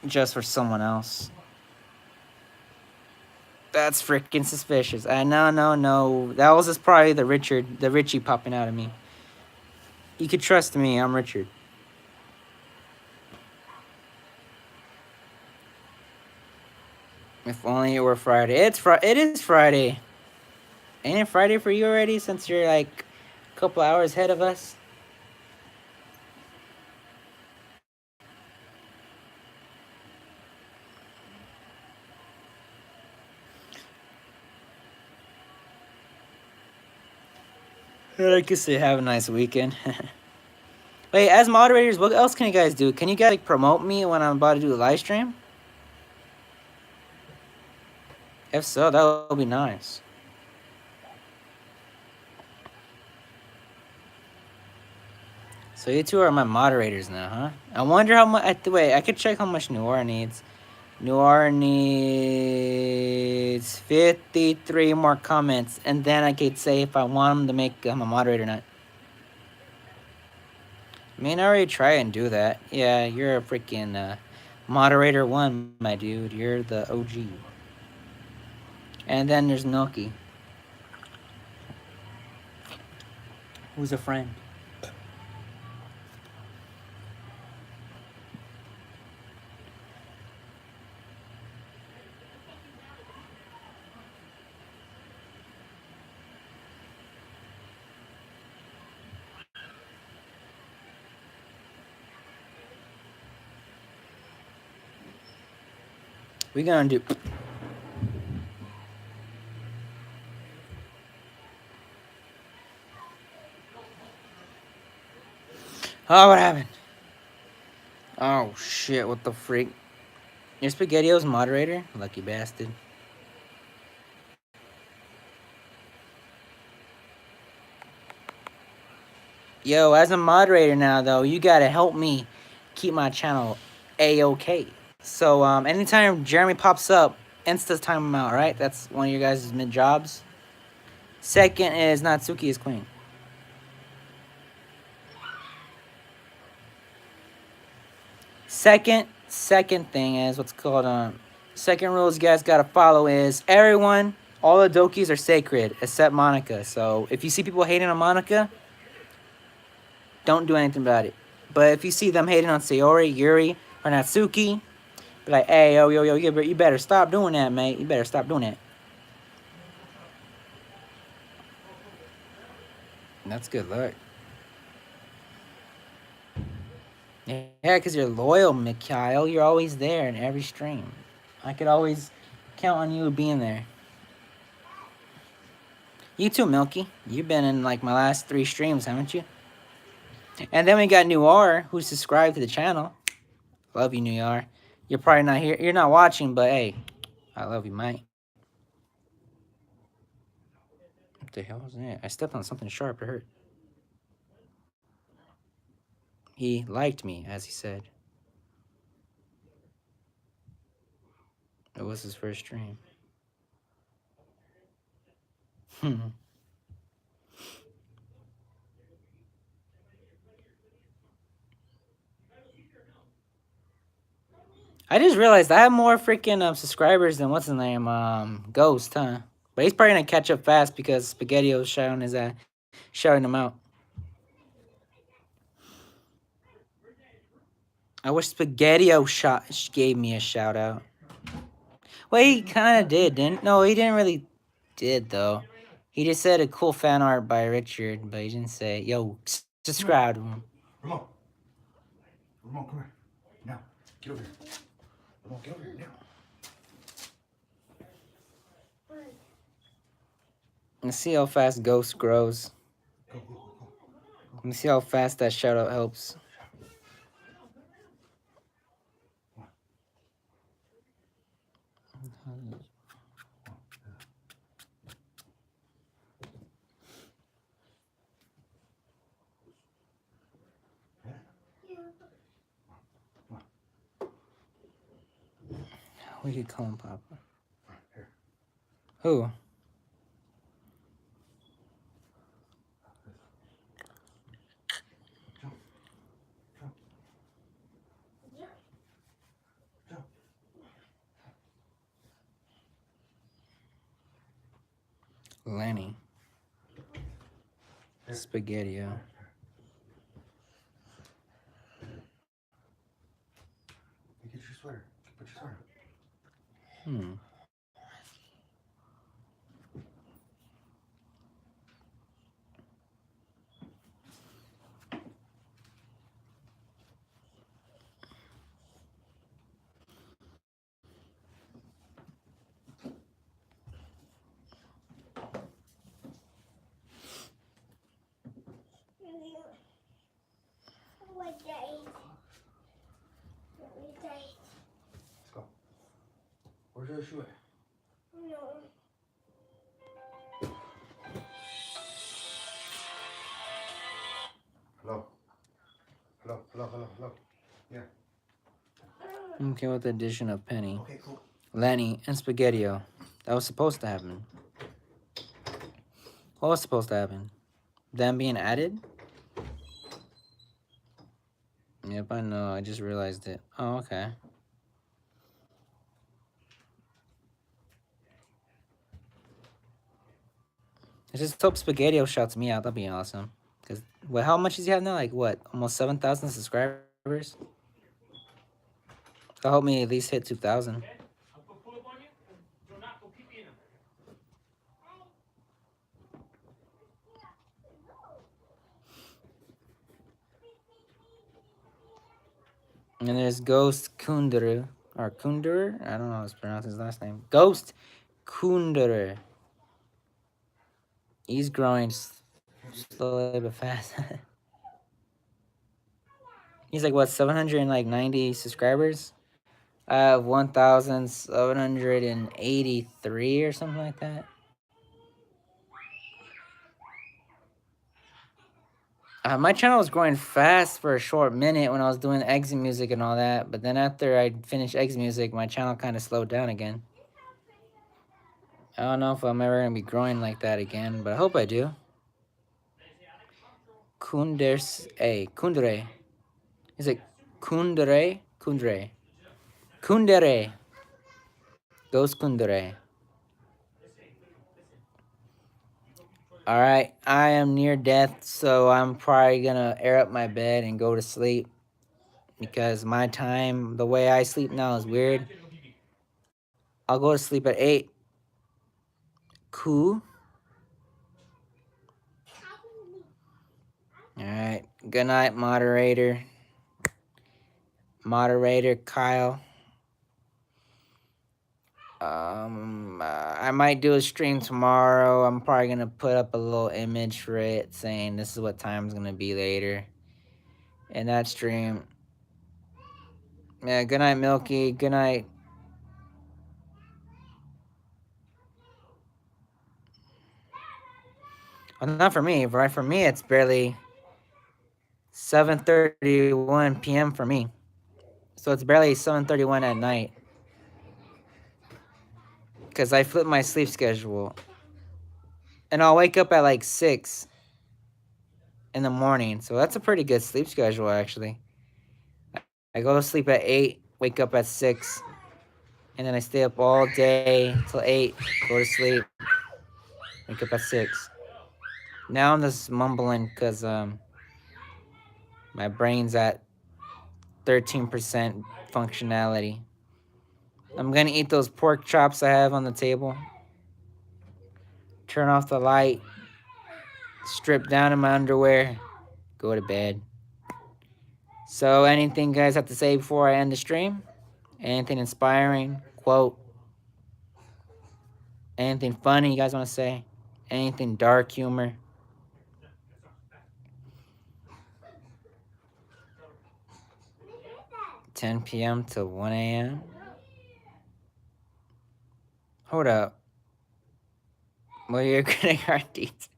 Just for someone else. That's freaking suspicious. No. That was just probably the Richie popping out of me. You could trust me, I'm Richard. If only it were Friday. It is Friday. Ain't it Friday for you already, since you're like a couple hours ahead of us? I could say have a nice weekend. Wait, as moderators, what else can you guys do? Can you guys like promote me when I'm about to do a live stream? If so, that would be nice. So you two are my moderators now, huh? I wonder how much. Wait, I could check how much Noir needs. Noir needs 53 more comments, and then I could say if I want him to make him a moderator or not. I mean, I already try and do that. Yeah, you're a freaking moderator one, my dude. You're the OG. And then there's Milky, who's a friend. We're gonna do. Oh, what happened? Oh shit! What the freak? Your SpaghettiOs moderator? Lucky bastard. Yo, as a moderator now, though, you gotta help me keep my channel A-OK. So, anytime Jeremy pops up, insta time him out, right? That's one of your guys' mid jobs. Second is Natsuki is queen. Second thing is what's called second rules you guys gotta follow is everyone, all the Dokis are sacred except Monica. So if you see people hating on Monica, don't do anything about it. But if you see them hating on Sayori, Yuri, or Natsuki, be like, hey, yo, you better stop doing that, mate. You better stop doing that. And that's good luck. Yeah, because you're loyal, Mikhail. You're always there in every stream. I could always count on you being there. You too, Milky. You've been in like my last 3 streams, haven't you? And then we got Noir, who's subscribed to the channel. Love you, Noir. You're probably not here. You're not watching, but hey, I love you, mate. What the hell was that? I stepped on something sharp. It hurt. He liked me, as he said. It was his first stream. I just realized I have more freaking subscribers than what's his name, Ghost, huh? But he's probably gonna catch up fast because SpaghettiO's shouting him out. I wish SpaghettiO gave me a shout out. Well, he kind of did, didn't? No, he didn't really did though. He just said a cool fan art by Richard, but he didn't say, yo, subscribe to him. Ramon, come here. Now, get over here. Ramon, get over here now. Let's see how fast Ghost grows. Go. Let me see how fast that shout out helps. We could call him Papa. Here. Who? Lenny. SpaghettiO. Get your sweater. Put your sweater. Let's go. Where's your shoe at? Hello. Yeah. Okay, with the addition of Penny, Okay, cool. Lenny, and SpaghettiO. That was supposed to happen. What was supposed to happen? Them being added? Yep, I know. I just realized it. Oh, okay. I just hope SpaghettiO shouts me out. That'd be awesome. Because, well, how much does he have now? Like, what? Almost 7,000 subscribers? So help me at least hit 2,000. And there's Ghost Kunduru. or Kundera. I don't know how to pronounce his last name. Ghost Kundera. He's growing slowly but fast. He's like what, 790 subscribers? I have 1,783 or something like that. My channel was growing fast for a short minute when I was doing exit music and all that, but then after I finished exit music, my channel kind of slowed down again. I don't know if I'm ever going to be growing like that again, but I hope I do. Kundere. Is it Kundere? Kundere. Kundere. Ghost Kundere. Alright, I am near death, so I'm probably gonna air up my bed and go to sleep. Because my time, the way I sleep now is weird. I'll go to sleep at 8. Cool. Alright, good night, moderator. Moderator Kyle. I might do a stream tomorrow. I'm probably gonna put up a little image for it saying this is what time's gonna be later in that stream. Yeah, good night, Milky. Good night. Well, not for me. Right, for me, it's barely 7:31 p.m. for me. So it's barely 7:31 at night. Because I flip my sleep schedule. And I'll wake up at like 6 in the morning. So that's a pretty good sleep schedule, actually. I go to sleep at 8, wake up at 6. And then I stay up all day till 8, go to sleep, wake up at 6. Now I'm just mumbling because my brain's at 13% functionality. I'm gonna eat those pork chops I have on the table. Turn off the light. Strip down in my underwear. Go to bed. So anything you guys have to say before I end the stream? Anything inspiring? Quote? Anything funny you guys want to say? Anything dark humor? $10 p.m. to 1 a.m. Hold up. What are your credit card details?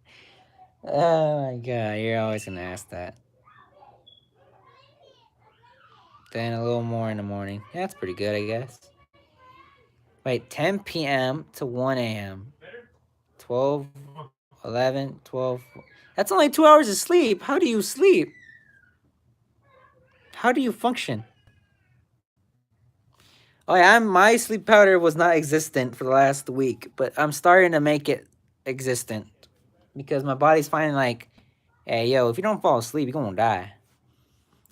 Oh my god, you're always gonna ask that. Then a little more in the morning. Yeah, that's pretty good, I guess. Wait, 10 p.m. to 1 a.m. 12, 11, 12. That's only 2 hours of sleep. How do you sleep? How do you function? Oh yeah, my sleep powder was not existent for the last week, but I'm starting to make it existent. Because my body's finding like, hey, yo, if you don't fall asleep, you're gonna die.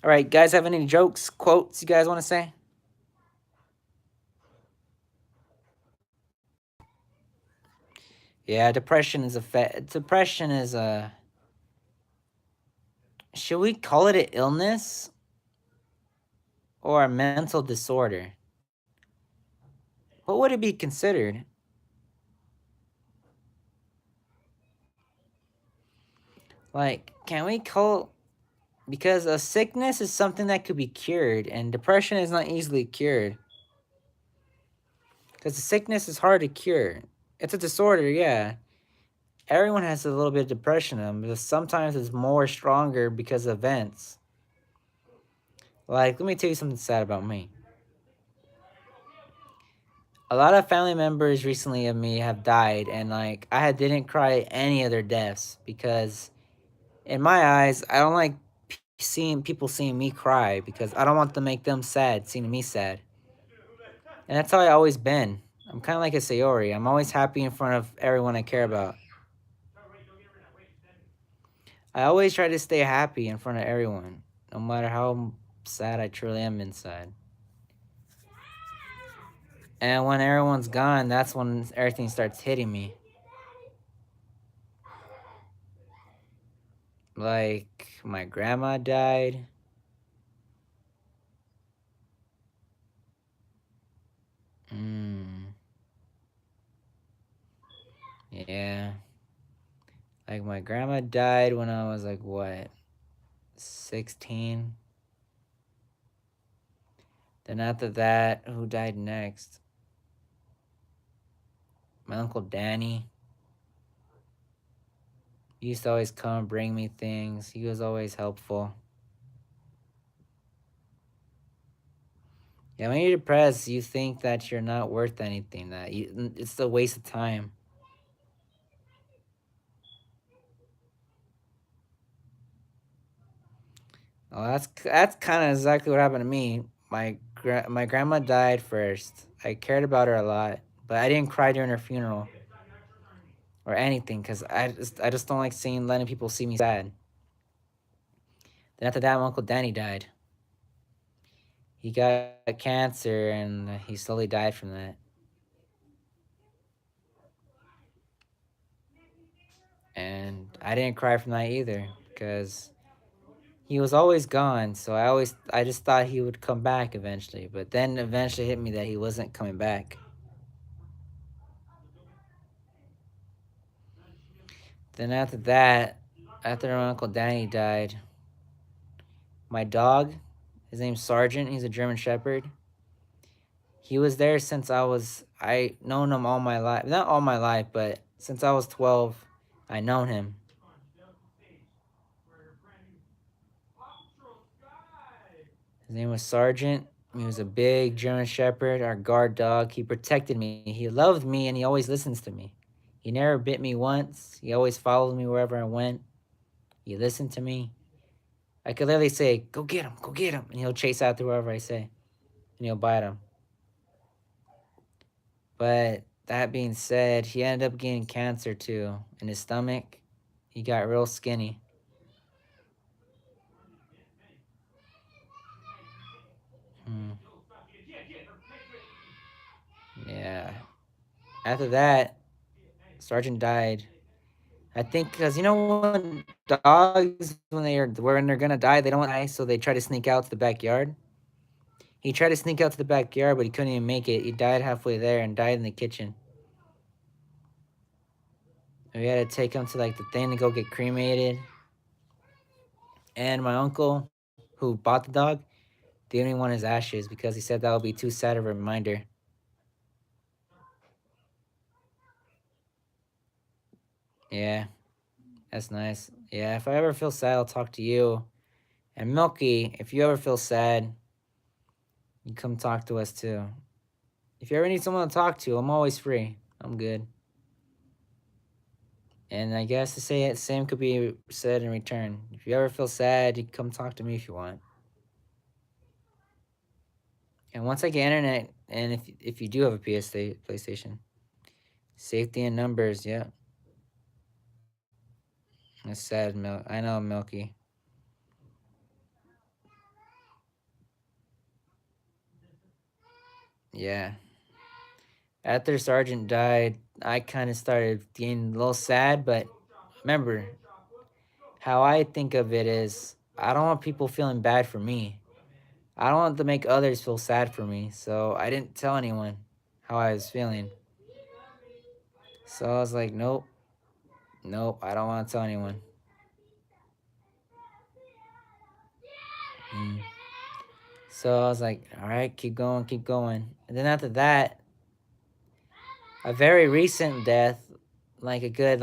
All right, guys, have any jokes, quotes you guys want to say? Yeah, depression is a... Should we call it an illness? Or a mental disorder? What would it be considered? Like, can we call... Because a sickness is something that could be cured, and depression is not easily cured. Because a sickness is hard to cure. It's a disorder, yeah. Everyone has a little bit of depression in them, but sometimes it's more stronger because of events. Like, let me tell you something sad about me. A lot of family members recently of me have died, and like, I didn't cry at any of their deaths because in my eyes, I don't like seeing people seeing me cry because I don't want to make them sad, seeing me sad. And that's how I always been. I'm kind of like a Sayori. I'm always happy in front of everyone I care about. I always try to stay happy in front of everyone, no matter how sad I truly am inside. And when everyone's gone, that's when everything starts hitting me. Like, my grandma died. Like, my grandma died when I was like, what, 16? Then after that, who died next? My Uncle Danny. He used to always come and bring me things. He was always helpful. Yeah, when you're depressed, you think that you're not worth anything. That it's a waste of time. Oh, that's kind of exactly what happened to me. My grandma died first. I cared about her a lot, but I didn't cry during her funeral or anything because I just don't like letting people see me sad. Then after that, my Uncle Danny died. He got cancer and he slowly died from that. And I didn't cry from that either because he was always gone. So I just thought he would come back eventually. But then eventually hit me that he wasn't coming back. Then after that, after my Uncle Danny died, my dog, his name's Sergeant, he's a German Shepherd. He was there since I known him all my life. Not all my life, but since I was 12, I known him. His name was Sergeant. He was a big German Shepherd, our guard dog. He protected me. He loved me, and he always listens to me. He never bit me once. He always followed me wherever I went. He listened to me. I could literally say, go get him, and he'll chase after wherever I say, and he'll bite him. But that being said, he ended up getting cancer too in his stomach. He got real skinny. Yeah. After that, Sergeant died. I think because when dogs when they're gonna die, they don't want to die, so they try to sneak out to the backyard. He tried to sneak out to the backyard, but he couldn't even make it. He died halfway there and died in the kitchen. We had to take him to like the thing to go get cremated. And my uncle, who bought the dog, didn't even want his ashes because he said that would be too sad of a reminder. Yeah, that's nice. Yeah, if I ever feel sad, I'll talk to you. And Milky, if you ever feel sad, you come talk to us too. If you ever need someone to talk to, I'm always free. I'm good. And I guess the same could be said in return. If you ever feel sad, you can come talk to me if you want. And once I get internet, and if you do have a PlayStation, safety in numbers, yeah. It's sad, I know, Milky. Yeah. After Sergeant died, I kind of started getting a little sad, but remember, how I think of it is I don't want people feeling bad for me. I don't want to make others feel sad for me, so I didn't tell anyone how I was feeling. So I was like, nope, I don't want to tell anyone. So I was like, all right, keep going. And then after that, a very recent death, like a good,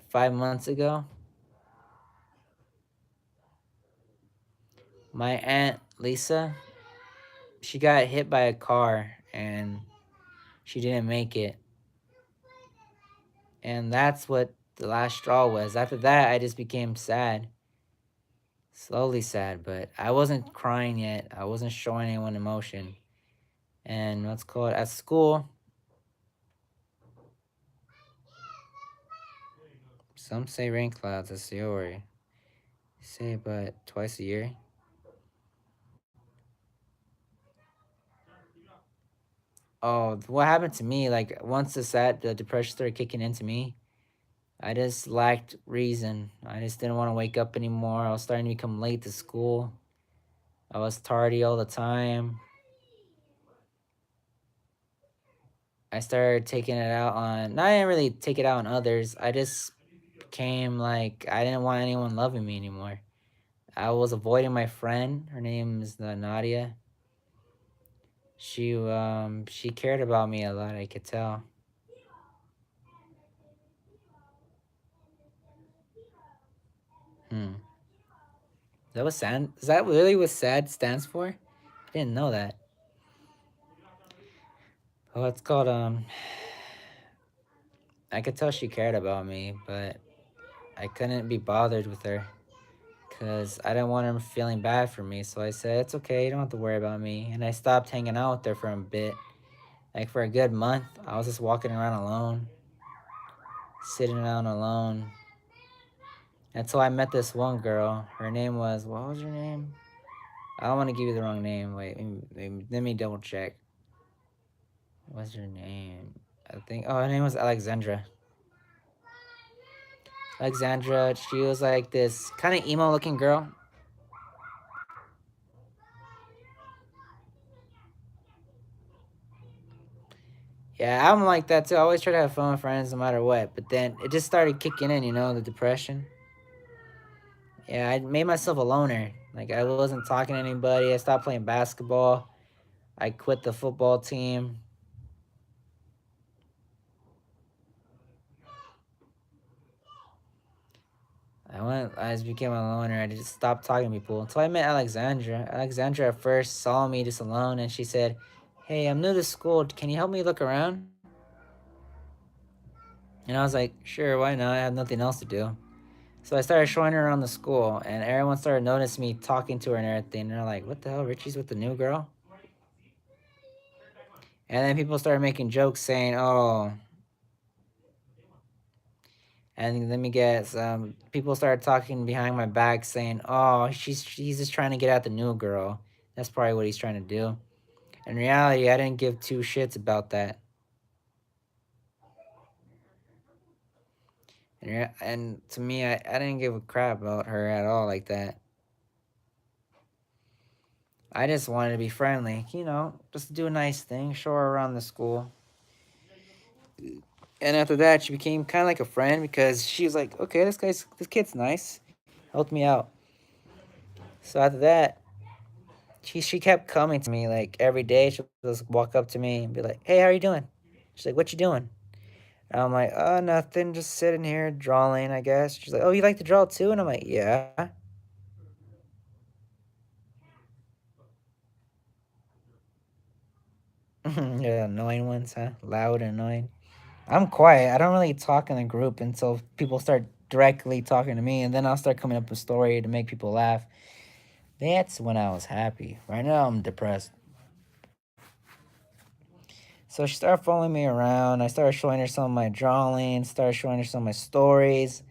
5 months ago, my Aunt Lisa, she got hit by a car and she didn't make it. And that's what the last straw was. After that, I just became sad. Slowly sad, but I wasn't crying yet. I wasn't showing anyone emotion. And what's called at school, some say rain clouds, that's the worry. Say but twice a year. Oh, what happened to me, once the depression started kicking into me, I just lacked reason. I just didn't want to wake up anymore. I was starting to become late to school. I was tardy all the time. I started taking it out on, I didn't really take it out on others. I just became like I didn't want anyone loving me anymore. I was avoiding my friend. Her name is Nadia. She cared about me a lot, I could tell. Hmm. Is that really what SAD stands for? I didn't know that. Oh, it's called I could tell she cared about me, but I couldn't be bothered with her because I didn't want her feeling bad for me. So I said, it's okay, you don't have to worry about me. And I stopped hanging out with her for a bit. Like for a good month, I was just walking around alone, sitting down alone. Until I met this one girl. Her name was, what was her name? I don't want to give you the wrong name. Wait, let me double check. What's her name? I think, oh, her name was Alexandra. Alexandra, she was like this kind of emo looking girl. Yeah, I'm like that too. I always try to have fun with friends no matter what. But then it just started kicking in, the depression. Yeah, I made myself a loner. Like, I wasn't talking to anybody. I stopped playing basketball. I quit the football team. I just became a loner. I just stopped talking to people until I met Alexandra. Alexandra at first saw me just alone and she said, "Hey, I'm new to school. Can you help me look around?" And I was like, "Sure, why not? I have nothing else to do." So I started showing her around the school and everyone started noticing me talking to her and everything. And they're like, "What the hell? Richie's with the new girl?" And then people started making jokes saying, "Oh," and let me guess, people started talking behind my back saying, "Oh, he's just trying to get at the new girl. That's probably what he's trying to do." In reality, I didn't give two shits about that. And to me, I didn't give a crap about her at all like that. I just wanted to be friendly, just do a nice thing, show her around the school. And after that, she became kind of like a friend because she was like, okay, this kid's nice, helped me out. So after that, she kept coming to me like every day. She'll just walk up to me and be like, "Hey, how are you doing?" She's like, "What you doing?" And I'm like, "Oh, nothing, just sitting here drawing, I guess." She's like, "Oh, you like to draw too?" And I'm like, "Yeah." Yeah, annoying ones, huh? Loud and annoying. I'm quiet. I don't really talk in a group until people start directly talking to me, and then I'll start coming up with a story to make people laugh. That's when I was happy. Right now, I'm depressed. So she started following me around. I started showing her some of my drawings, started showing her some of my stories.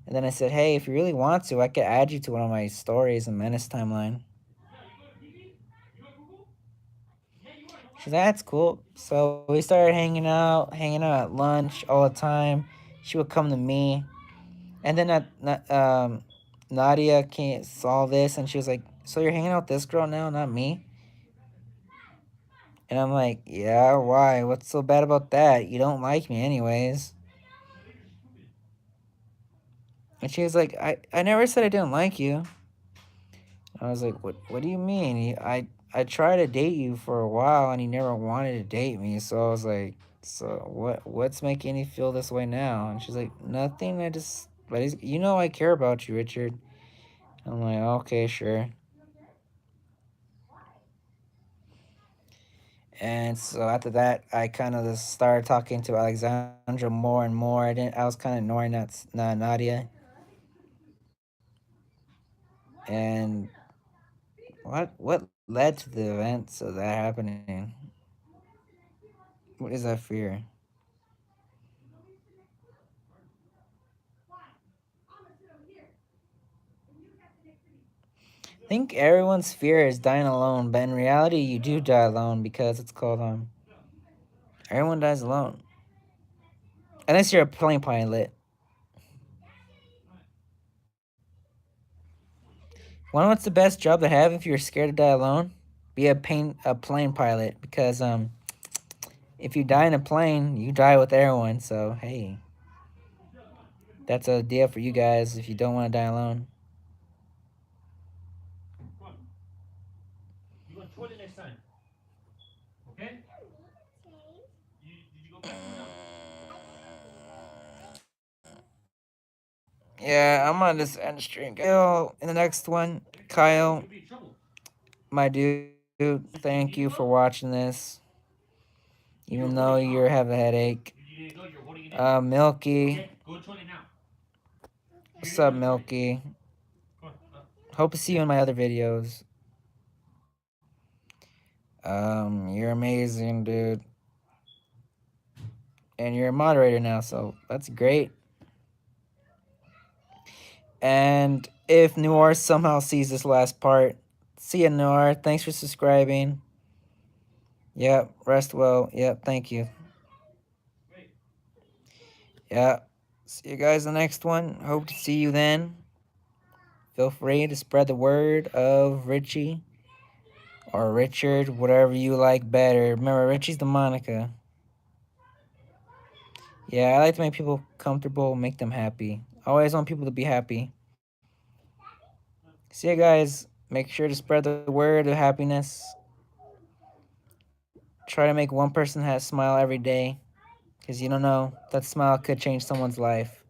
And then I said, hey, if you really want to, I could add you to one of my stories in Menace Timeline. She's like, that's cool. So we started hanging out at lunch all the time. She would come to me. And then Nadia saw this and she was like, so you're hanging out with this girl now, not me? And I'm like, yeah, why? What's so bad about that? You don't like me anyways. And she was like, I never said I didn't like you. I was like, what do you mean? I tried to date you for a while and you never wanted to date me. So I was like, so what's making you feel this way now? And she's like, nothing. I care about you, Richard. I'm like, okay, sure. And so after that, I kind of just started talking to Alexandra more and more. I was kind of ignoring Nadia. And what led to the events of that happening? What is that fear? I think everyone's fear is dying alone, but in reality, you do die alone because it's called everyone dies alone, unless you're a plane pilot. Wanna know what's the best job to have if you're scared to die alone? Be a plane pilot because if you die in a plane, you die with everyone. So hey, That's a deal for you guys if you don't want to die alone. Come on. You go to the toilet next time. Okay? Did you go back or not? Yeah, I'm on this end stream. Kyle, in the next one, Kyle, You'll be in trouble. my dude, thank you for watching this. Even though you have a headache. You didn't go, you're holding it in. Milky, Okay, go to the toilet now. what's up, Milky? Come on. Hope to see you in my other videos. You're amazing, dude. And you're a moderator now, so that's great. And if Noir somehow sees this last part, see ya, Noir. Thanks for subscribing. Yep, rest well. Yep, thank you. Yeah, see you guys in the next one. Hope to see you then. Feel free to spread the word of Richie or Richard, whatever you like better. Remember, Richie's the Monica. Yeah, I like to make people comfortable, make them happy. I always want people to be happy. See you guys. Make sure to spread the word of happiness. Try to make one person smile every day. Because you don't know, that smile could change someone's life.